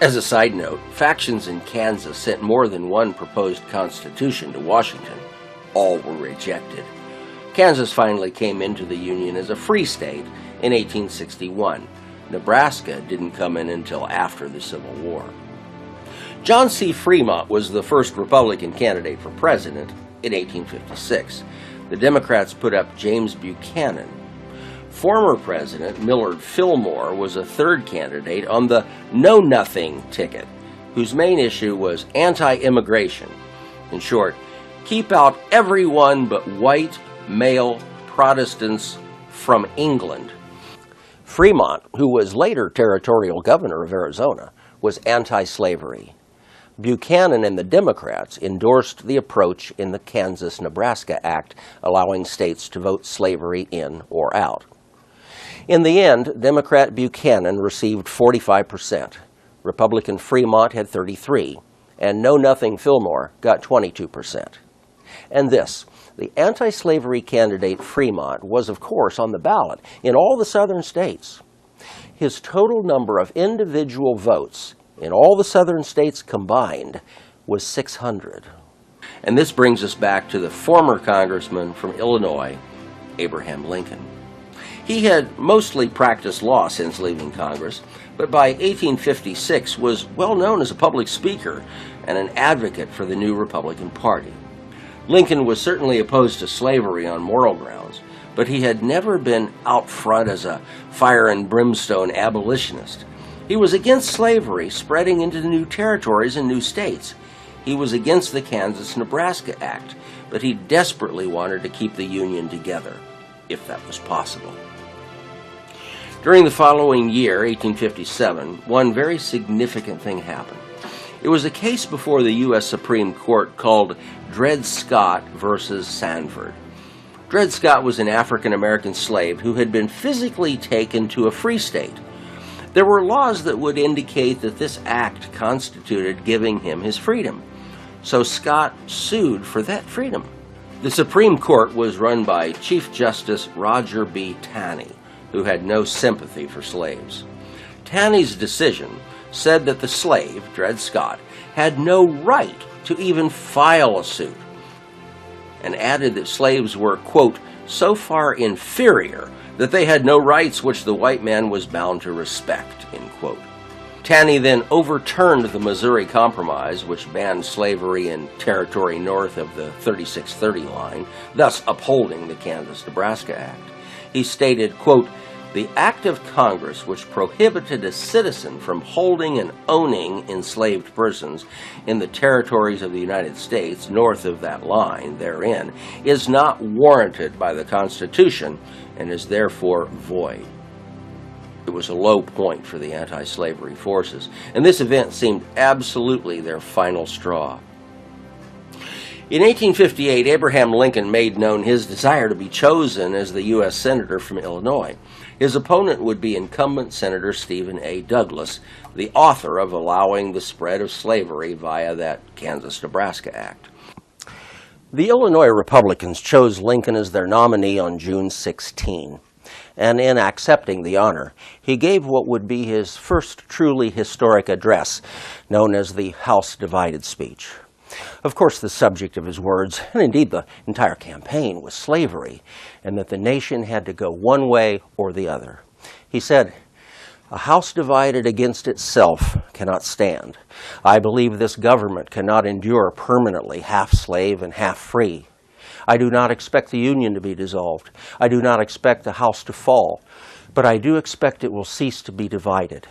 As a side note, factions in Kansas sent more than one proposed constitution to Washington. All were rejected. Kansas finally came into the Union as a free state in 1861. Nebraska didn't come in until after the Civil War. John C. Fremont was the first Republican candidate for president in 1856. The Democrats put up James Buchanan. Former President Millard Fillmore was a third candidate on the Know-Nothing ticket, whose main issue was anti-immigration. In short, keep out everyone but white, male Protestants from England. Fremont, who was later territorial governor of Arizona, was anti-slavery. Buchanan and the Democrats endorsed the approach in the Kansas-Nebraska Act, allowing states to vote slavery in or out. In the end, Democrat Buchanan received 45%. Republican Fremont had 33%, and Know-Nothing Fillmore got 22%. And this, the anti-slavery candidate Fremont was, of course, on the ballot in all the southern states. His total number of individual votes in all the southern states combined was 600. And this brings us back to the former congressman from Illinois, Abraham Lincoln. He had mostly practiced law since leaving Congress, but by 1856 was well known as a public speaker and an advocate for the new Republican Party. Lincoln was certainly opposed to slavery on moral grounds, but he had never been out front as a fire and brimstone abolitionist. He was against slavery spreading into new territories and new states. He was against the Kansas-Nebraska Act, but he desperately wanted to keep the Union together, if that was possible. During the following year, 1857, one very significant thing happened. It was a case before the U.S. Supreme Court called Dred Scott versus Sanford. Dred Scott was an African-American slave who had been physically taken to a free state. There were laws that would indicate that this act constituted giving him his freedom. So Scott sued for that freedom. The Supreme Court was run by Chief Justice Roger B. Taney, who had no sympathy for slaves. Taney's decision said that the slave, Dred Scott, had no right to even file a suit, and added that slaves were, quote, so far inferior that they had no rights which the white man was bound to respect, end quote. Taney then overturned the Missouri Compromise, which banned slavery in territory north of the 3630 line, thus upholding the Kansas-Nebraska Act. He stated, quote, The act of Congress which prohibited a citizen from holding and owning enslaved persons in the territories of the United States north of that line therein is not warranted by the Constitution and is therefore void. It was a low point for the anti-slavery forces, and this event seemed absolutely their final straw. In 1858, Abraham Lincoln made known his desire to be chosen as the U.S. Senator from Illinois. His opponent would be incumbent Senator Stephen A. Douglas, the author of allowing the spread of slavery via that Kansas-Nebraska Act. The Illinois Republicans chose Lincoln as their nominee on June 16, and in accepting the honor, he gave what would be his first truly historic address, known as the House Divided Speech. Of course, the subject of his words, and indeed the entire campaign, was slavery, and that the nation had to go one way or the other. He said, "A house divided against itself cannot stand. I believe this government cannot endure permanently half slave and half free. I do not expect the Union to be dissolved. I do not expect the house to fall, but I do expect it will cease to be divided.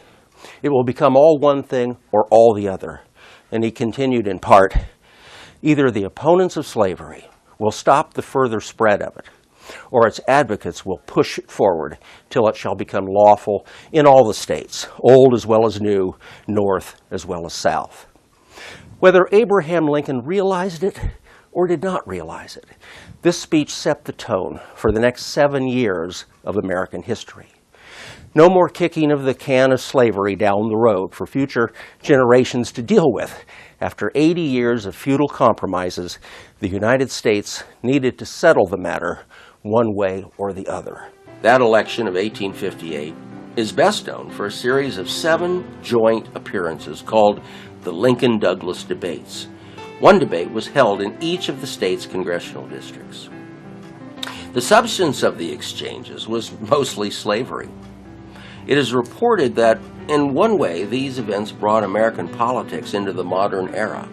It will become all one thing or all the other." And he continued in part, "Either the opponents of slavery will stop the further spread of it, or its advocates will push it forward till it shall become lawful in all the states, old as well as new, north as well as south." Whether Abraham Lincoln realized it or did not realize it, this speech set the tone for the next 7 years of American history. No more kicking of the can of slavery down the road for future generations to deal with. After 80 years of futile compromises, the United States needed to settle the matter one way or the other. That election of 1858 is best known for a series of 7 joint appearances called the Lincoln-Douglas debates. One debate was held in each of the state's congressional districts. The substance of the exchanges was mostly slavery. It is reported that, in one way, these events brought American politics into the modern era.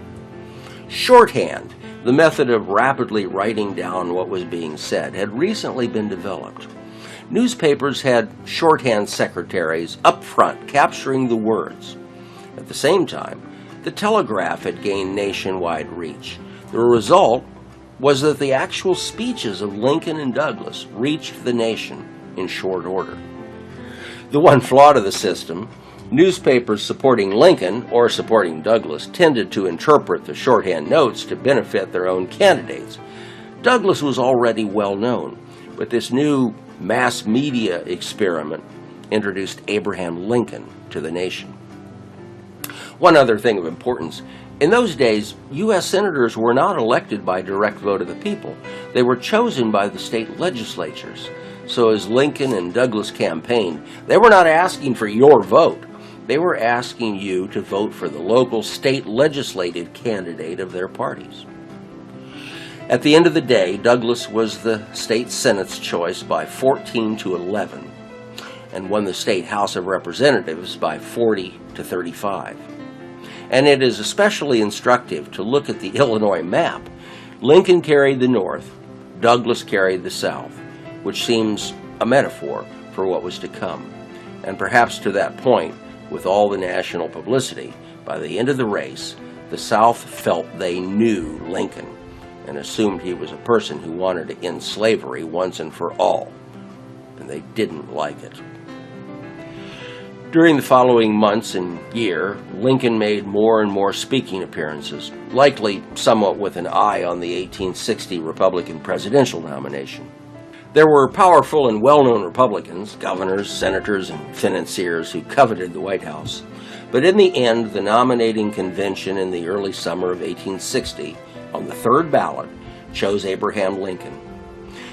Shorthand, the method of rapidly writing down what was being said, had recently been developed. Newspapers had shorthand secretaries up front capturing the words. At the same time, the telegraph had gained nationwide reach. The result was that the actual speeches of Lincoln and Douglas reached the nation in short order. The one flaw to the system, newspapers supporting Lincoln or supporting Douglas tended to interpret the shorthand notes to benefit their own candidates. Douglas was already well known, but this new mass media experiment introduced Abraham Lincoln to the nation. One other thing of importance, in those days, U.S. senators were not elected by direct vote of the people. They were chosen by the state legislatures. So as Lincoln and Douglas campaigned, they were not asking for your vote. They were asking you to vote for the local state legislative candidate of their parties. At the end of the day, Douglas was the state Senate's choice by 14-11 and won the state House of Representatives by 40-35. And it is especially instructive to look at the Illinois map. Lincoln carried the North, Douglas carried the South, which seems a metaphor for what was to come. And perhaps to that point, with all the national publicity, by the end of the race, the South felt they knew Lincoln and assumed he was a person who wanted to end slavery once and for all, and they didn't like it. During the following months and year, Lincoln made more and more speaking appearances, likely somewhat with an eye on the 1860 Republican presidential nomination. There were powerful and well-known Republicans, governors, senators, and financiers who coveted the White House. But in the end, the nominating convention in the early summer of 1860, on the third ballot, chose Abraham Lincoln.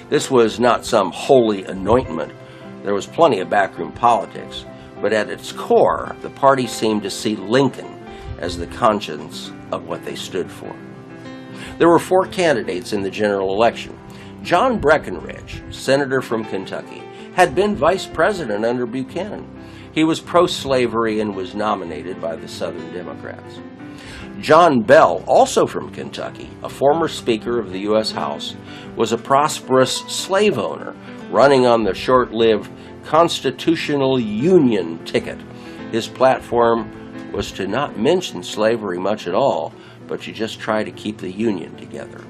This was not some holy anointment. There was plenty of backroom politics. But at its core, the party seemed to see Lincoln as the conscience of what they stood for. There were 4 candidates in the general election. John Breckinridge, senator from Kentucky, had been vice president under Buchanan. He was pro-slavery and was nominated by the Southern Democrats. John Bell, also from Kentucky, a former Speaker of the U.S. House, was a prosperous slave owner running on the short-lived Constitutional Union ticket. His platform was to not mention slavery much at all, but to just try to keep the Union together.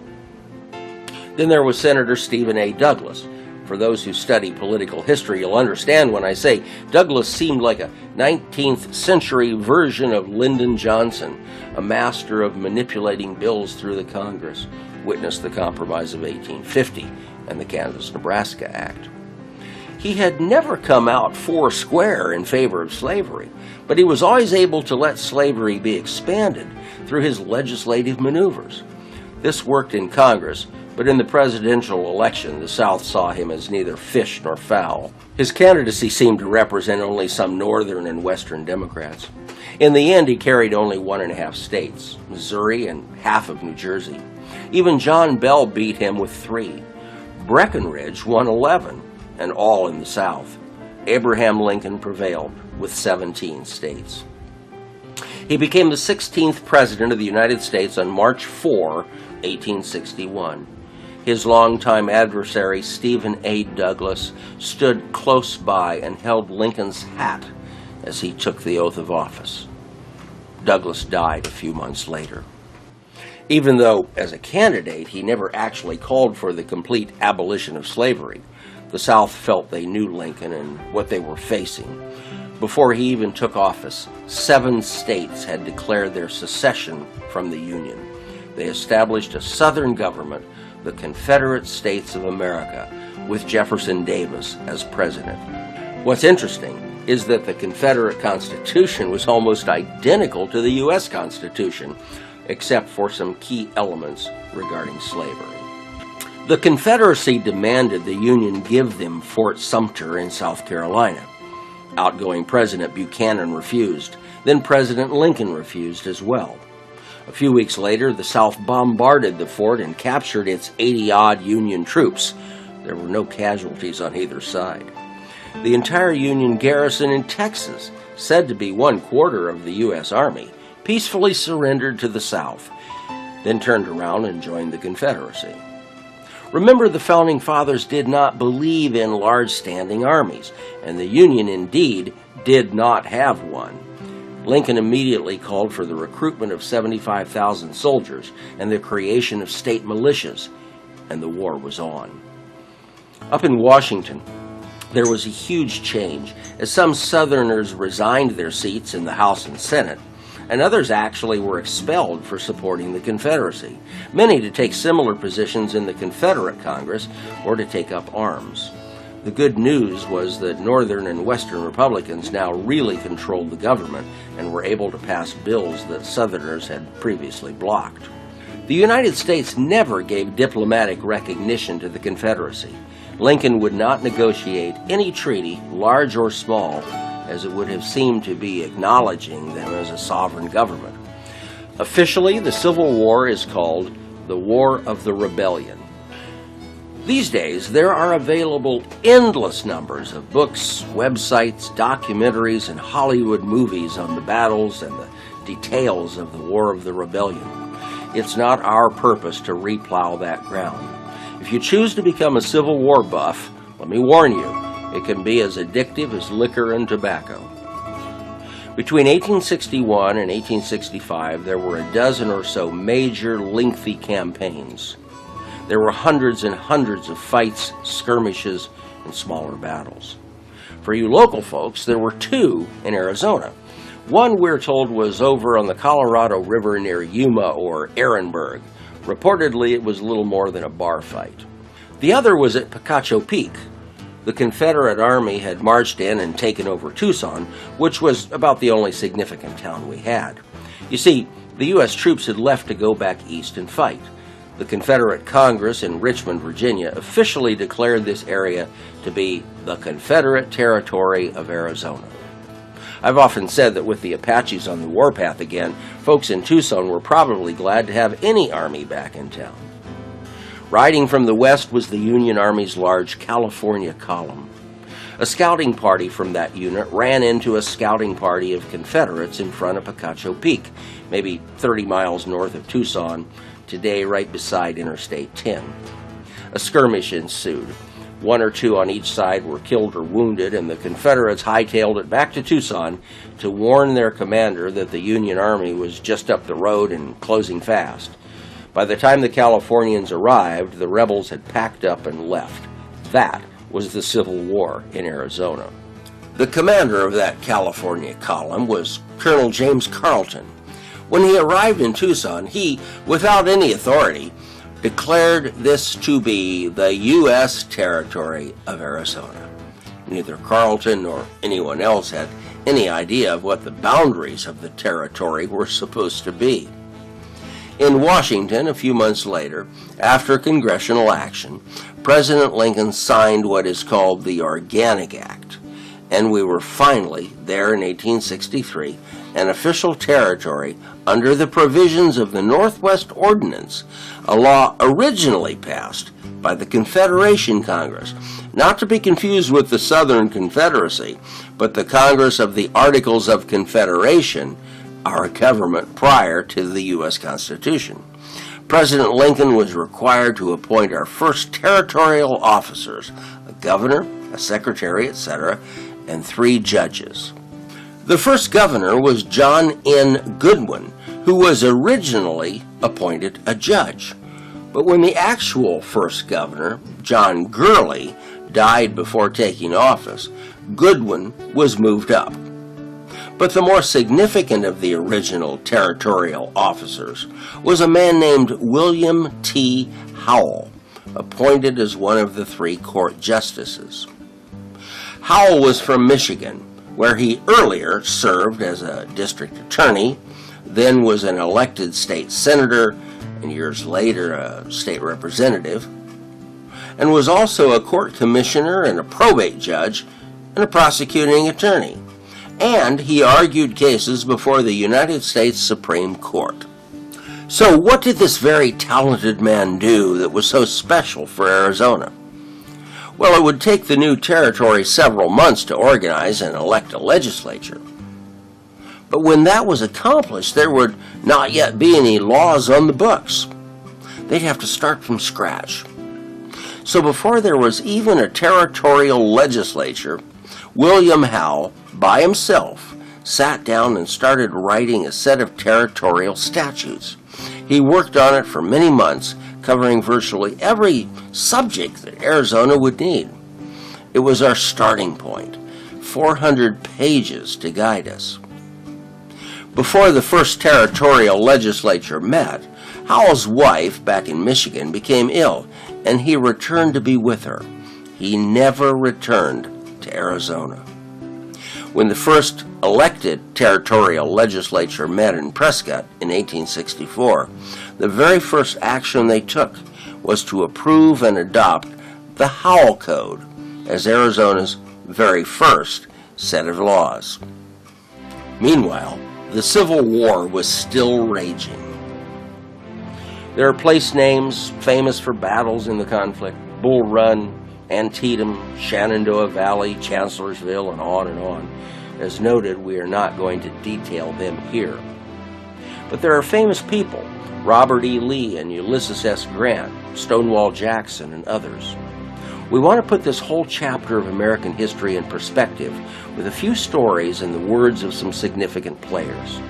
Then there was Senator Stephen A. Douglas. For those who study political history, you'll understand when I say Douglas seemed like a 19th century version of Lyndon Johnson, a master of manipulating bills through the Congress. Witness the Compromise of 1850 and the Kansas-Nebraska Act. He had never come out foursquare in favor of slavery, but he was always able to let slavery be expanded through his legislative maneuvers. This worked in Congress, but in the presidential election, the South saw him as neither fish nor fowl. His candidacy seemed to represent only some northern and western Democrats. In the end, he carried only 1.5 states, Missouri and half of New Jersey. Even John Bell beat him with 3. Breckinridge won 11, and all in the South. Abraham Lincoln prevailed with 17 states. He became the 16th President of the United States on March 4, 1861. His longtime adversary, Stephen A. Douglas, stood close by and held Lincoln's hat as he took the oath of office. Douglas died a few months later. Even though, as a candidate, he never actually called for the complete abolition of slavery, the South felt they knew Lincoln and what they were facing. Before he even took office, 7 states had declared their secession from the Union. They established a Southern government, the Confederate States of America, with Jefferson Davis as president. What's interesting is that the Confederate Constitution was almost identical to the U.S. Constitution, except for some key elements regarding slavery. The Confederacy demanded the Union give them Fort Sumter in South Carolina. Outgoing President Buchanan refused. Then President Lincoln refused as well. A few weeks later, the South bombarded the fort and captured its 80-odd Union troops. There were no casualties on either side. The entire Union garrison in Texas, said to be 1/4 of the U.S. Army, peacefully surrendered to the South, then turned around and joined the Confederacy. Remember, the Founding Fathers did not believe in large standing armies, and the Union indeed did not have one. Lincoln immediately called for the recruitment of 75,000 soldiers and the creation of state militias, and the war was on. Up in Washington, there was a huge change as some Southerners resigned their seats in the House and Senate, and others actually were expelled for supporting the Confederacy, many to take similar positions in the Confederate Congress or to take up arms. The good news was that Northern and Western Republicans now really controlled the government and were able to pass bills that Southerners had previously blocked. The United States never gave diplomatic recognition to the Confederacy. Lincoln would not negotiate any treaty, large or small, as it would have seemed to be acknowledging them as a sovereign government. Officially, the Civil War is called the War of the Rebellion. These days, there are available endless numbers of books, websites, documentaries, and Hollywood movies on the battles and the details of the War of the Rebellion. It's not our purpose to replow that ground. If you choose to become a Civil War buff, let me warn you, it can be as addictive as liquor and tobacco. Between 1861 and 1865, there were a dozen or so major, lengthy campaigns. There were hundreds and hundreds of fights, skirmishes, and smaller battles. For you local folks, there were 2 in Arizona. One, we're told, was over on the Colorado River near Yuma or Ehrenberg. Reportedly, it was little more than a bar fight. The other was at Picacho Peak. The Confederate Army had marched in and taken over Tucson, which was about the only significant town we had. You see, the U.S. troops had left to go back east and fight. The Confederate Congress in Richmond, Virginia, officially declared this area to be the Confederate Territory of Arizona. I've often said that with the Apaches on the warpath again, folks in Tucson were probably glad to have any army back in town. Riding from the west was the Union Army's large California column. A scouting party from that unit ran into a scouting party of Confederates in front of Picacho Peak, maybe 30 miles north of Tucson, today right beside Interstate 10. A skirmish ensued. 1 or 2 on each side were killed or wounded, and the Confederates hightailed it back to Tucson to warn their commander that the Union Army was just up the road and closing fast. By the time the Californians arrived, the rebels had packed up and left. That was the Civil War in Arizona. The commander of that California column was Colonel James Carleton. When he arrived in Tucson, he, without any authority, declared this to be the U.S. territory of Arizona. Neither Carleton nor anyone else had any idea of what the boundaries of the territory were supposed to be. In Washington, a few months later, after congressional action, President Lincoln signed what is called the Organic Act, and we were finally, there in 1863, an official territory under the provisions of the Northwest Ordinance, a law originally passed by the Confederation Congress, not to be confused with the Southern Confederacy, but the Congress of the Articles of Confederation, our government prior to the U.S. Constitution. President Lincoln was required to appoint our first territorial officers, a governor, a secretary, etc., and 3 judges. The first governor was John N. Goodwin, who was originally appointed a judge. But when the actual first governor, John Gurley, died before taking office, Goodwin was moved up. But the more significant of the original territorial officers was a man named William T. Howell, appointed as one of the 3 court justices. Howell was from Michigan, where he earlier served as a district attorney, then was an elected state senator, and years later a state representative, and was also a court commissioner and a probate judge and a prosecuting attorney. And he argued cases before the United States Supreme Court. So what did this very talented man do that was so special for Arizona? Well, it would take the new territory several months to organize and elect a legislature. But when that was accomplished, there would not yet be any laws on the books. They'd have to start from scratch. So before there was even a territorial legislature, William Howell, by himself, sat down and started writing a set of territorial statutes. He worked on it for many months, covering virtually every subject that Arizona would need. It was our starting point, 400 pages to guide us. Before the first territorial legislature met, Howell's wife, back in Michigan, became ill, and he returned to be with her. He never returned to Arizona. When the first elected territorial legislature met in Prescott in 1864, the very first action they took was to approve and adopt the Howell Code as Arizona's very first set of laws. Meanwhile, the Civil War was still raging. There are place names famous for battles in the conflict: Bull Run, Antietam, Shenandoah Valley, Chancellorsville, and on and on. As noted, we are not going to detail them here. But there are famous people: Robert E. Lee and Ulysses S. Grant, Stonewall Jackson, and others. We want to put this whole chapter of American history in perspective with a few stories and the words of some significant players.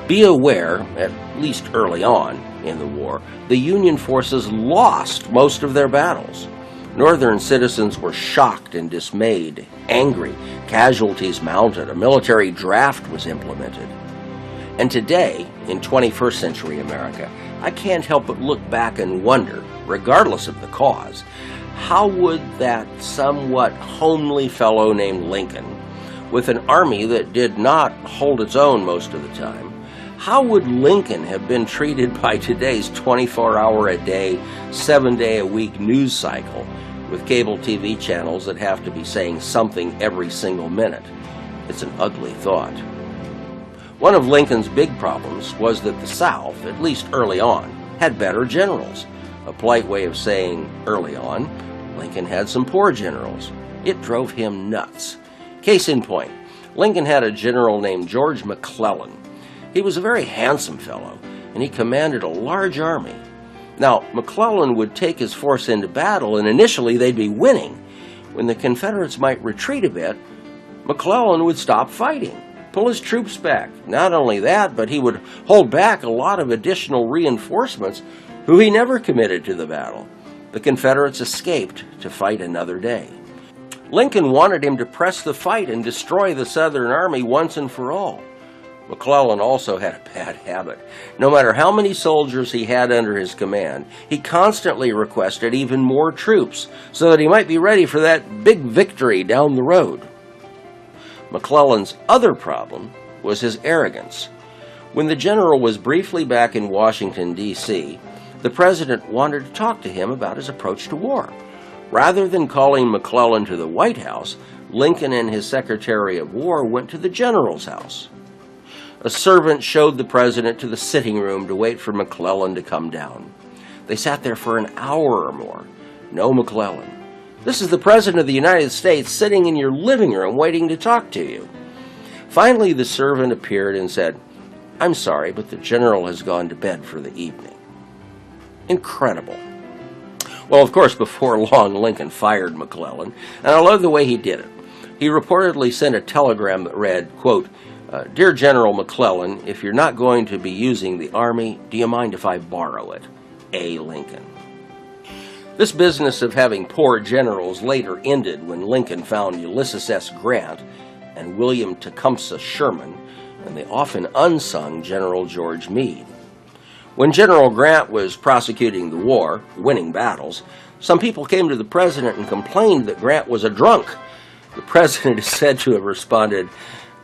Be aware, at least early on in the war, the Union forces lost most of their battles. Northern citizens were shocked and dismayed, angry, casualties mounted, a military draft was implemented. And today, in 21st century America, I can't help but look back and wonder, regardless of the cause, how would that somewhat homely fellow named Lincoln, with an army that did not hold its own most of the time, how would Lincoln have been treated by today's 24-hour-a-day, 7-day-a-week news cycle with cable TV channels that have to be saying something every single minute? It's an ugly thought. One of Lincoln's big problems was that the South, at least early on, had better generals. A polite way of saying early on, Lincoln had some poor generals. It drove him nuts. Case in point, Lincoln had a general named George McClellan. He was a very handsome fellow, and he commanded a large army. Now, McClellan would take his force into battle, and initially they'd be winning. When the Confederates might retreat a bit, McClellan would stop fighting, pull his troops back. Not only that, but he would hold back a lot of additional reinforcements who he never committed to the battle. The Confederates escaped to fight another day. Lincoln wanted him to press the fight and destroy the Southern Army once and for all. McClellan also had a bad habit. No matter how many soldiers he had under his command, he constantly requested even more troops so that he might be ready for that big victory down the road. McClellan's other problem was his arrogance. When the general was briefly back in Washington, D.C., the president wanted to talk to him about his approach to war. Rather than calling McClellan to the White House, Lincoln and his Secretary of War went to the general's house. A servant showed the president to the sitting room to wait for McClellan to come down. They sat there for an hour or more. No McClellan. This is the President of the United States sitting in your living room waiting to talk to you. Finally, the servant appeared and said, "I'm sorry, but the general has gone to bed for the evening." Incredible. Well, of course, before long, Lincoln fired McClellan, and I love the way he did it. He reportedly sent a telegram that read, quote, "Dear General McClellan, if you're not going to be using the Army, do you mind if I borrow it? A. Lincoln." This business of having poor generals later ended when Lincoln found Ulysses S. Grant and William Tecumseh Sherman and the often unsung General George Meade. When General Grant was prosecuting the war, winning battles, some people came to the president and complained that Grant was a drunk. The president is said to have responded,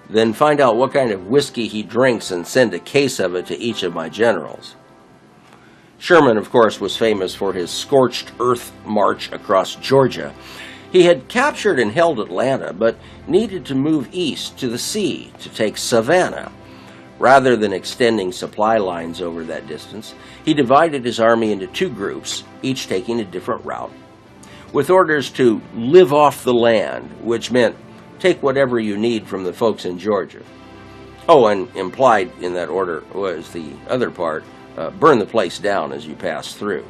"Then find out what kind of whiskey he drinks and send a case of it to each of my generals." Sherman, of course, was famous for his scorched earth march across Georgia. He had captured and held Atlanta, but needed to move east to the sea to take Savannah. Rather than extending supply lines over that distance, he divided his army into two groups, each taking a different route, with orders to live off the land, which meant take whatever you need from the folks in Georgia. Oh, and implied in that order was the other part, burn the place down as you pass through.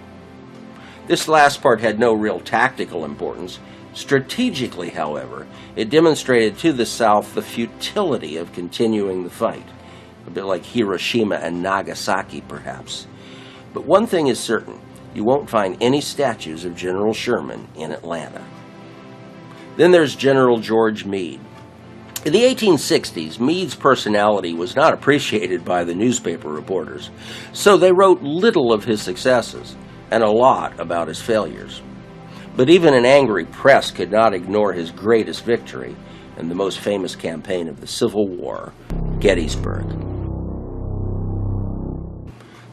This last part had no real tactical importance. Strategically, however, it demonstrated to the South the futility of continuing the fight. A bit like Hiroshima and Nagasaki, perhaps. But one thing is certain, you won't find any statues of General Sherman in Atlanta. Then there's General George Meade. In the 1860s, Meade's personality was not appreciated by the newspaper reporters, so they wrote little of his successes and a lot about his failures. But even an angry press could not ignore his greatest victory and the most famous campaign of the Civil War, Gettysburg.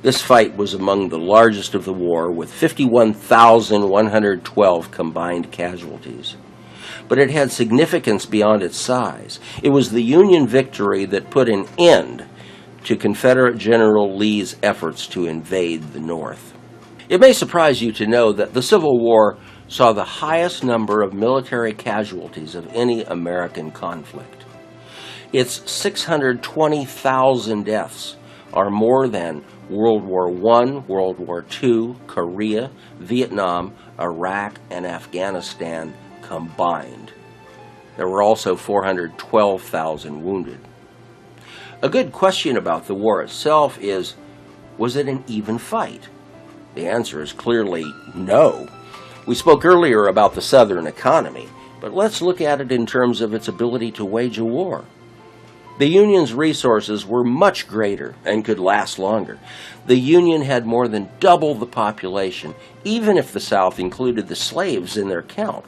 This fight was among the largest of the war, with 51,112 combined casualties. But it had significance beyond its size. It was the Union victory that put an end to Confederate General Lee's efforts to invade the North. It may surprise you to know that the Civil War saw the highest number of military casualties of any American conflict. Its 620,000 deaths are more than World War I, World War II, Korea, Vietnam, Iraq, and Afghanistan combined. There were also 412,000 wounded. A good question about the war itself is, was it an even fight? The answer is clearly no. We spoke earlier about the Southern economy, but let's look at it in terms of its ability to wage a war. The Union's resources were much greater and could last longer. The Union had more than double the population, even if the South included the slaves in their count.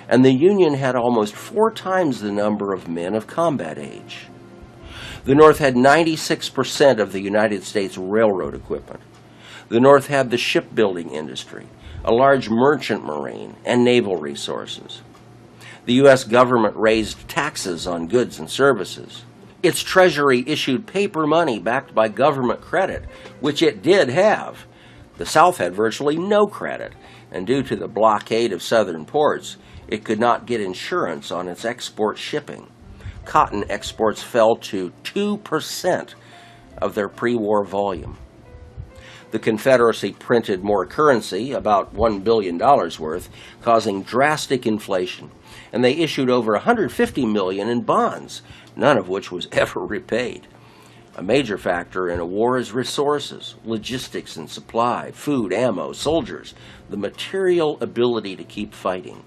And the Union had almost 4 times the number of men of combat age. The North had 96% of the United States railroad equipment. The North had the shipbuilding industry, a large merchant marine, and naval resources. The U.S. government raised taxes on goods and services. Its treasury issued paper money backed by government credit, which it did have. The South had virtually no credit, and due to the blockade of southern ports, it could not get insurance on its export shipping. Cotton exports fell to 2% of their pre-war volume. The Confederacy printed more currency, about $1 billion worth, causing drastic inflation. And they issued over $150 million in bonds, none of which was ever repaid. A major factor in a war is resources, logistics and supply, food, ammo, soldiers, the material ability to keep fighting.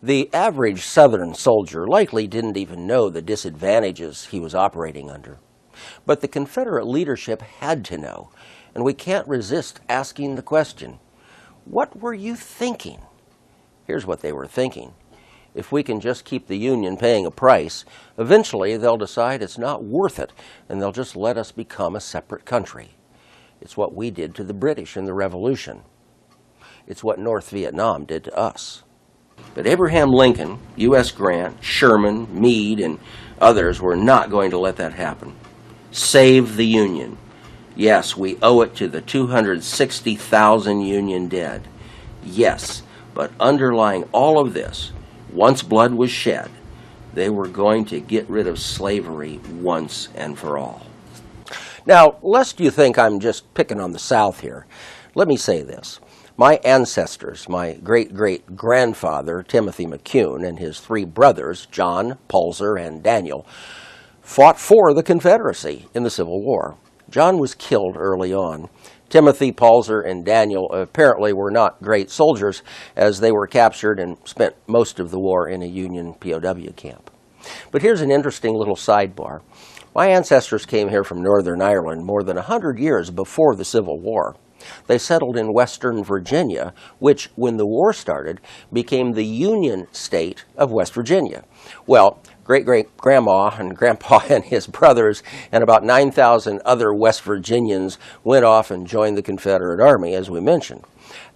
The average Southern soldier likely didn't even know the disadvantages he was operating under. But the Confederate leadership had to know, and we can't resist asking the question, what were you thinking? Here's what they were thinking. If we can just keep the Union paying a price, eventually they'll decide it's not worth it, and they'll just let us become a separate country. It's what we did to the British in the Revolution. It's what North Vietnam did to us. But Abraham Lincoln, U.S. Grant, Sherman, Meade, and others were not going to let that happen. Save the Union. Yes, we owe it to the 260,000 Union dead. Yes, but underlying all of this, once blood was shed, they were going to get rid of slavery once and for all. Now, lest you think I'm just picking on the South here, let me say this. My ancestors, my great-great-grandfather, Timothy McCune, and his three brothers, John, Pulser, and Daniel, fought for the Confederacy in the Civil War. John was killed early on. Timothy, Pulser, and Daniel apparently were not great soldiers, as they were captured and spent most of the war in a Union POW camp. But here's an interesting little sidebar. My ancestors came here from Northern Ireland more than 100 years before the Civil War. They settled in Western Virginia, which, when the war started, became the Union state of West Virginia. Well, great-great-grandma and grandpa and his brothers and about 9,000 other West Virginians went off and joined the Confederate Army, as we mentioned.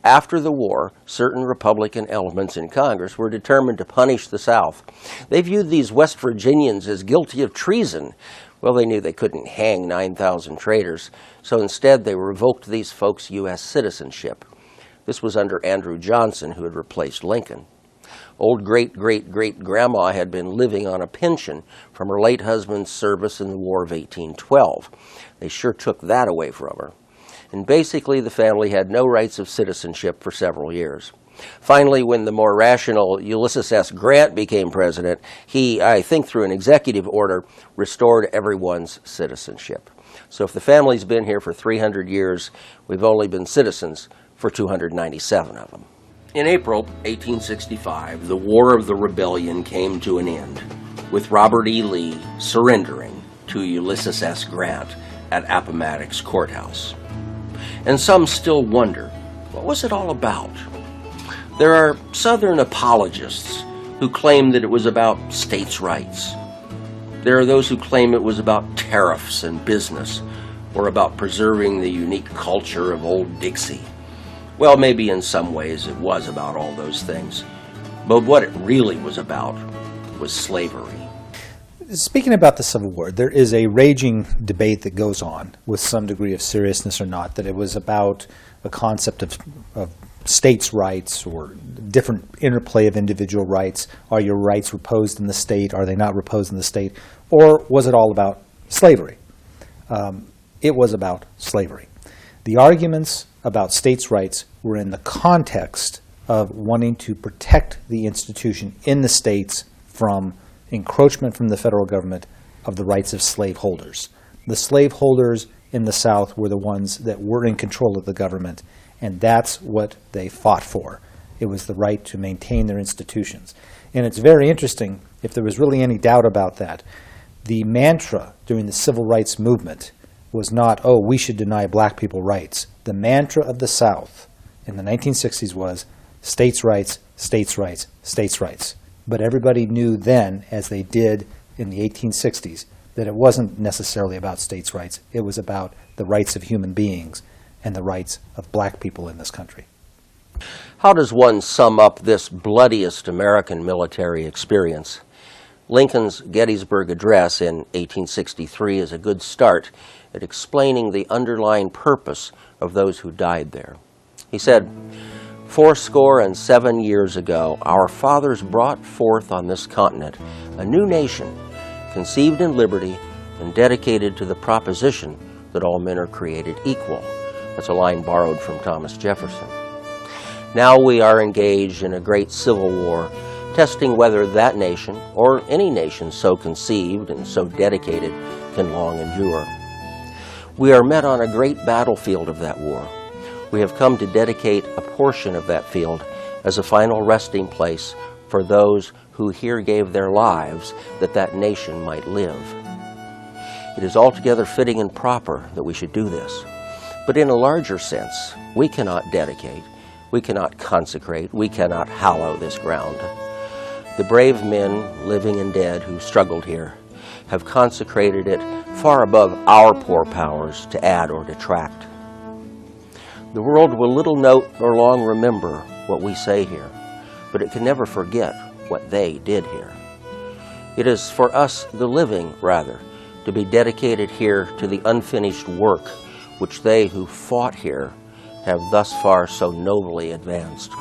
After the war, certain Republican elements in Congress were determined to punish the South. They viewed these West Virginians as guilty of treason. Well, they knew they couldn't hang 9,000 traitors, so instead they revoked these folks' U.S. citizenship. This was under Andrew Johnson, who had replaced Lincoln. Old great-great-great-grandma had been living on a pension from her late husband's service in the War of 1812. They sure took that away from her. And basically the family had no rights of citizenship for several years. Finally, when the more rational Ulysses S. Grant became president, he, I think through an executive order, restored everyone's citizenship. So if the family's been here for 300 years, we've only been citizens for 297 of them. In April 1865, the War of the Rebellion came to an end, with Robert E. Lee surrendering to Ulysses S. Grant at Appomattox Courthouse. And some still wonder, what was it all about? There are Southern apologists who claim that it was about states' rights. There are those who claim it was about tariffs and business, or about preserving the unique culture of Old Dixie. Well, maybe in some ways it was about all those things, but what it really was about was slavery. Speaking about the Civil War, there is a raging debate that goes on with some degree of seriousness or not, that it was about a concept of states' rights or different interplay of individual rights. Are your rights reposed in the state? Are they not reposed in the state? Or was it all about slavery? It was about slavery. The arguments about states' rights were in the context of wanting to protect the institution in the states from encroachment from the federal government of the rights of slaveholders. The slaveholders in the South were the ones that were in control of the government, and that's what they fought for. It was the right to maintain their institutions. And it's very interesting, if there was really any doubt about that, the mantra during the civil rights movement was not, oh, we should deny black people rights. The mantra of the South in the 1960s was states' rights, states' rights, states' rights. But everybody knew then, as they did in the 1860s, that it wasn't necessarily about states' rights. It was about the rights of human beings and the rights of black people in this country. How does one sum up this bloodiest American military experience? Lincoln's Gettysburg Address in 1863 is a good start at explaining the underlying purpose of those who died there. He said, 77 years ago, our fathers brought forth on this continent a new nation, conceived in liberty and dedicated to the proposition that all men are created equal. That's a line borrowed from Thomas Jefferson. Now we are engaged in a great civil war, testing whether that nation, or any nation so conceived and so dedicated, can long endure. We are met on a great battlefield of that war. We have come to dedicate a portion of that field as a final resting place for those who here gave their lives that that nation might live. It is altogether fitting and proper that we should do this. But in a larger sense, we cannot dedicate, we cannot consecrate, we cannot hallow this ground. The brave men, living and dead, who struggled here, have consecrated it far above our poor powers to add or detract. The world will little note or long remember what we say here, but it can never forget what they did here. It is for us, the living, rather, to be dedicated here to the unfinished work which they who fought here have thus far so nobly advanced.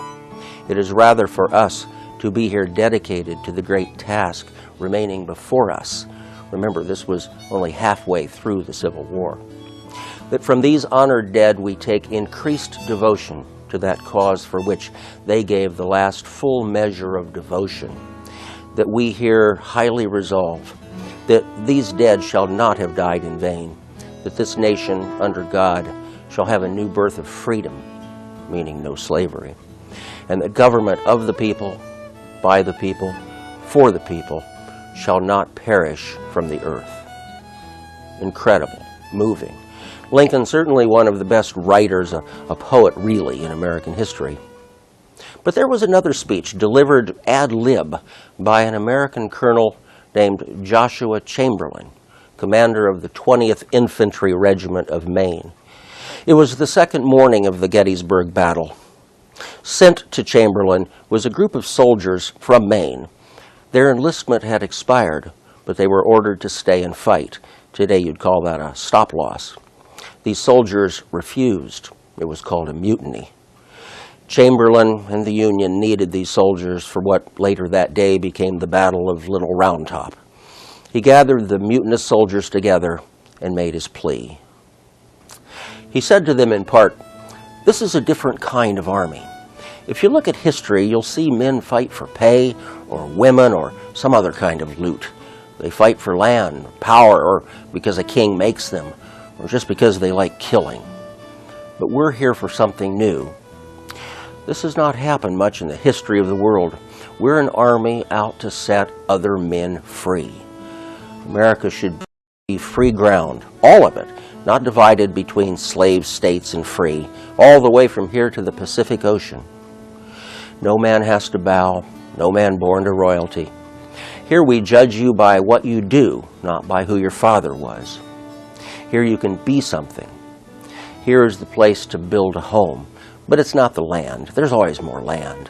It is rather for us to be here dedicated to the great task remaining before us. Remember, this was only halfway through the Civil War. That from these honored dead we take increased devotion to that cause for which they gave the last full measure of devotion. That we here highly resolve that these dead shall not have died in vain, that this nation under God shall have a new birth of freedom, meaning no slavery, and the government of the people, by the people, for the people, shall not perish from the earth. Incredible, moving. Lincoln, certainly one of the best writers, a poet really in American history. But there was another speech delivered ad lib by an American colonel named Joshua Chamberlain, commander of the 20th Infantry Regiment of Maine. It was the second morning of the Gettysburg Battle. Sent to Chamberlain was a group of soldiers from Maine. Their enlistment had expired, but they were ordered to stay and fight. Today you'd call that a stop-loss. These soldiers refused. It was called a mutiny. Chamberlain and the Union needed these soldiers for what later that day became the Battle of Little Round Top. He gathered the mutinous soldiers together and made his plea. He said to them in part, "This is a different kind of army. If you look at history, you'll see men fight for pay or women or some other kind of loot. They fight for land, power, or because a king makes them, or just because they like killing. But we're here for something new. This has not happened much in the history of the world. We're an army out to set other men free. America should be free ground, all of it, not divided between slave states and free, all the way from here to the Pacific Ocean. No man has to bow, no man born to royalty. Here we judge you by what you do, not by who your father was. Here you can be something. Here is the place to build a home, but it's not the land. There's always more land.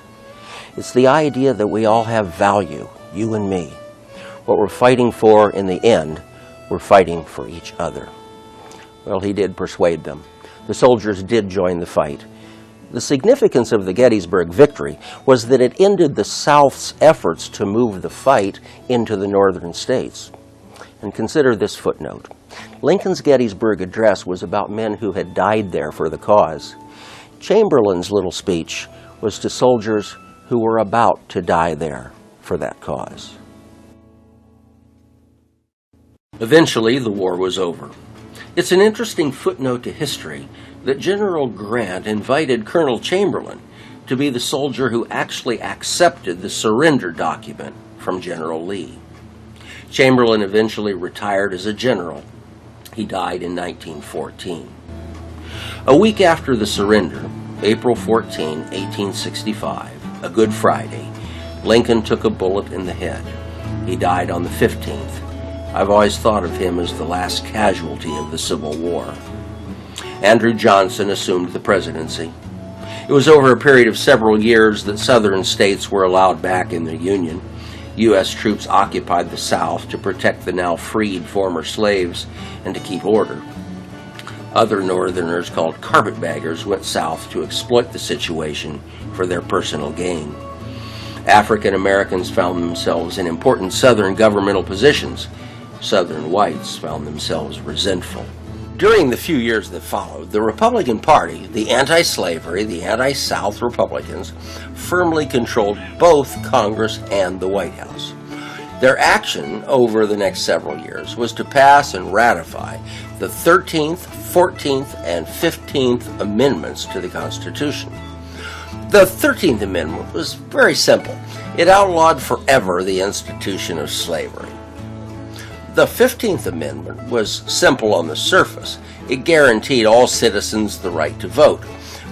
It's the idea that we all have value, you and me. What we're fighting for in the end, we're fighting for each other." Well, he did persuade them. The soldiers did join the fight. The significance of the Gettysburg victory was that it ended the South's efforts to move the fight into the northern states. And consider this footnote. Lincoln's Gettysburg Address was about men who had died there for the cause. Chamberlain's little speech was to soldiers who were about to die there for that cause. Eventually, the war was over. It's an interesting footnote to history that General Grant invited Colonel Chamberlain to be the soldier who actually accepted the surrender document from General Lee. Chamberlain eventually retired as a general. He died in 1914. A week after the surrender, April 14, 1865, a Good Friday, Lincoln took a bullet in the head. He died on the 15th. I've always thought of him as the last casualty of the Civil War. Andrew Johnson assumed the presidency. It was over a period of several years that southern states were allowed back in the Union. U.S. troops occupied the South to protect the now freed former slaves and to keep order. Other Northerners, called carpetbaggers, went south to exploit the situation for their personal gain. African Americans found themselves in important Southern governmental positions. Southern whites found themselves resentful. During the few years that followed, the Republican Party, the anti-slavery, the anti-South Republicans, firmly controlled both Congress and the White House. Their action over the next several years was to pass and ratify the 13th, 14th, and 15th Amendments to the Constitution. The 13th Amendment was very simple. It outlawed forever the institution of slavery. The 15th Amendment was simple on the surface. It guaranteed all citizens the right to vote.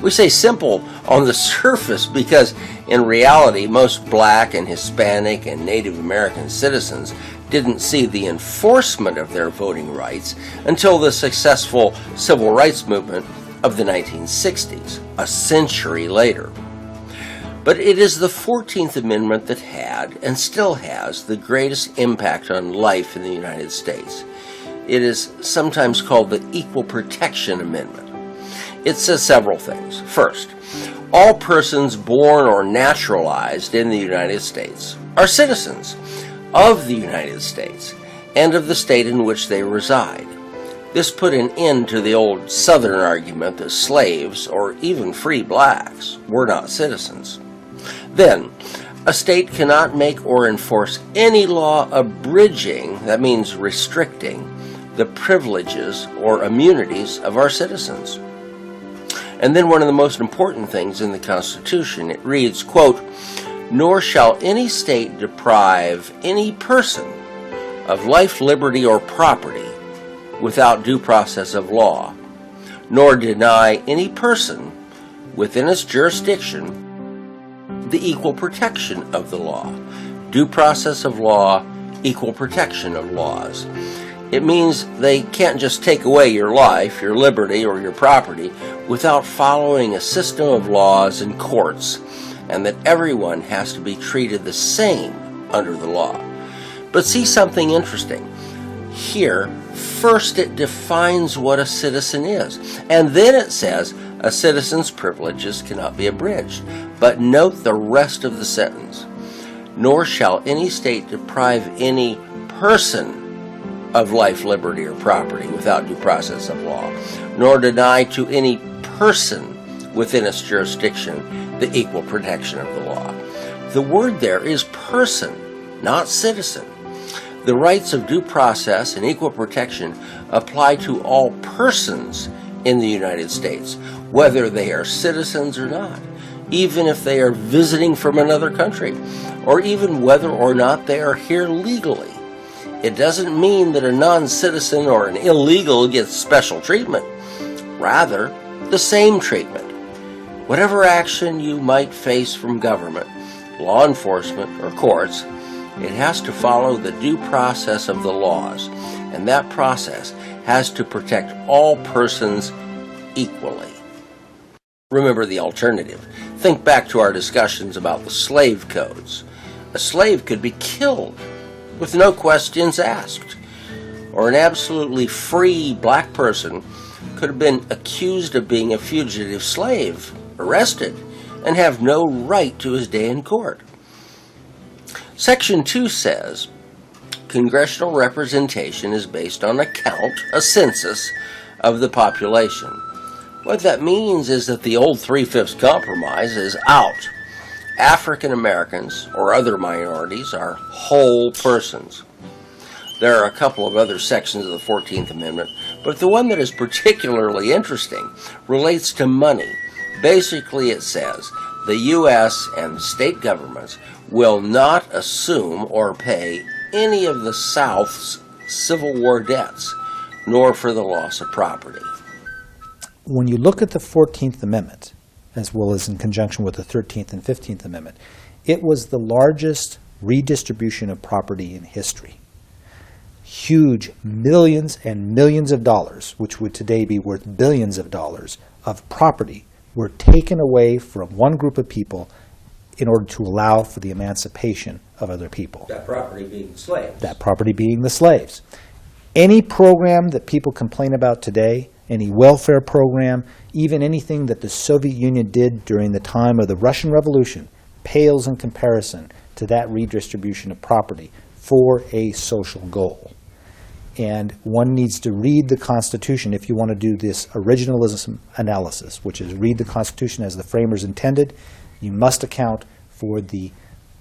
We say simple on the surface because in reality most Black and Hispanic and Native American citizens didn't see the enforcement of their voting rights until the successful civil rights movement of the 1960s, a century later. But it is the 14th Amendment that had, and still has, the greatest impact on life in the United States. It is sometimes called the Equal Protection Amendment. It says several things. First, all persons born or naturalized in the United States are citizens of the United States and of the state in which they reside. This put an end to the old Southern argument that slaves, or even free blacks, were not citizens. Then, a state cannot make or enforce any law abridging, that means restricting, the privileges or immunities of our citizens. And then one of the most important things in the Constitution, it reads, quote, "Nor shall any state deprive any person of life, liberty, or property without due process of law, nor deny any person within its jurisdiction the equal protection of the law." Due process of law, equal protection of laws. It means they can't just take away your life, your liberty, or your property without following a system of laws and courts, and that everyone has to be treated the same under the law. But see something interesting. Here, first it defines what a citizen is, and then it says a citizen's privileges cannot be abridged. But note the rest of the sentence. Nor shall any state deprive any person of life, liberty, or property without due process of law, nor deny to any person within its jurisdiction the equal protection of the law. The word there is person, not citizen. The rights of due process and equal protection apply to all persons in the United States, whether they are citizens or not, even if they are visiting from another country, or even whether or not they are here legally. It doesn't mean that a non-citizen or an illegal gets special treatment. Rather, the same treatment. Whatever action you might face from government, law enforcement, or courts, it has to follow the due process of the laws, and that process has to protect all persons equally. Remember the alternative. Think back to our discussions about the slave codes. A slave could be killed with no questions asked, or an absolutely free black person could have been accused of being a fugitive slave, arrested, and have no right to his day in court. Section 2 says, congressional representation is based on a count, a census, of the population. What that means is that the old 3/5 compromise is out. African Americans or other minorities are whole persons. There are a couple of other sections of the 14th Amendment, but the one that is particularly interesting relates to money. Basically, it says the U.S. and state governments will not assume or pay any of the South's Civil War debts, nor for the loss of property. When you look at the 14th Amendment, as well as in conjunction with the 13th and 15th Amendment, it was the largest redistribution of property in history. Huge millions and millions of dollars, which would today be worth billions of dollars, of property were taken away from one group of people in order to allow for the emancipation of other people. That property being the slaves. That property being the slaves. Any program that people complain about today, any welfare program, even anything that the Soviet Union did during the time of the Russian Revolution, pales in comparison to that redistribution of property for a social goal. And one needs to read the Constitution if you want to do this originalism analysis, which is read the Constitution as the framers intended. You must account for the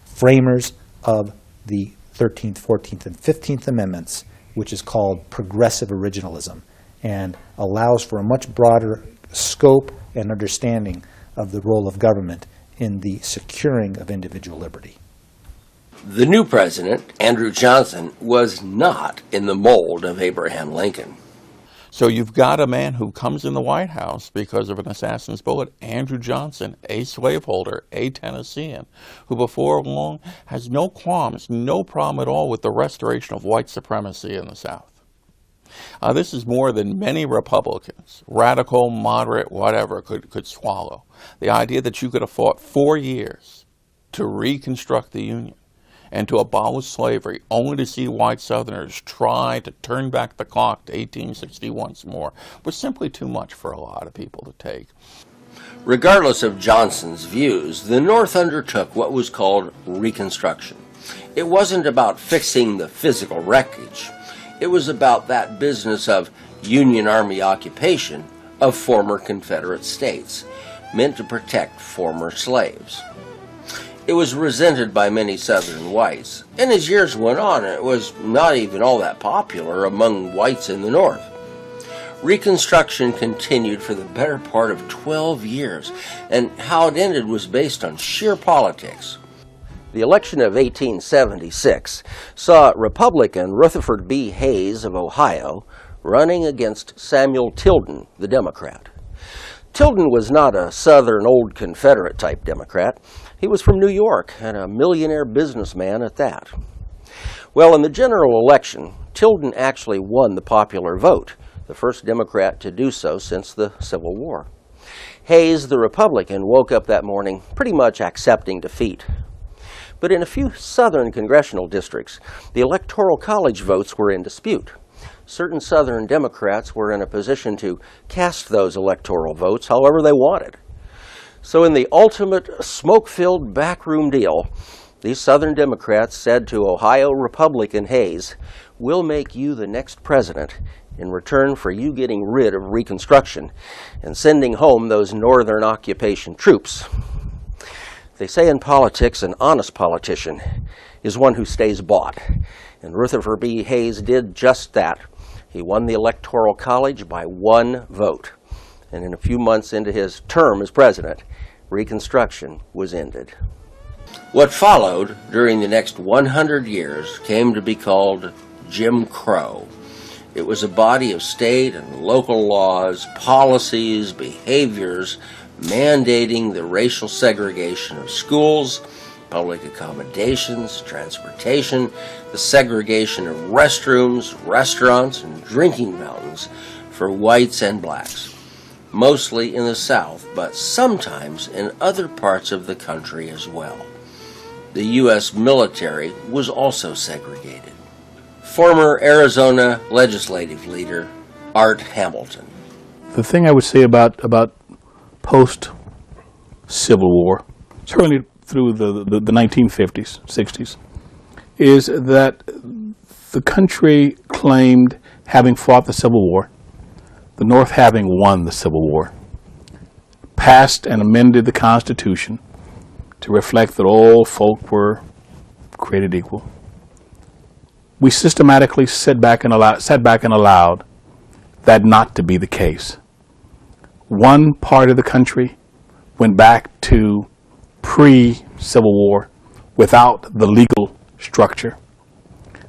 framers of the 13th, 14th, and 15th Amendments, which is called progressive originalism, and allows for a much broader scope and understanding of the role of government in the securing of individual liberty. The new president, Andrew Johnson, was not in the mold of Abraham Lincoln. So you've got a man who comes in the White House because of an assassin's bullet, Andrew Johnson, a slaveholder, a Tennessean, who before long has no qualms, no problem at all with the restoration of white supremacy in the South. This is more than many Republicans, radical, moderate, whatever, could swallow. The idea that you could have fought 4 years to reconstruct the Union and to abolish slavery, only to see white Southerners try to turn back the clock to 1860 once more, was simply too much for a lot of people to take. Regardless of Johnson's views, the North undertook what was called Reconstruction. It wasn't about fixing the physical wreckage. It was about that business of Union Army occupation of former Confederate states, meant to protect former slaves. It was resented by many Southern whites, and as years went on, it was not even all that popular among whites in the North. Reconstruction continued for the better part of 12 years, and how it ended was based on sheer politics. The election of 1876 saw Republican Rutherford B. Hayes of Ohio running against Samuel Tilden, the Democrat. Tilden was not a Southern old Confederate type Democrat. He was from New York and a millionaire businessman at that. Well, in the general election, Tilden actually won the popular vote, the first Democrat to do so since the Civil War. Hayes, the Republican, woke up that morning pretty much accepting defeat. But in a few Southern congressional districts, the Electoral College votes were in dispute. Certain Southern Democrats were in a position to cast those electoral votes however they wanted. So in the ultimate smoke-filled backroom deal, these Southern Democrats said to Ohio Republican Hayes, "We'll make you the next president in return for you getting rid of Reconstruction and sending home those Northern occupation troops." They say in politics, an honest politician is one who stays bought, and Rutherford B. Hayes did just that. He won the Electoral College by 1 vote, and in a few months into his term as president, Reconstruction was ended. What followed during the next 100 years came to be called Jim Crow. It was a body of state and local laws, policies, behaviors mandating the racial segregation of schools, public accommodations, transportation, the segregation of restrooms, restaurants, and drinking fountains for whites and blacks, mostly in the South, but sometimes in other parts of the country as well. The U.S. military was also segregated. Former Arizona legislative leader Art Hamilton. The thing I would say about post-Civil War, certainly through the 1950s, 60s, is that the country claimed having fought the Civil War, the North having won the Civil War, passed and amended the Constitution to reflect that all folk were created equal. We systematically sat back and allowed that not to be the case. One part of the country went back to pre-Civil War without the legal structure.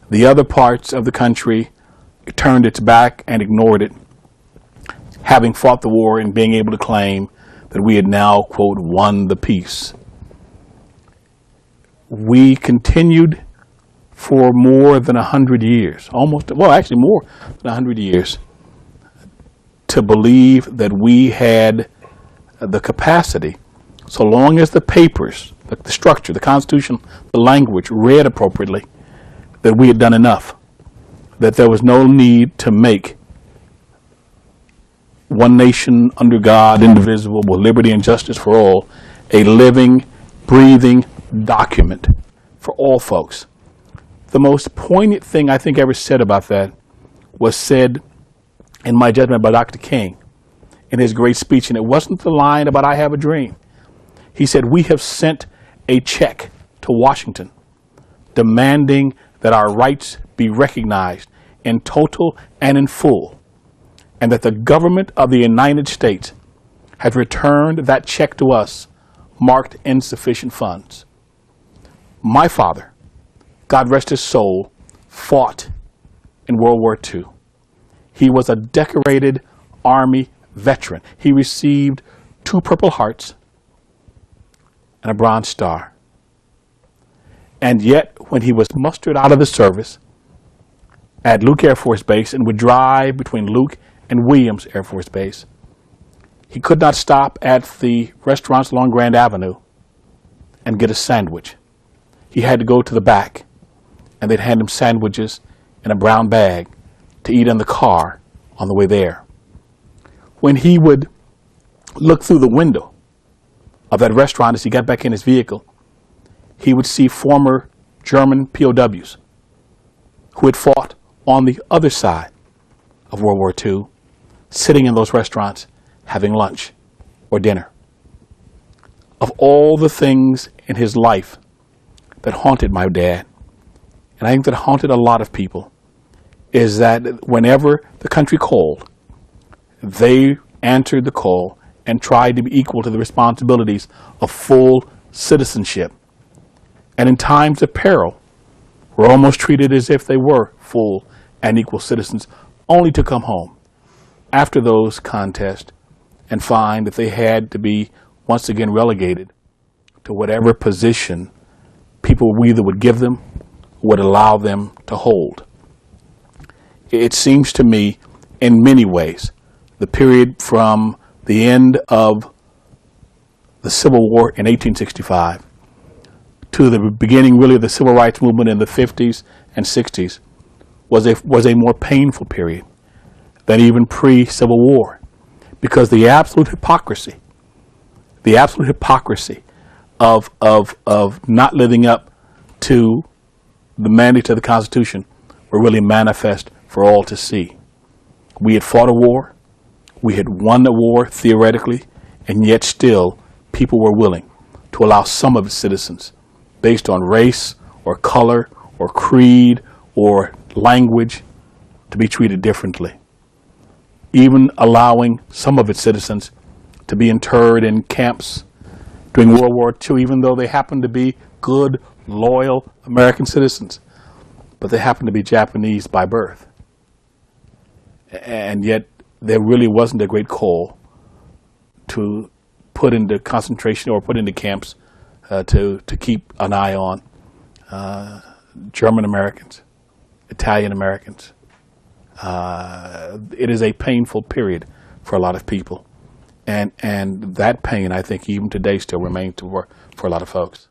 The other parts of the country turned its back and ignored it, having fought the war and being able to claim that we had now, quote, won the peace. We continued for more than 100 years, actually more than 100 years, to believe that we had the capacity, so long as the papers, the structure, the Constitution, the language read appropriately, that we had done enough, that there was no need to make one nation under God, indivisible, with liberty and justice for all, a living, breathing document for all folks. The most poignant thing I think ever said about that was said in my judgment by Dr. King in his great speech, and it wasn't the line about I have a dream. He said, we have sent a check to Washington demanding that our rights be recognized in total and in full, and that the government of the United States has returned that check to us marked insufficient funds. My father, God rest his soul, fought in World War II. He was a decorated Army veteran. He received 2 Purple Hearts and a Bronze Star. And yet, when he was mustered out of the service at Luke Air Force Base and would drive between Luke and Williams Air Force Base, he could not stop at the restaurants along Grand Avenue and get a sandwich. He had to go to the back, and they'd hand him sandwiches in a brown bag to eat in the car on the way there. When he would look through the window of that restaurant as he got back in his vehicle, he would see former German POWs who had fought on the other side of World War II, sitting in those restaurants having lunch or dinner. Of all the things in his life that haunted my dad, and I think that haunted a lot of people, is that whenever the country called, they answered the call and tried to be equal to the responsibilities of full citizenship. And in times of peril, were almost treated as if they were full and equal citizens, only to come home after those contests and find that they had to be once again relegated to whatever position people either would give them or would allow them to hold. It seems to me, in many ways, the period from the end of the Civil War in 1865 to the beginning, really, of the Civil Rights Movement in the 50s and 60s was a more painful period than even pre-Civil War, because the absolute hypocrisy of not living up to the mandates of the Constitution were really manifest for all to see. We had fought a war, we had won the war theoretically, and yet still people were willing to allow some of its citizens, based on race or color or creed or language, to be treated differently. Even allowing some of its citizens to be interred in camps during World War II, even though they happened to be good, loyal American citizens, but they happened to be Japanese by birth. And yet there really wasn't a great call to put into concentration or put into camps to keep an eye on German Americans, Italian Americans. It is a painful period for a lot of people. And that pain, I think, even today still remains for a lot of folks.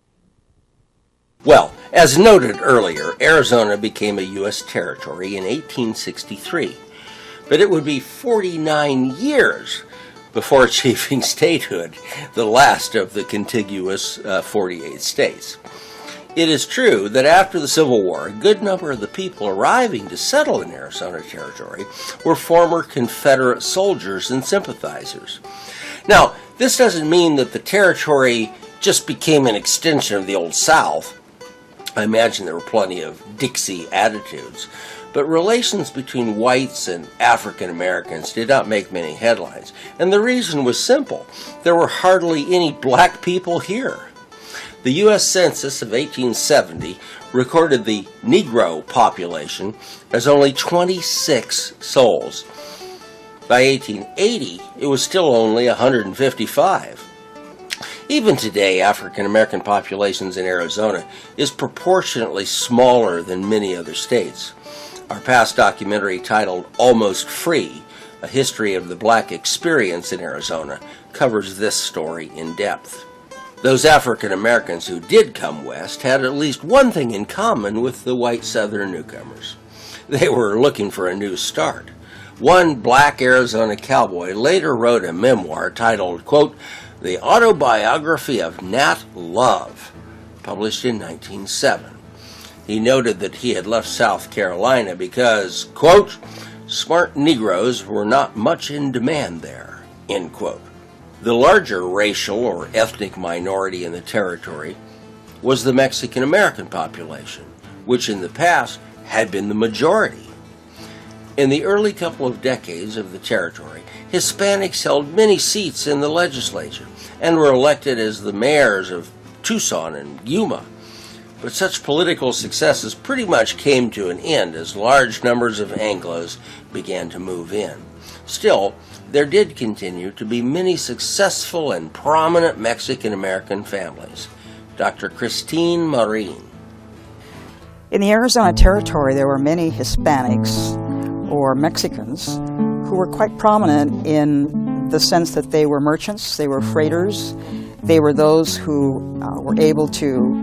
Well, as noted earlier, Arizona became a U.S. territory in 1863, but it would be 49 years before achieving statehood, the last of the contiguous 48 states. It is true that after the Civil War, a good number of the people arriving to settle in Arizona Territory were former Confederate soldiers and sympathizers. Now, this doesn't mean that the territory just became an extension of the Old South. I imagine there were plenty of Dixie attitudes, but relations between whites and African Americans did not make many headlines, and the reason was simple. There were hardly any black people here. The U.S. Census of 1870 recorded the Negro population as only 26 souls. By 1880, it was still only 155. Even today, African American populations in Arizona is proportionately smaller than many other states. Our past documentary titled Almost Free, A History of the Black Experience in Arizona, covers this story in depth. Those African Americans who did come west had at least one thing in common with the white Southern newcomers. They were looking for a new start. One black Arizona cowboy later wrote a memoir titled, quote, The Autobiography of Nat Love, published in 1907. He noted that he had left South Carolina because, quote, smart Negroes were not much in demand there, end quote. The larger racial or ethnic minority in the territory was the Mexican-American population, which in the past had been the majority. In the early couple of decades of the territory, Hispanics held many seats in the legislature and were elected as the mayors of Tucson and Yuma. But such political successes pretty much came to an end as large numbers of Anglos began to move in. Still, there did continue to be many successful and prominent Mexican-American families. Dr. Christine Marin. In the Arizona Territory, there were many Hispanics or Mexicans who were quite prominent in the sense that they were merchants, they were freighters, they were those who were able to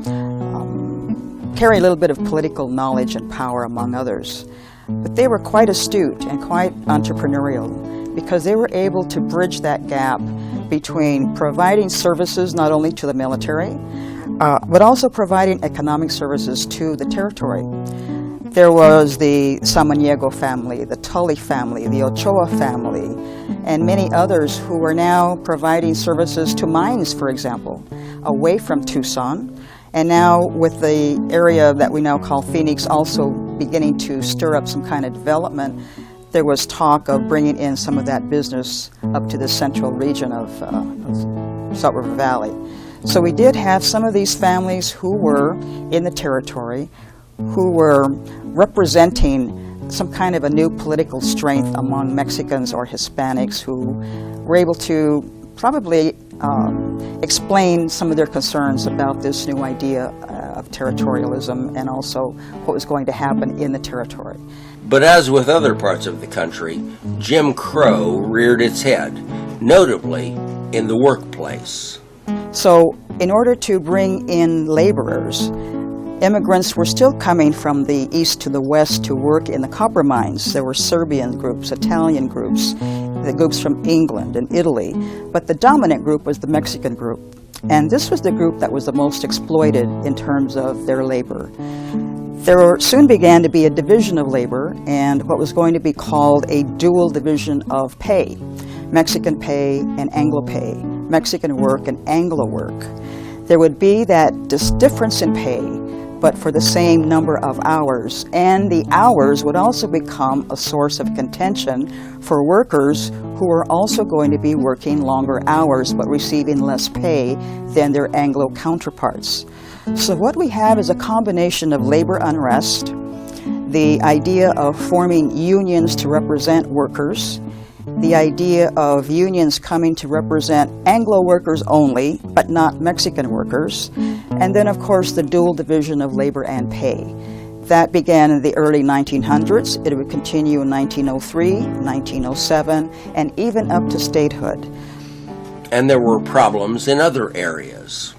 carry a little bit of political knowledge and power among others. But they were quite astute and quite entrepreneurial because they were able to bridge that gap between providing services not only to the military, but also providing economic services to the territory. There was the Samaniego family, the Tully family, the Ochoa family, and many others who were now providing services to mines, for example, away from Tucson. And now with the area that we now call Phoenix also beginning to stir up some kind of development, there was talk of bringing in some of that business up to the central region of Salt River Valley. So we did have some of these families who were in the territory, who were representing some kind of a new political strength among Mexicans or Hispanics who were able to probably explain some of their concerns about this new idea of territorialism and also what was going to happen in the territory. But as with other parts of the country, Jim Crow reared its head, notably in the workplace. So in order to bring in laborers, immigrants were still coming from the east to the west to work in the copper mines. There were Serbian groups, Italian groups, the groups from England and Italy, but the dominant group was the Mexican group. And this was the group that was the most exploited in terms of their labor. There soon began to be a division of labor and what was going to be called a dual division of pay. Mexican pay and Anglo pay, Mexican work and Anglo work. There would be that difference in pay, but for the same number of hours. And the hours would also become a source of contention for workers who are also going to be working longer hours but receiving less pay than their Anglo counterparts. So what we have is a combination of labor unrest, the idea of forming unions to represent workers, the idea of unions coming to represent Anglo workers only, but not Mexican workers, and then of course the dual division of labor and pay. That began in the early 1900s. It would continue in 1903, 1907, and even up to statehood. And there were problems in other areas.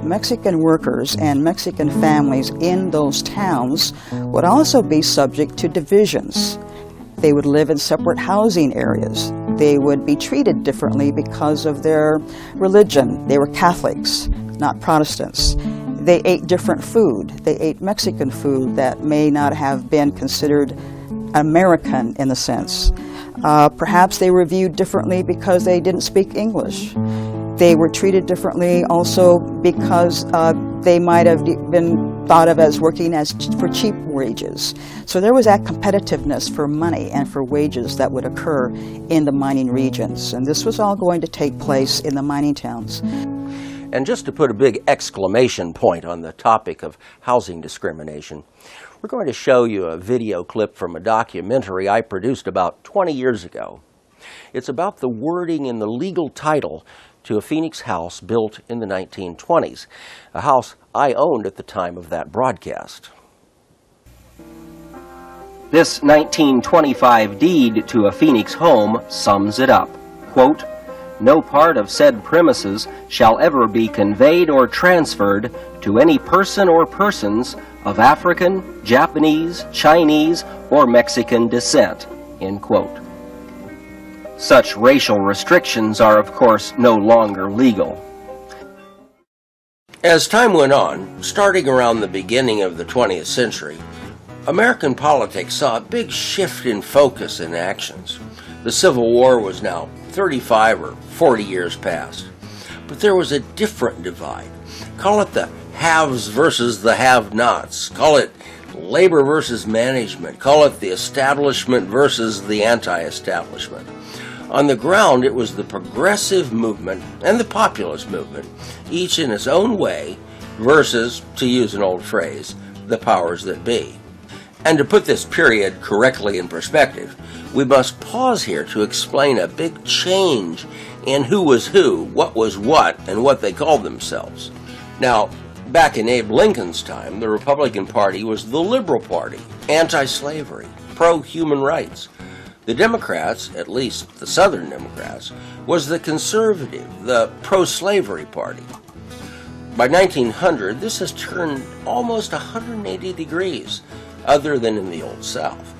Mexican workers and Mexican families in those towns would also be subject to divisions. They would live in separate housing areas. They would be treated differently because of their religion. They were Catholics, not Protestants. They ate different food. They ate Mexican food that may not have been considered American in a sense. Perhaps they were viewed differently because they didn't speak English. They were treated differently also because they might have been thought of as working for cheap wages. So there was that competitiveness for money and for wages that would occur in the mining regions. And this was all going to take place in the mining towns. And just to put a big exclamation point on the topic of housing discrimination, we're going to show you a video clip from a documentary I produced about 20 years ago. It's about the wording in the legal title to a Phoenix house built in the 1920s, a house I owned at the time of that broadcast. This 1925 deed to a Phoenix home sums it up. Quote, "No part of said premises shall ever be conveyed or transferred to any person or persons of African, Japanese, Chinese, or Mexican descent." End quote. Such racial restrictions are, of course, no longer legal. As time went on, starting around the beginning of the 20th century, American politics saw a big shift in focus and actions. The Civil War was now 35 or 40 years past. But there was a different divide. Call it the haves versus the have-nots. Call it labor versus management. Call it the establishment versus the anti-establishment. On the ground, it was the progressive movement and the populist movement, each in its own way, versus, to use an old phrase, the powers that be. And to put this period correctly in perspective, we must pause here to explain a big change in who was who, what was what, and what they called themselves. Now, back in Abe Lincoln's time, the Republican Party was the Liberal Party, anti-slavery, pro-human rights. The Democrats, at least the Southern Democrats, was the conservative, the pro-slavery party. By 1900, this has turned almost 180 degrees, other than in the Old South.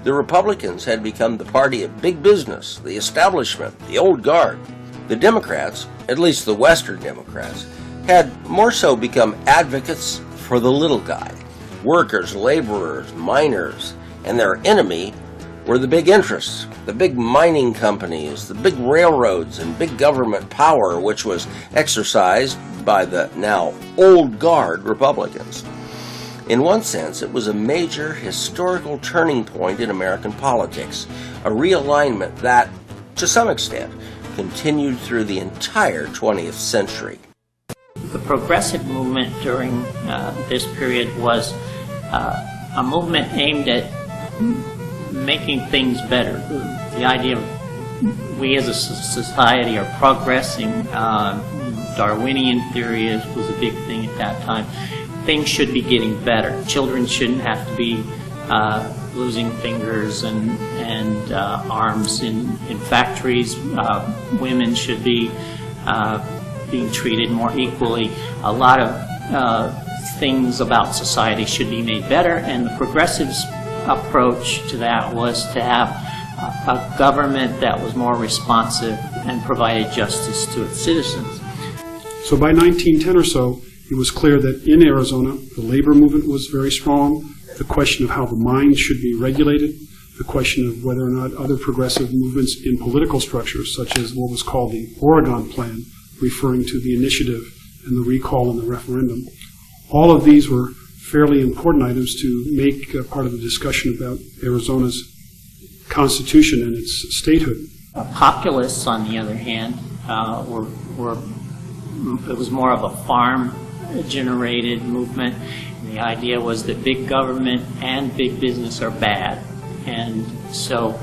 The Republicans had become the party of big business, the establishment, the old guard. The Democrats, at least the Western Democrats, had more so become advocates for the little guy. Workers, laborers, miners, and their enemy were the big interests, the big mining companies, the big railroads, and big government power, which was exercised by the now old guard Republicans. In one sense, it was a major historical turning point in American politics, a realignment that, to some extent, continued through the entire 20th century. The progressive movement during this period was a movement aimed at making things better. The idea of we as a society are progressing. Darwinian theory was a big thing at that time. Things should be getting better. Children shouldn't have to be losing fingers and arms in factories. Women should be being treated more equally. A lot of things about society should be made better, and the progressives' approach to that was to have a government that was more responsive and provided justice to its citizens. So by 1910 or so, it was clear that in Arizona, the labor movement was very strong. The question of how the mines should be regulated, the question of whether or not other progressive movements in political structures, such as what was called the Oregon Plan, referring to the initiative and the recall and the referendum, all of these were fairly important items to make part of the discussion about Arizona's constitution and its statehood. Populists, on the other hand, it was more of a farm-generated movement. And the idea was that big government and big business are bad. And so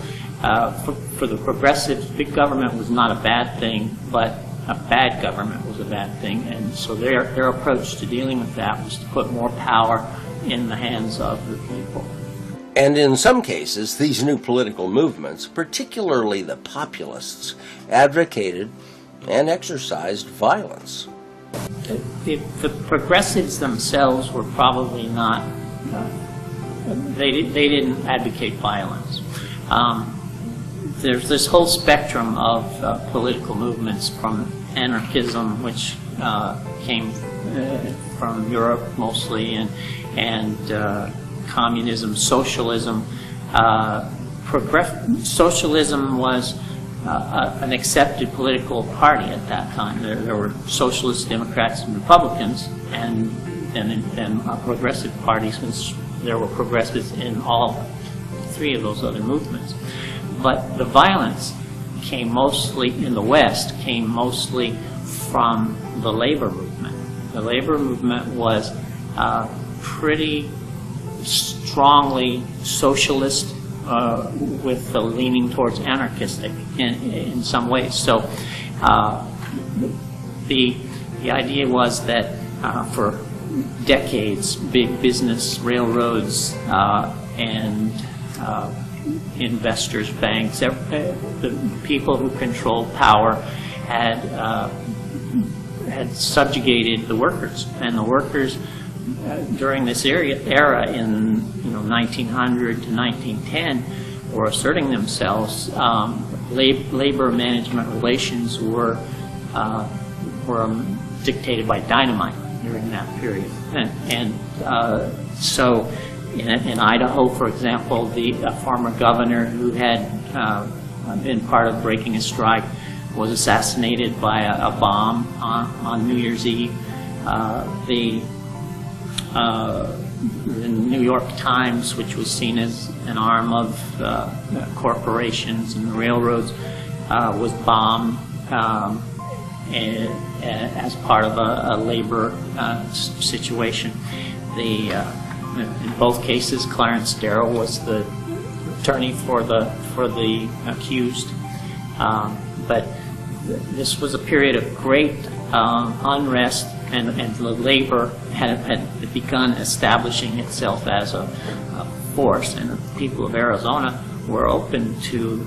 for the progressives, big government was not a bad thing, but a bad government was a bad thing. And so their approach to dealing with that was to put more power in the hands of the people. And in some cases, these new political movements, particularly the populists, advocated and exercised violence. The progressives themselves were probably not, they didn't advocate violence. There's this whole spectrum of political movements, from anarchism, which came from Europe mostly, and communism, socialism. Socialism was an accepted political party at that time. There were socialists, Democrats, and Republicans, and then progressive parties, since there were progressives in all three of those other movements. But the violence came mostly, in the West, came mostly from the labor movement. The labor movement was pretty strongly socialist, with the leaning towards anarchistic in some ways. So the idea was that for decades, big business, railroads, and investors, banks, the people who controlled power had subjugated the workers, and the workers during this era in 1900 to 1910 were asserting themselves. Labor management relations were dictated by dynamite during that period, and so In Idaho, for example, a former governor who had been part of breaking a strike was assassinated by a bomb on New Year's Eve. The New York Times, which was seen as an arm of corporations and railroads, was bombed as part of a labor situation. In both cases, Clarence Darrow was the attorney for the accused, but this was a period of great unrest, and the labor had begun establishing itself as a force, and the people of Arizona were open to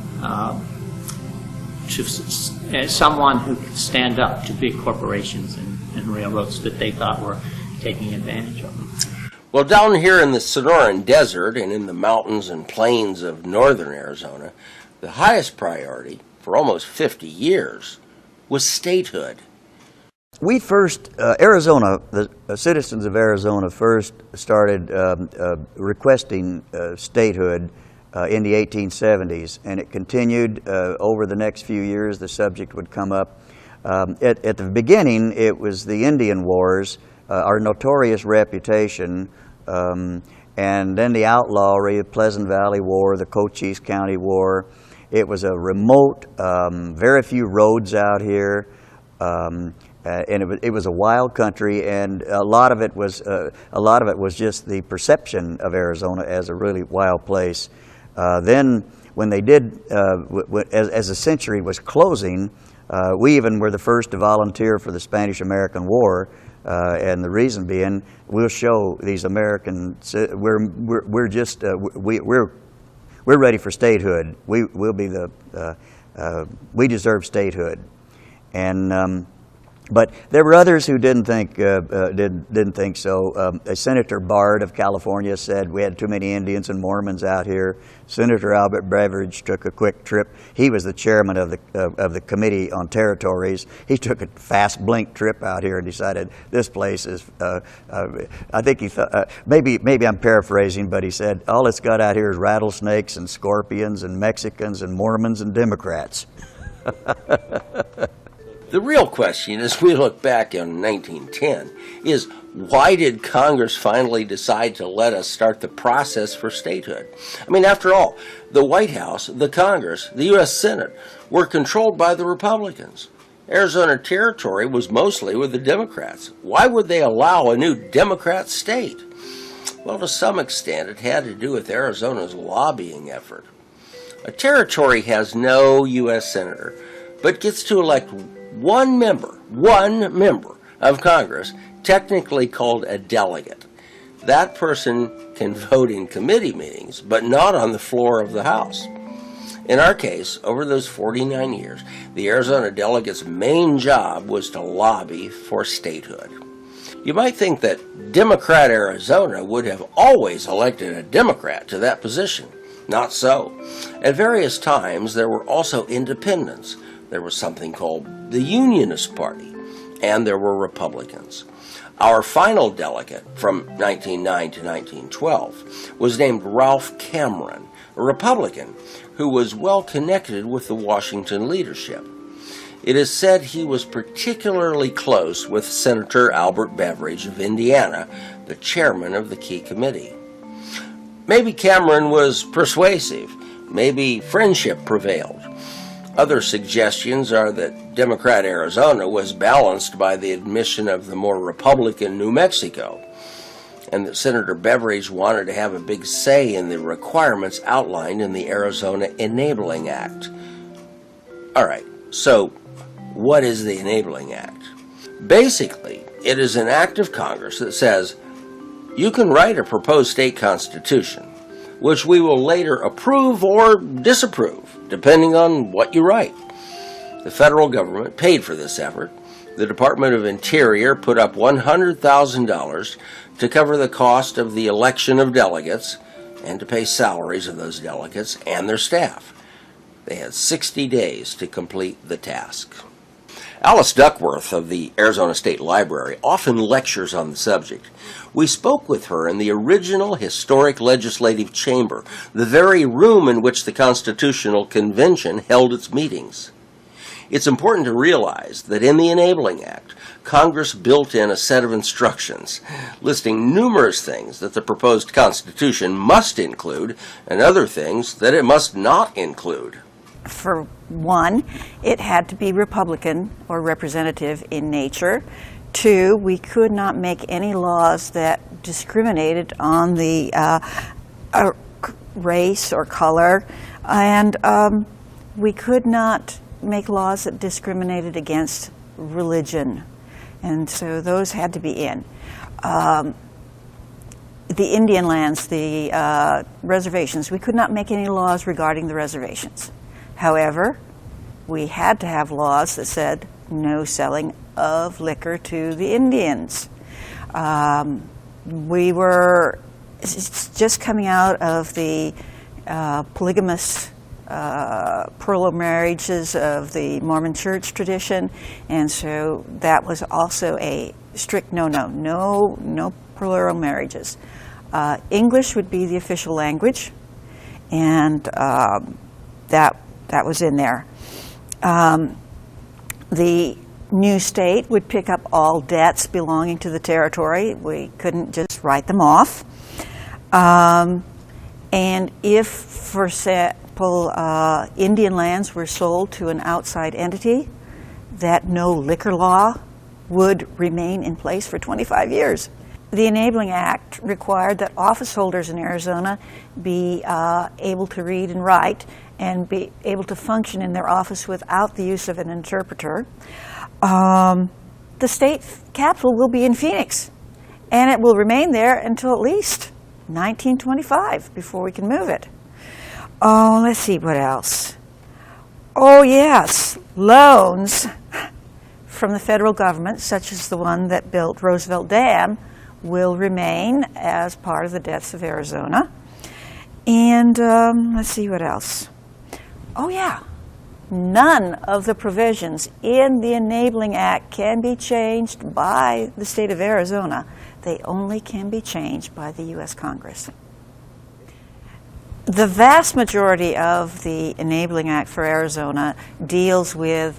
someone who could stand up to big corporations and railroads that they thought were taking advantage of them. Well, down here in the Sonoran Desert and in the mountains and plains of northern Arizona, the highest priority for almost 50 years was statehood. We first, Arizona, the citizens of Arizona first started requesting statehood in the 1870s, and it continued over the next few years. The subject would come up. At the beginning, it was the Indian Wars, our notorious reputation, and then the outlawry, the Pleasant Valley War, the Cochise County War. It was a remote, very few roads out here, and it was a wild country, and a lot of it was just the perception of Arizona as a really wild place. Then, when they did, as the century was closing, we even were the first to volunteer for the Spanish-American War, and the reason being, we'll show these Americans we're ready for statehood. We'll be we deserve statehood, and. But there were others who didn't think so. Senator Bard of California said we had too many Indians and Mormons out here. Senator Albert Beveridge took a quick trip. He was the chairman of the Committee on Territories. He took a fast blink trip out here and decided this place is. I think he thought maybe I'm paraphrasing, but he said all it's got out here is rattlesnakes and scorpions and Mexicans and Mormons and Democrats. The real question, as we look back on 1910, is why did Congress finally decide to let us start the process for statehood? I mean, after all, the White House, the Congress, the U.S. Senate were controlled by the Republicans. Arizona Territory was mostly with the Democrats. Why would they allow a new Democrat state? Well, to some extent, it had to do with Arizona's lobbying effort. A territory has no U.S. senator, but gets to elect one member of Congress, technically called a delegate. That person can vote in committee meetings, but not on the floor of the House. In our case, over those 49 years, the Arizona delegate's main job was to lobby for statehood. You might think that Democrat Arizona would have always elected a Democrat to that position. Not so. At various times, there were also independents. There was something called the Unionist Party, and there were Republicans. Our final delegate from 1909 to 1912 was named Ralph Cameron, a Republican who was well connected with the Washington leadership. It is said he was particularly close with Senator Albert Beveridge of Indiana, the chairman of the key committee. Maybe Cameron was persuasive. Maybe friendship prevailed. Other suggestions are that Democrat Arizona was balanced by the admission of the more Republican New Mexico, and that Senator Beveridge wanted to have a big say in the requirements outlined in the Arizona Enabling Act. All right, so what is the Enabling Act? Basically, it is an act of Congress that says you can write a proposed state constitution, which we will later approve or disapprove, depending on what you write. The federal government paid for this effort. The Department of Interior put up $100,000 to cover the cost of the election of delegates and to pay salaries of those delegates and their staff. They had 60 days to complete the task. Alice Duckworth of the Arizona State Library often lectures on the subject. We spoke with her in the original historic legislative chamber, the very room in which the Constitutional Convention held its meetings. It's important to realize that in the Enabling Act, Congress built in a set of instructions listing numerous things that the proposed Constitution must include and other things that it must not include. For one, it had to be Republican or representative in nature. Two, we could not make any laws that discriminated on the race or color, and we could not make laws that discriminated against religion. And so those had to be in. The Indian lands, the reservations, we could not make any laws regarding the reservations. However, we had to have laws that said no selling of liquor to the Indians. We were just coming out of the polygamous plural marriages of the Mormon Church tradition, and so that was also a strict no plural marriages. English would be the official language, and that was in there. The new state would pick up all debts belonging to the territory. We couldn't just write them off. And if, for example, Indian lands were sold to an outside entity, that no liquor law would remain in place for 25 years. The Enabling Act required that office holders in Arizona be able to read and write and be able to function in their office without the use of an interpreter. The state capital will be in Phoenix, and it will remain there until at least 1925 before we can move it. Oh, let's see, what else? Oh, yes, loans from the federal government, such as the one that built Roosevelt Dam, will remain as part of the debts of Arizona. And let's see what else. Oh, yeah. None of the provisions in the Enabling Act can be changed by the state of Arizona. They only can be changed by the U.S. Congress. The vast majority of the Enabling Act for Arizona deals with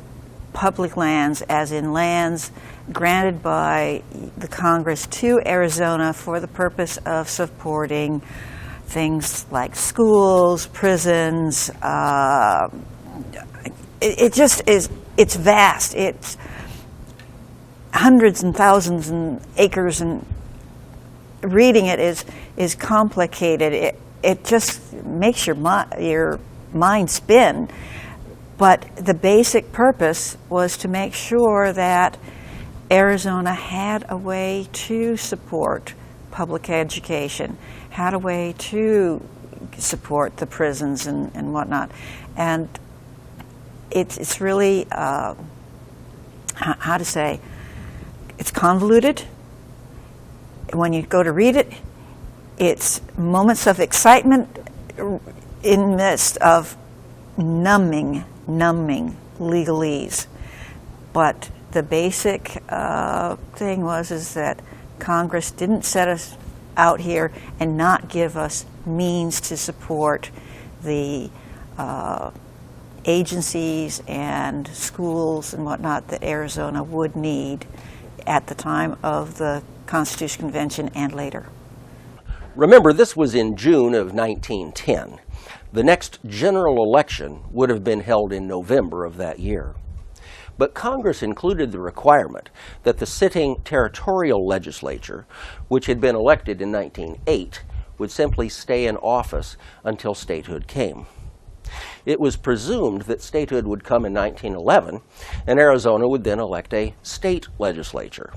public lands, as in lands granted by the Congress to Arizona for the purpose of supporting things like schools, prisons. It just is, it's vast. It's hundreds and thousands and acres, and reading it is complicated. It just makes your mind spin. But the basic purpose was to make sure that Arizona had a way to support public education, had a way to support the prisons and whatnot. And it's really, how to say, it's convoluted. When you go to read it, it's moments of excitement in the midst of numbing legalese. But the basic thing is that Congress didn't set us out here and not give us means to support the agencies and schools and whatnot that Arizona would need at the time of the Constitutional Convention and later. Remember, this was in June of 1910. The next general election would have been held in November of that year. But Congress included the requirement that the sitting territorial legislature, which had been elected in 1908, would simply stay in office until statehood came. It was presumed that statehood would come in 1911, and Arizona would then elect a state legislature.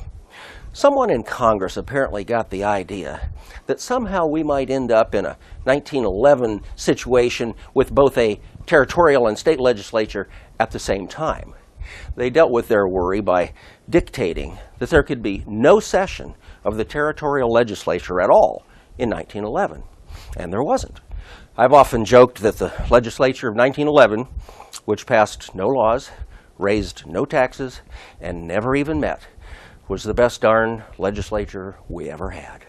Someone in Congress apparently got the idea that somehow we might end up in a 1911 situation with both a territorial and state legislature at the same time. They dealt with their worry by dictating that there could be no session of the territorial legislature at all in 1911, and there wasn't. I've often joked that the legislature of 1911, which passed no laws, raised no taxes, and never even met, was the best darn legislature we ever had.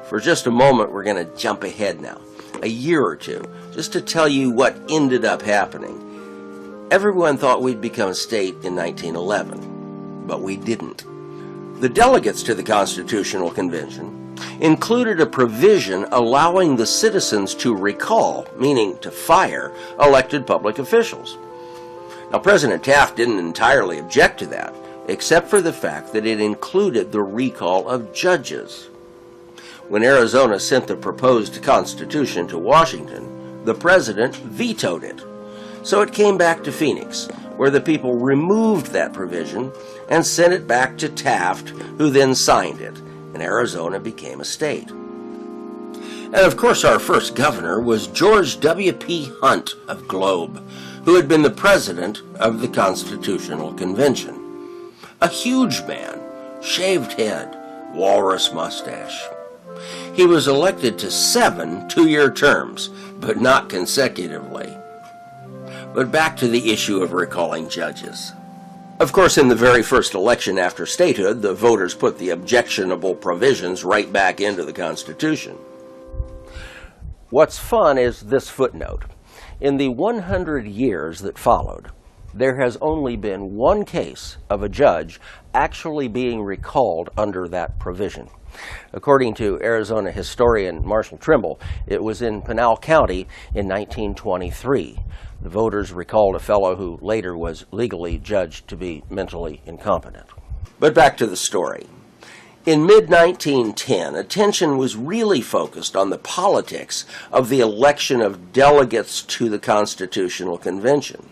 For just a moment, we're going to jump ahead now, a year or two, just to tell you what ended up happening. Everyone thought we'd become a state in 1911, but we didn't. The delegates to the Constitutional Convention included a provision allowing the citizens to recall, meaning to fire, elected public officials. Now, President Taft didn't entirely object to that, except for the fact that it included the recall of judges. When Arizona sent the proposed Constitution to Washington, the president vetoed it. So it came back to Phoenix, where the people removed that provision and sent it back to Taft, who then signed it, and Arizona became a state. And of course, our first governor was George W.P. Hunt of Globe, who had been the president of the Constitutional Convention. A huge man, shaved head, walrus mustache. He was elected to 7 two-year terms, but not consecutively. But back to the issue of recalling judges. Of course, in the very first election after statehood, the voters put the objectionable provisions right back into the Constitution. What's fun is this footnote. In the 100 years that followed, there has only been one case of a judge actually being recalled under that provision. According to Arizona historian Marshall Trimble, it was in Pinal County in 1923. The voters recalled a fellow who later was legally judged to be mentally incompetent. But back to the story. In mid-1910, attention was really focused on the politics of the election of delegates to the Constitutional Convention.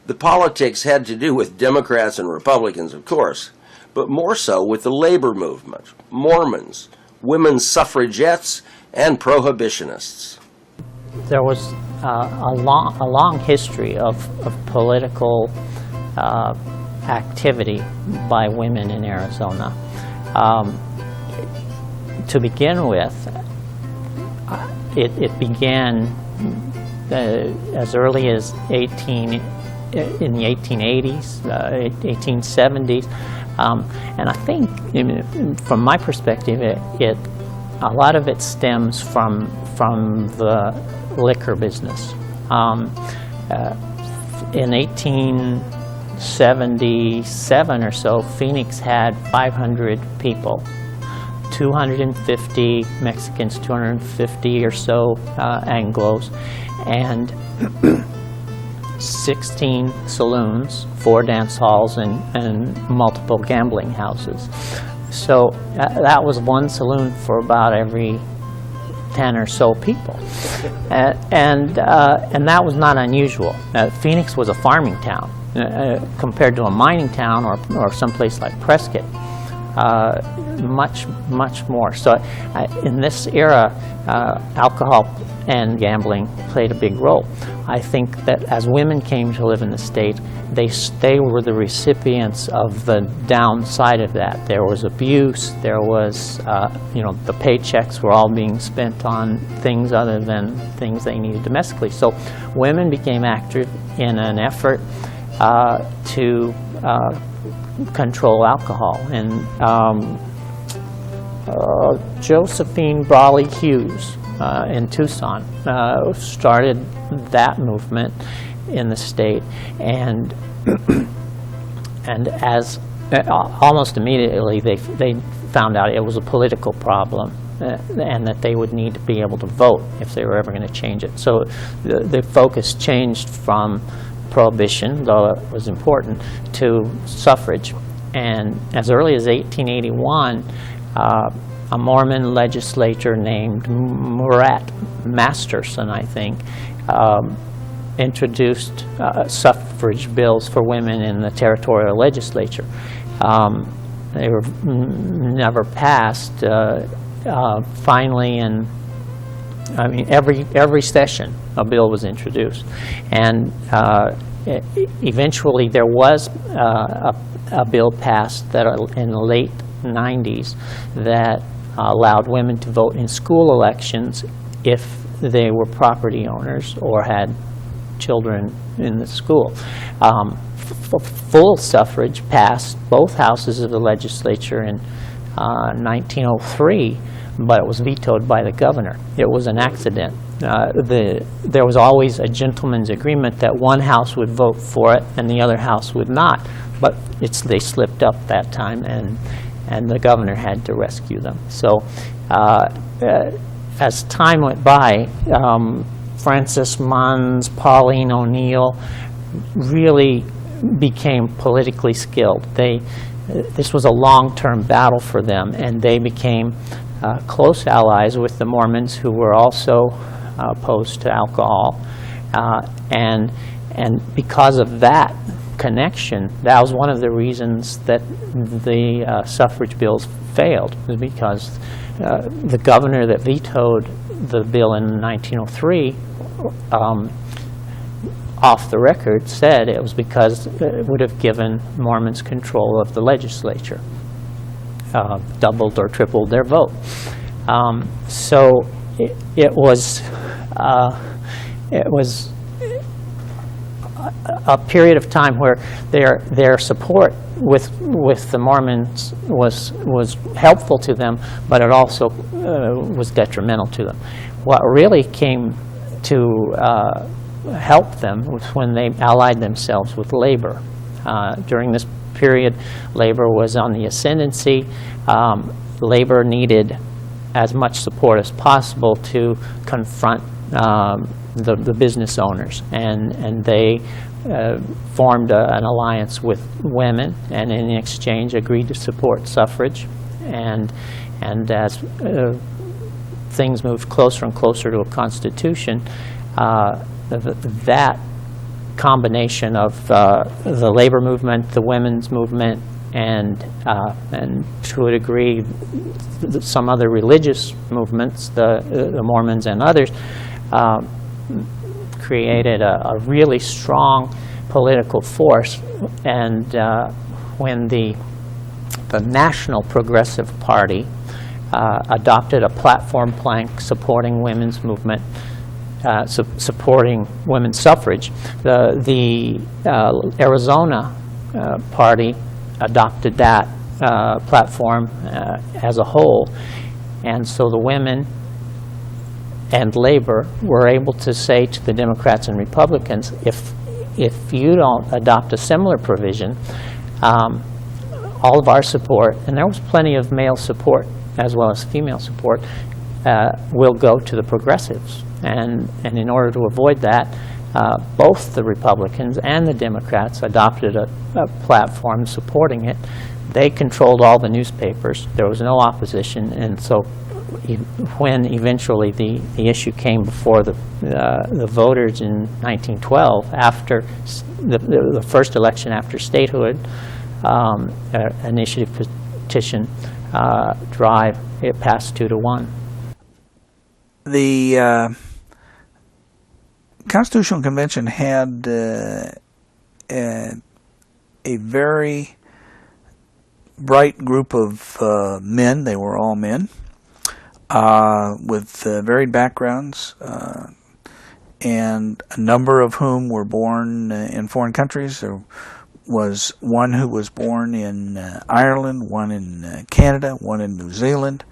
The politics had to do with Democrats and Republicans, of course, but more so with the labor movement, Mormons, women's suffragettes, and prohibitionists. There was a long history of political activity by women in Arizona. To begin with, it began as early as in the 1880s, 1870s. And I think, from my perspective, a lot of it stems from the liquor business. In 1877 or so, Phoenix had 500 people, 250 Mexicans, 250 or so Anglos, and 16 saloons, 4 dance halls, and multiple gambling houses. So that was one saloon for about every 10 or so people, and that was not unusual. Phoenix was a farming town compared to a mining town or someplace like Prescott. Much more. So in this era, alcohol and gambling played a big role. I think that as women came to live in the state, they were the recipients of the downside of that. There was abuse. There was, the paychecks were all being spent on things other than things they needed domestically. So women became active in an effort to control alcohol. And Josephine Brawley Hughes in Tucson started that movement in the state, and as almost immediately they found out it was a political problem, and that they would need to be able to vote if they were ever going to change it. So the focus changed from prohibition, though it was important, to suffrage. And as early as 1881, a Mormon legislator named Murat Masterson, I think, introduced suffrage bills for women in the territorial legislature. They were never passed. Finally, every session a bill was introduced, and eventually there was a bill passed that in the late 90s that allowed women to vote in school elections if they were property owners or had children in the school. Full suffrage passed both houses of the legislature in 1903, but it was vetoed by the governor. It was an accident. There was always a gentleman's agreement that one house would vote for it and the other house would not, but they slipped up that time, and the governor had to rescue them. So as time went by, Francis Munns, Pauline O'Neill really became politically skilled. This was a long-term battle for them, and they became close allies with the Mormons, who were also opposed to alcohol. And because of that connection, that was one of the reasons that the suffrage bills failed, because the governor that vetoed the bill in 1903 off the record said it was because it would have given Mormons control of the legislature, doubled or tripled their vote. So it was a period of time where their support with the Mormons was helpful to them, but it also was detrimental to them. What really came to help them was when they allied themselves with labor. During this period, labor was on the ascendancy. Labor needed as much support as possible to confront the business owners, and they formed an alliance with women, and in exchange agreed to support suffrage. And as things moved closer and closer to a constitution, that combination of the labor movement, the women's movement, and to a degree some other religious movements, the Mormons and others, created a really strong political force. And when the National Progressive Party adopted a platform plank supporting women's movement, supporting women's suffrage, the Arizona party adopted that platform as a whole, and so the women and labor were able to say to the Democrats and Republicans, if you don't adopt a similar provision, all of our support, and there was plenty of male support as well as female support, will go to the progressives. And in order to avoid that, both the Republicans and the Democrats adopted a platform supporting it. They controlled all the newspapers. There was no opposition, and so when eventually the issue came before the voters in 1912, after the first election after statehood, initiative petition drive, it passed 2-1. The Constitutional Convention had a very bright group of men. They were all men with varied backgrounds, and a number of whom were born in foreign countries. There was one who was born in Ireland, one in Canada, one in New Zealand.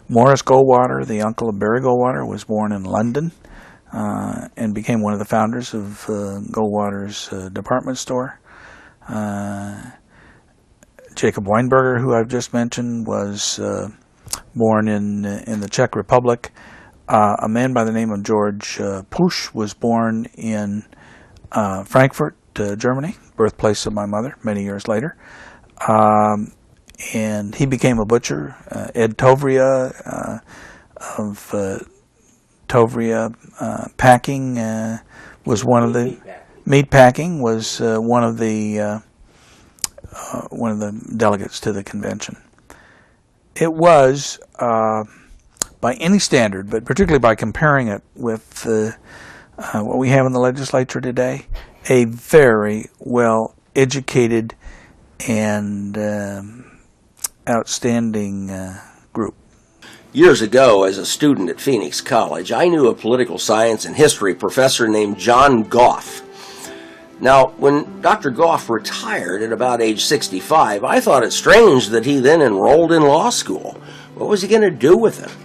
Morris Goldwater, the uncle of Barry Goldwater, was born in London and became one of the founders of Goldwater's department store. Jacob Weinberger, who I've just mentioned, was born in the Czech Republic. A man by the name of George Pusch was born in Frankfurt, Germany, birthplace of my mother, many years later. And he became a butcher. Ed Tovria of Tovria Packing was one of the meat packing was one of the delegates to the convention. It was, by any standard, but particularly by comparing it with what we have in the legislature today, a very well educated and outstanding group. Years ago, as a student at Phoenix College, I knew a political science and history professor named John Goff. Now, when Dr. Goff retired at about age 65, I thought it strange that he then enrolled in law school. What was he going to do with it?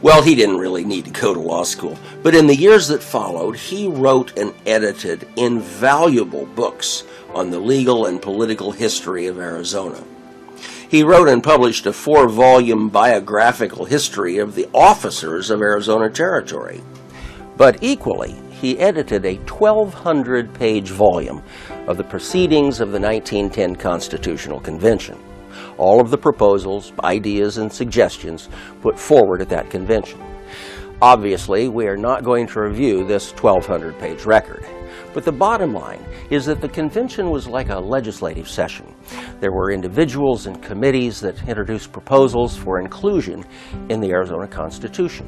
Well, he didn't really need to go to law school, but in the years that followed, he wrote and edited invaluable books on the legal and political history of Arizona. He wrote and published a 4-volume biographical history of the officers of Arizona Territory. But equally, he edited a 1,200-page volume of the proceedings of the 1910 Constitutional Convention. All of the proposals, ideas, and suggestions put forward at that convention. Obviously, we are not going to review this 1,200-page record, but the bottom line is that the convention was like a legislative session. There were individuals and committees that introduced proposals for inclusion in the Arizona Constitution.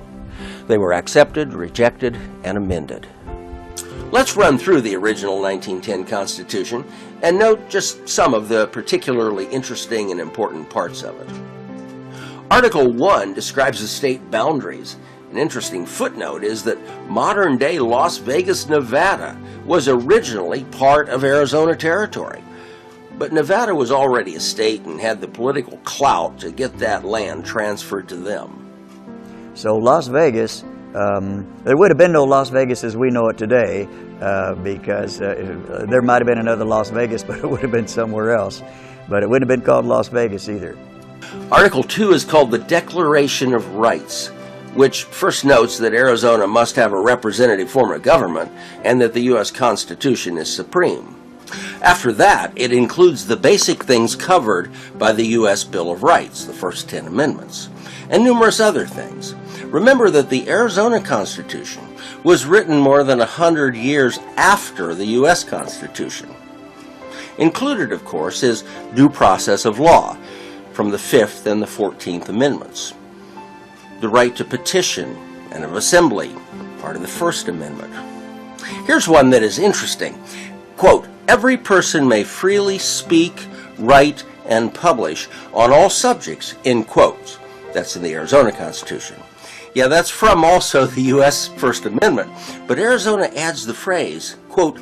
They were accepted, rejected, and amended. Let's run through the original 1910 Constitution and note just some of the particularly interesting and important parts of it. Article 1 describes the state boundaries. An interesting footnote is that modern-day Las Vegas, Nevada was originally part of Arizona Territory. But Nevada was already a state and had the political clout to get that land transferred to them. So Las Vegas, there would have been no Las Vegas as we know it today, because there might have been another Las Vegas, but it would have been somewhere else. But it wouldn't have been called Las Vegas either. Article 2 is called the Declaration of Rights, which first notes that Arizona must have a representative form of government and that the U.S. Constitution is supreme. After that, it includes the basic things covered by the U.S. Bill of Rights, the first 10 amendments, and numerous other things. Remember that the Arizona Constitution was written more than 100 years after the U.S. Constitution. Included, of course, is due process of law from the 5th and the 14th Amendments. The right to petition and of assembly, part of the First Amendment. Here's one that is interesting. Quote, every person may freely speak, write, and publish on all subjects, in quotes. That's in the Arizona Constitution. Yeah, that's from also the U.S. First Amendment. But Arizona adds the phrase, quote,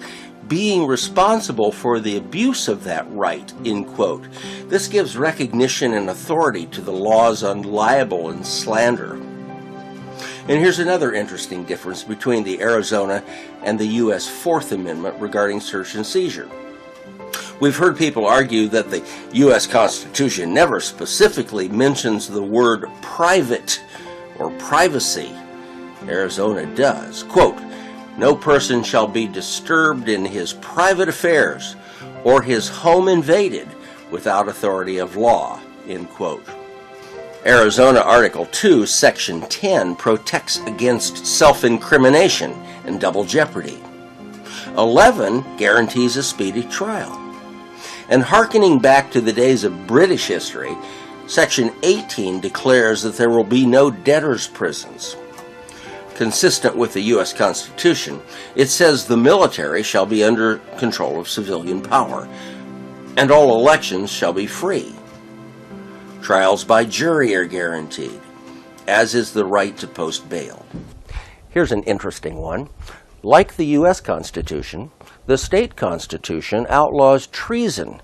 being responsible for the abuse of that right, end quote. This gives recognition and authority to the laws on libel and slander. And here's another interesting difference between the Arizona and the U.S. Fourth Amendment regarding search and seizure. We've heard people argue that the U.S. Constitution never specifically mentions the word private or privacy. Arizona does. Quote, no person shall be disturbed in his private affairs or his home invaded without authority of law, end quote. Arizona Article 2, Section 10 protects against self-incrimination and double jeopardy. 11 guarantees a speedy trial. And hearkening back to the days of British history, Section 18 declares that there will be no debtors' prisons. Consistent with the U.S. Constitution, it says the military shall be under control of civilian power, and all elections shall be free. Trials by jury are guaranteed, as is the right to post bail. Here's an interesting one. Like the U.S. Constitution, the state constitution outlaws treason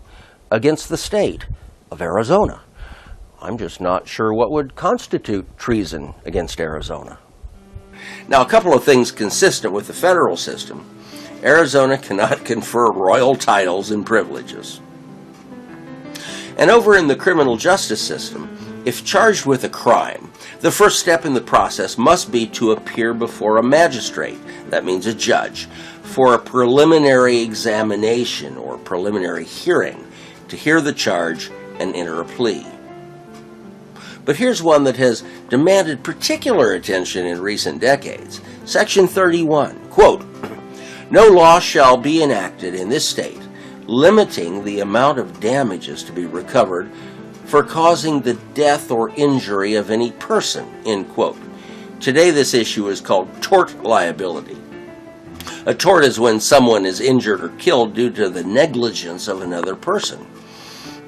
against the state of Arizona. I'm just not sure what would constitute treason against Arizona. Now, a couple of things consistent with the federal system. Arizona cannot confer royal titles and privileges. And over in the criminal justice system, if charged with a crime, the first step in the process must be to appear before a magistrate, that means a judge, for a preliminary examination or preliminary hearing to hear the charge and enter a plea. But here's one that has demanded particular attention in recent decades. Section 31, quote, no law shall be enacted in this state limiting the amount of damages to be recovered for causing the death or injury of any person, end quote. Today this issue is called tort liability. A tort is when someone is injured or killed due to the negligence of another person.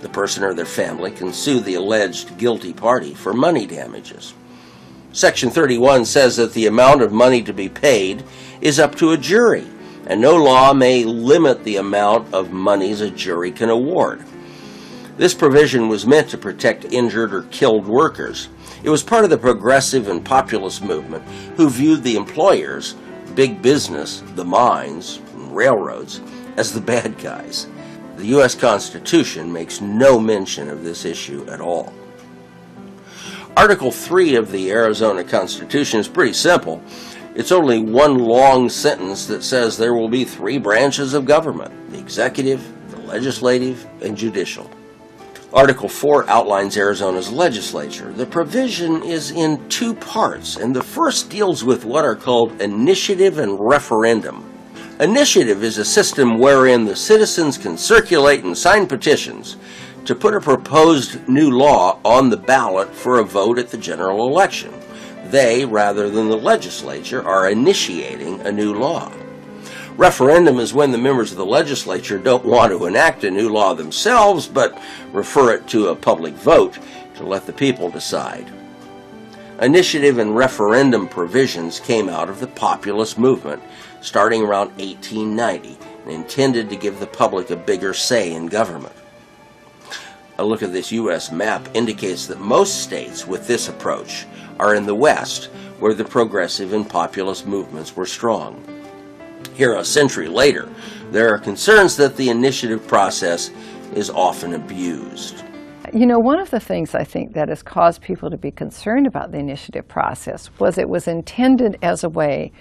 The person or their family can sue the alleged guilty party for money damages. Section 31 says that the amount of money to be paid is up to a jury, and no law may limit the amount of monies a jury can award. This provision was meant to protect injured or killed workers. It was part of the progressive and populist movement who viewed the employers, big business, the mines, and railroads, as the bad guys. The U.S. Constitution makes no mention of this issue at all. Article 3 of the Arizona Constitution is pretty simple. It's only one long sentence that says there will be 3 branches of government: the executive, the legislative, and judicial. Article 4 outlines Arizona's legislature. The provision is in 2 parts, and the first deals with what are called initiative and referendum. Initiative is a system wherein the citizens can circulate and sign petitions to put a proposed new law on the ballot for a vote at the general election. They, rather than the legislature, are initiating a new law. Referendum is when the members of the legislature don't want to enact a new law themselves, but refer it to a public vote to let the people decide. Initiative and referendum provisions came out of the populist movement starting around 1890 and intended to give the public a bigger say in government. A look at this U.S. map indicates that most states with this approach are in the West, where the progressive and populist movements were strong. Here, a century later, there are concerns that the initiative process is often abused. You know, one of the things I think that has caused people to be concerned about the initiative process was it was intended as a way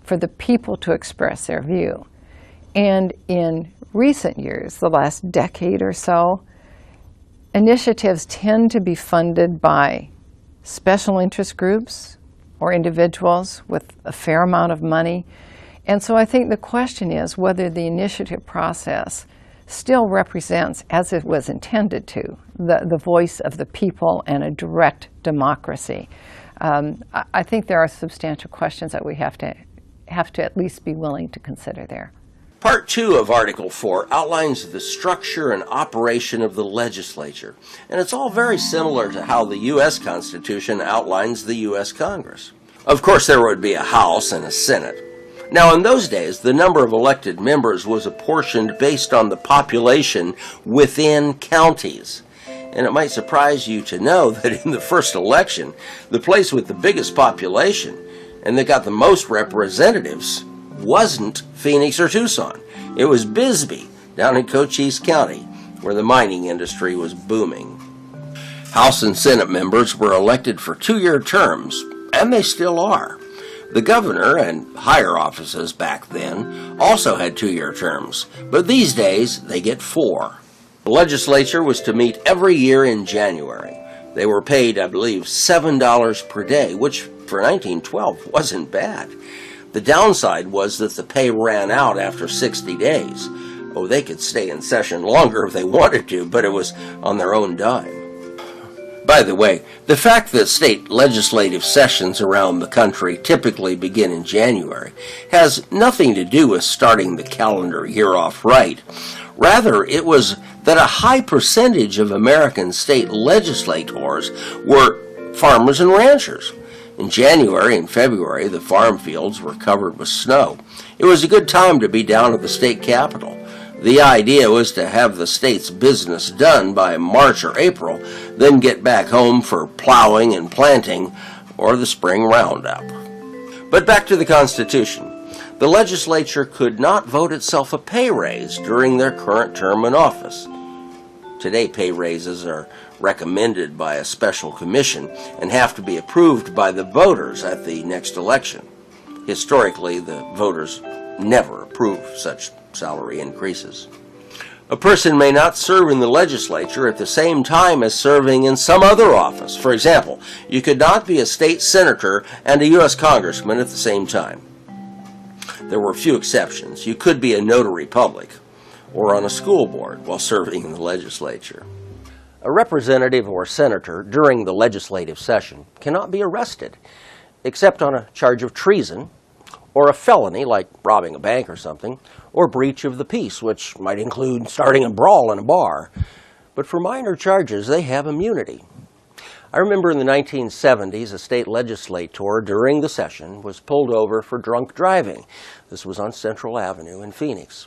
for the people to express their view. And in recent years, the last decade or so, initiatives tend to be funded by special interest groups or individuals with a fair amount of money. And so I think the question is whether the initiative process still represents, as it was intended to, the voice of the people and a direct democracy. I think there are substantial questions that we have to at least be willing to consider there. Part 2 of Article 4 outlines the structure and operation of the legislature, and it's all very similar to how the U.S. Constitution outlines the U.S. Congress. Of course, there would be a House and a Senate. Now, in those days, the number of elected members was apportioned based on the population within counties. And it might surprise you to know that in the first election, the place with the biggest population and that got the most representatives wasn't Phoenix or Tucson. It was Bisbee, down in Cochise County, where the mining industry was booming. House and Senate members were elected for 2-year terms, and they still are. The governor and higher offices back then also had 2-year terms, but these days they get 4. The legislature was to meet every year in January. They were paid, I believe, $7 per day, which for 1912 wasn't bad. The downside was that the pay ran out after 60 days. Oh, they could stay in session longer if they wanted to, but it was on their own dime. By the way, the fact that state legislative sessions around the country typically begin in January has nothing to do with starting the calendar year off right. Rather, it was that a high percentage of American state legislators were farmers and ranchers. In January and February, the farm fields were covered with snow. It was a good time to be down at the state capitol. The idea was to have the state's business done by March or April, then get back home for plowing and planting or the spring roundup. But back to the Constitution. The legislature could not vote itself a pay raise during their current term in office. Today, pay raises are recommended by a special commission and have to be approved by the voters at the next election. Historically, the voters never approve such salary increases. A person may not serve in the legislature at the same time as serving in some other office. For example, you could not be a state senator and a U.S. congressman at the same time. There were few exceptions. You could be a notary public or on a school board while serving in the legislature. A representative or senator during the legislative session cannot be arrested, except on a charge of treason, or a felony like robbing a bank or something, or breach of the peace, which might include starting a brawl in a bar. But for minor charges, they have immunity. I remember in the 1970s, a state legislator during the session was pulled over for drunk driving. This was on Central Avenue in Phoenix.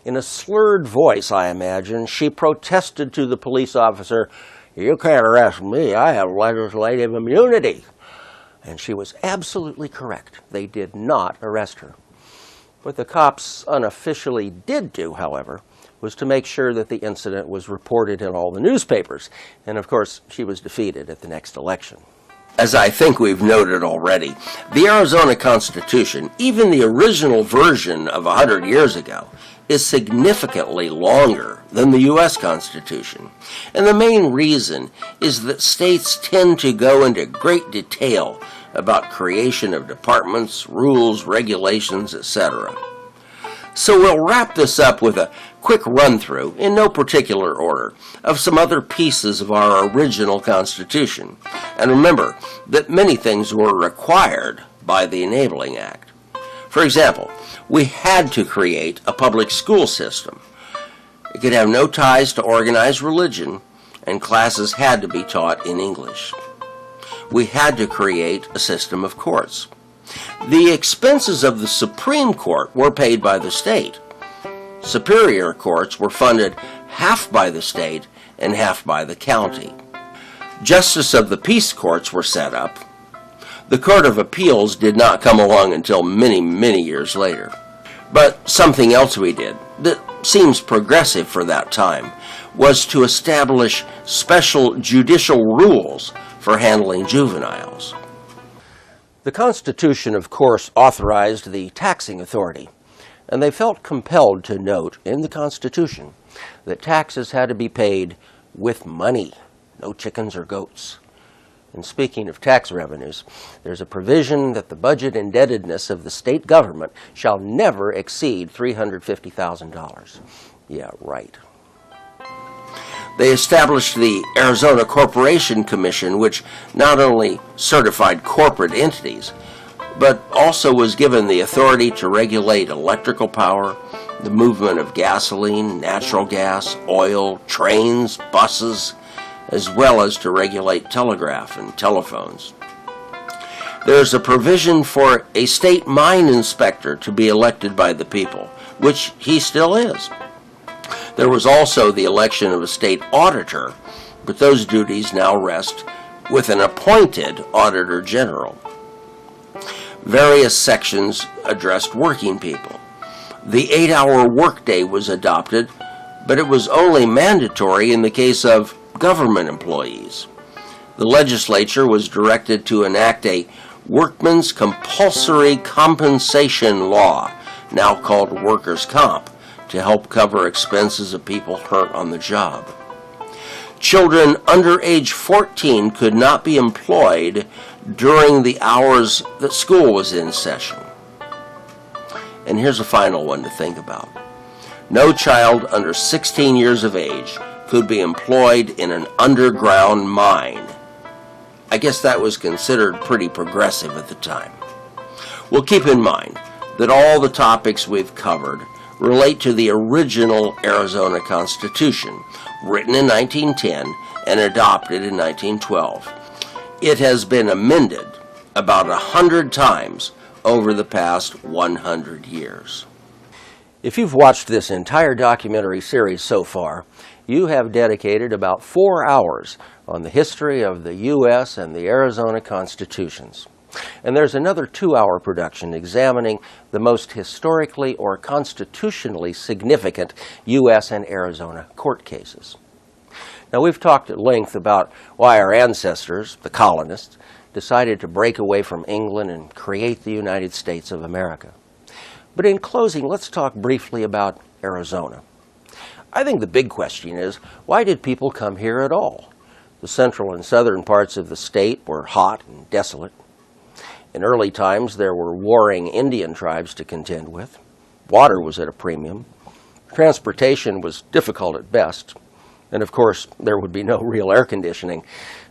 In a slurred voice, I imagine, she protested to the police officer, "You can't arrest me, I have legislative immunity." And she was absolutely correct. They did not arrest her. What the cops unofficially did do, however, was to make sure that the incident was reported in all the newspapers. And of course, she was defeated at the next election. As I think we've noted already, the Arizona Constitution, even the original version of 100 years ago, is significantly longer than the U.S. Constitution. And the main reason is that states tend to go into great detail about creation of departments, rules, regulations, etc. So we'll wrap this up with a quick run-through, in no particular order, of some other pieces of our original Constitution. And remember that many things were required by the Enabling Act. For example, we had to create a public school system. It could have no ties to organized religion, and classes had to be taught in English. We had to create a system of courts. The expenses of the Supreme Court were paid by the state. Superior courts were funded half by the state and half by the county. Justice of the peace courts were set up. The Court of Appeals did not come along until many, many years later. But something else we did that seems progressive for that time was to establish special judicial rules for handling juveniles. The Constitution, of course, authorized the taxing authority, and they felt compelled to note in the Constitution that taxes had to be paid with money, no chickens or goats. And speaking of tax revenues, there's a provision that the budget indebtedness of the state government shall never exceed $350,000. Yeah, right. They established the Arizona Corporation Commission, which not only certified corporate entities, but also was given the authority to regulate electrical power, the movement of gasoline, natural gas, oil, trains, buses, as well as to regulate telegraph and telephones. There's a provision for a state mine inspector to be elected by the people, which he still is. There was also the election of a state auditor, but those duties now rest with an appointed auditor general. Various sections addressed working people. The 8-hour workday was adopted, but it was only mandatory in the case of government employees. The legislature was directed to enact a workman's compulsory compensation law, now called workers' comp, to help cover expenses of people hurt on the job. Children under age 14 could not be employed during the hours that school was in session. And here's a final one to think about. No child under 16 years of age could be employed in an underground mine. I guess that was considered pretty progressive at the time. Well, keep in mind that all the topics we've covered relate to the original Arizona Constitution, written in 1910 and adopted in 1912. It has been amended about 100 times over the past 100 years. If you've watched this entire documentary series so far, you have dedicated about 4 hours on the history of the U.S. and the Arizona Constitutions. And there's another 2-hour production examining the most historically or constitutionally significant U.S. and Arizona court cases. Now, we've talked at length about why our ancestors, the colonists, decided to break away from England and create the United States of America. But in closing, let's talk briefly about Arizona. I think the big question is, why did people come here at all? The central and southern parts of the state were hot and desolate. In early times, there were warring Indian tribes to contend with. Water was at a premium. Transportation was difficult at best. And of course, there would be no real air conditioning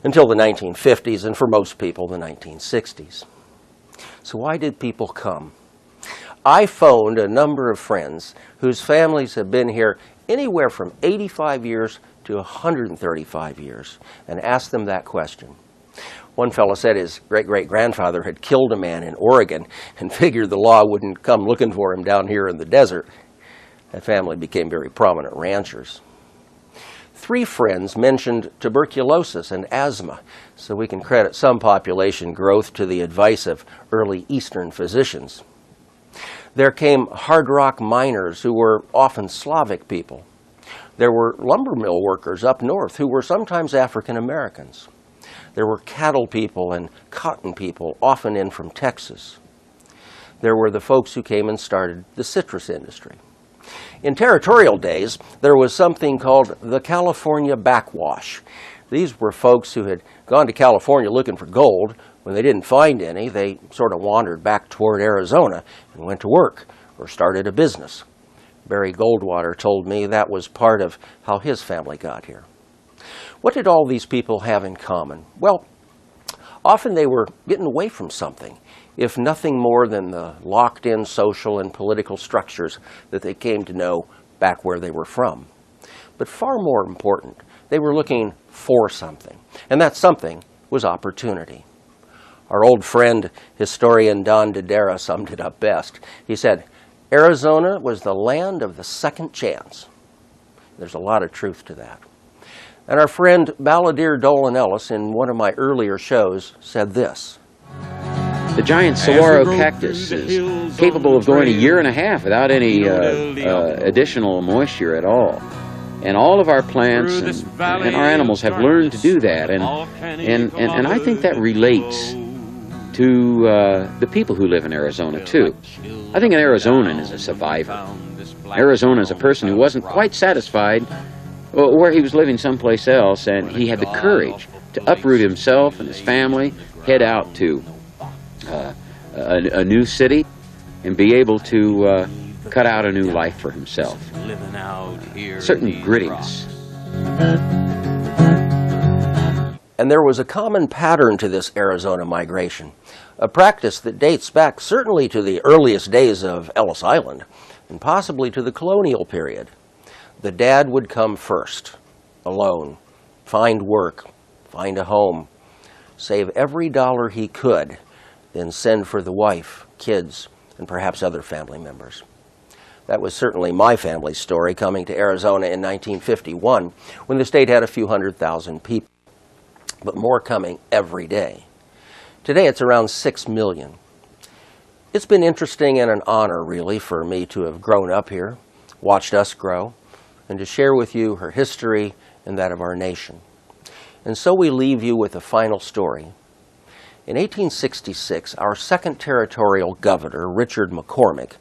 until the 1950s, and for most people, the 1960s. So why did people come? I phoned a number of friends whose families have been here anywhere from 85 years to 135 years and asked them that question. One fellow said his great-great-grandfather had killed a man in Oregon and figured the law wouldn't come looking for him down here in the desert. That family became very prominent ranchers. 3 friends mentioned tuberculosis and asthma, so we can credit some population growth to the advice of early Eastern physicians. There came hard rock miners who were often Slavic people. There were lumber mill workers up north who were sometimes African Americans. There were cattle people and cotton people, often in from Texas. There were the folks who came and started the citrus industry. In territorial days, there was something called the California backwash. These were folks who had gone to California looking for gold. When they didn't find any, they sort of wandered back toward Arizona and went to work or started a business. Barry Goldwater told me that was part of how his family got here. What did all these people have in common? Well, often they were getting away from something, if nothing more than the locked-in social and political structures that they came to know back where they were from. But far more important, they were looking for something, and that something was opportunity. Our old friend, historian Don Dodera, summed it up best. He said, Arizona was the land of the second chance. There's a lot of truth to that. And our friend Balladeer Dolan Ellis, in one of my earlier shows, said this. The giant saguaro cactus is capable of going a year and a half without any additional moisture at all. And all of our plants and our animals have learned to do that. And I think that relates to the people who live in Arizona, too. I think an Arizonan is a survivor. Arizona is a person who wasn't quite satisfied where he was living someplace else, and he had the courage to uproot himself and his family, head out to a new city, and be able to cut out a new life for himself. Certain grittiness. And there was a common pattern to this Arizona migration, a practice that dates back certainly to the earliest days of Ellis Island, and possibly to the colonial period. The dad would come first, alone, find work, find a home, save every dollar he could, then send for the wife, kids, and perhaps other family members. That was certainly my family's story coming to Arizona in 1951, when the state had a few 100,000 people, but more coming every day. Today it's around 6 million. It's been interesting and an honor, really, for me to have grown up here, watched us grow, and to share with you her history and that of our nation. And so we leave you with a final story. In 1866, our second territorial governor, Richard McCormick,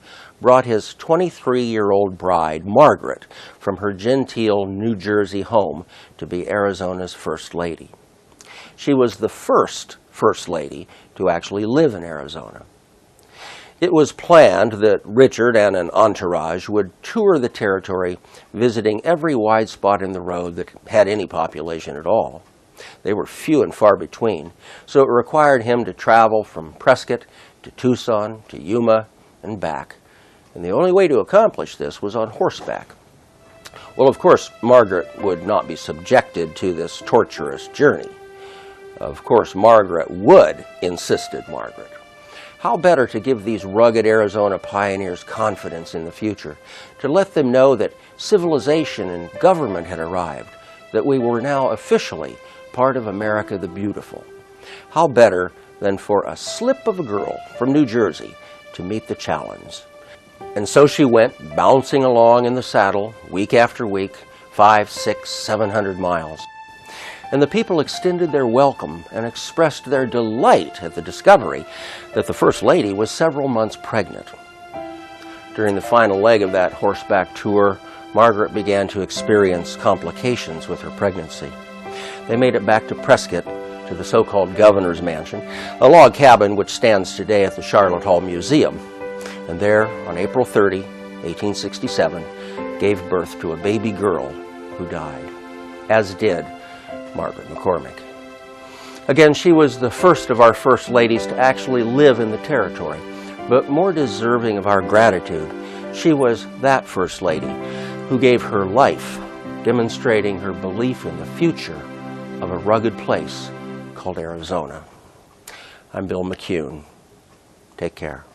brought his 23-year-old bride, Margaret, from her genteel New Jersey home to be Arizona's First Lady. She was the first First Lady to actually live in Arizona. It was planned that Richard and an entourage would tour the territory, visiting every wide spot in the road that had any population at all. They were few and far between, so it required him to travel from Prescott to Tucson to Yuma and back. And the only way to accomplish this was on horseback. Well, of course, Margaret would not be subjected to this torturous journey. Of course, Margaret would, insisted Margaret. How better to give these rugged Arizona pioneers confidence in the future, to let them know that civilization and government had arrived, that we were now officially part of America the Beautiful. How better than for a slip of a girl from New Jersey to meet the challenge. And so she went bouncing along in the saddle week after week, 500, 600, 700 miles. And the people extended their welcome and expressed their delight at the discovery that the First Lady was several months pregnant. During the final leg of that horseback tour, Margaret began to experience complications with her pregnancy. They made it back to Prescott, to the so-called Governor's Mansion, a log cabin which stands today at the Charlotte Hall Museum. And there, on April 30, 1867, gave birth to a baby girl who died, as did Margaret McCormick. Again, she was the first of our First Ladies to actually live in the territory, but more deserving of our gratitude, she was that First Lady who gave her life, demonstrating her belief in the future of a rugged place called Arizona. I'm Bill McCune. Take care.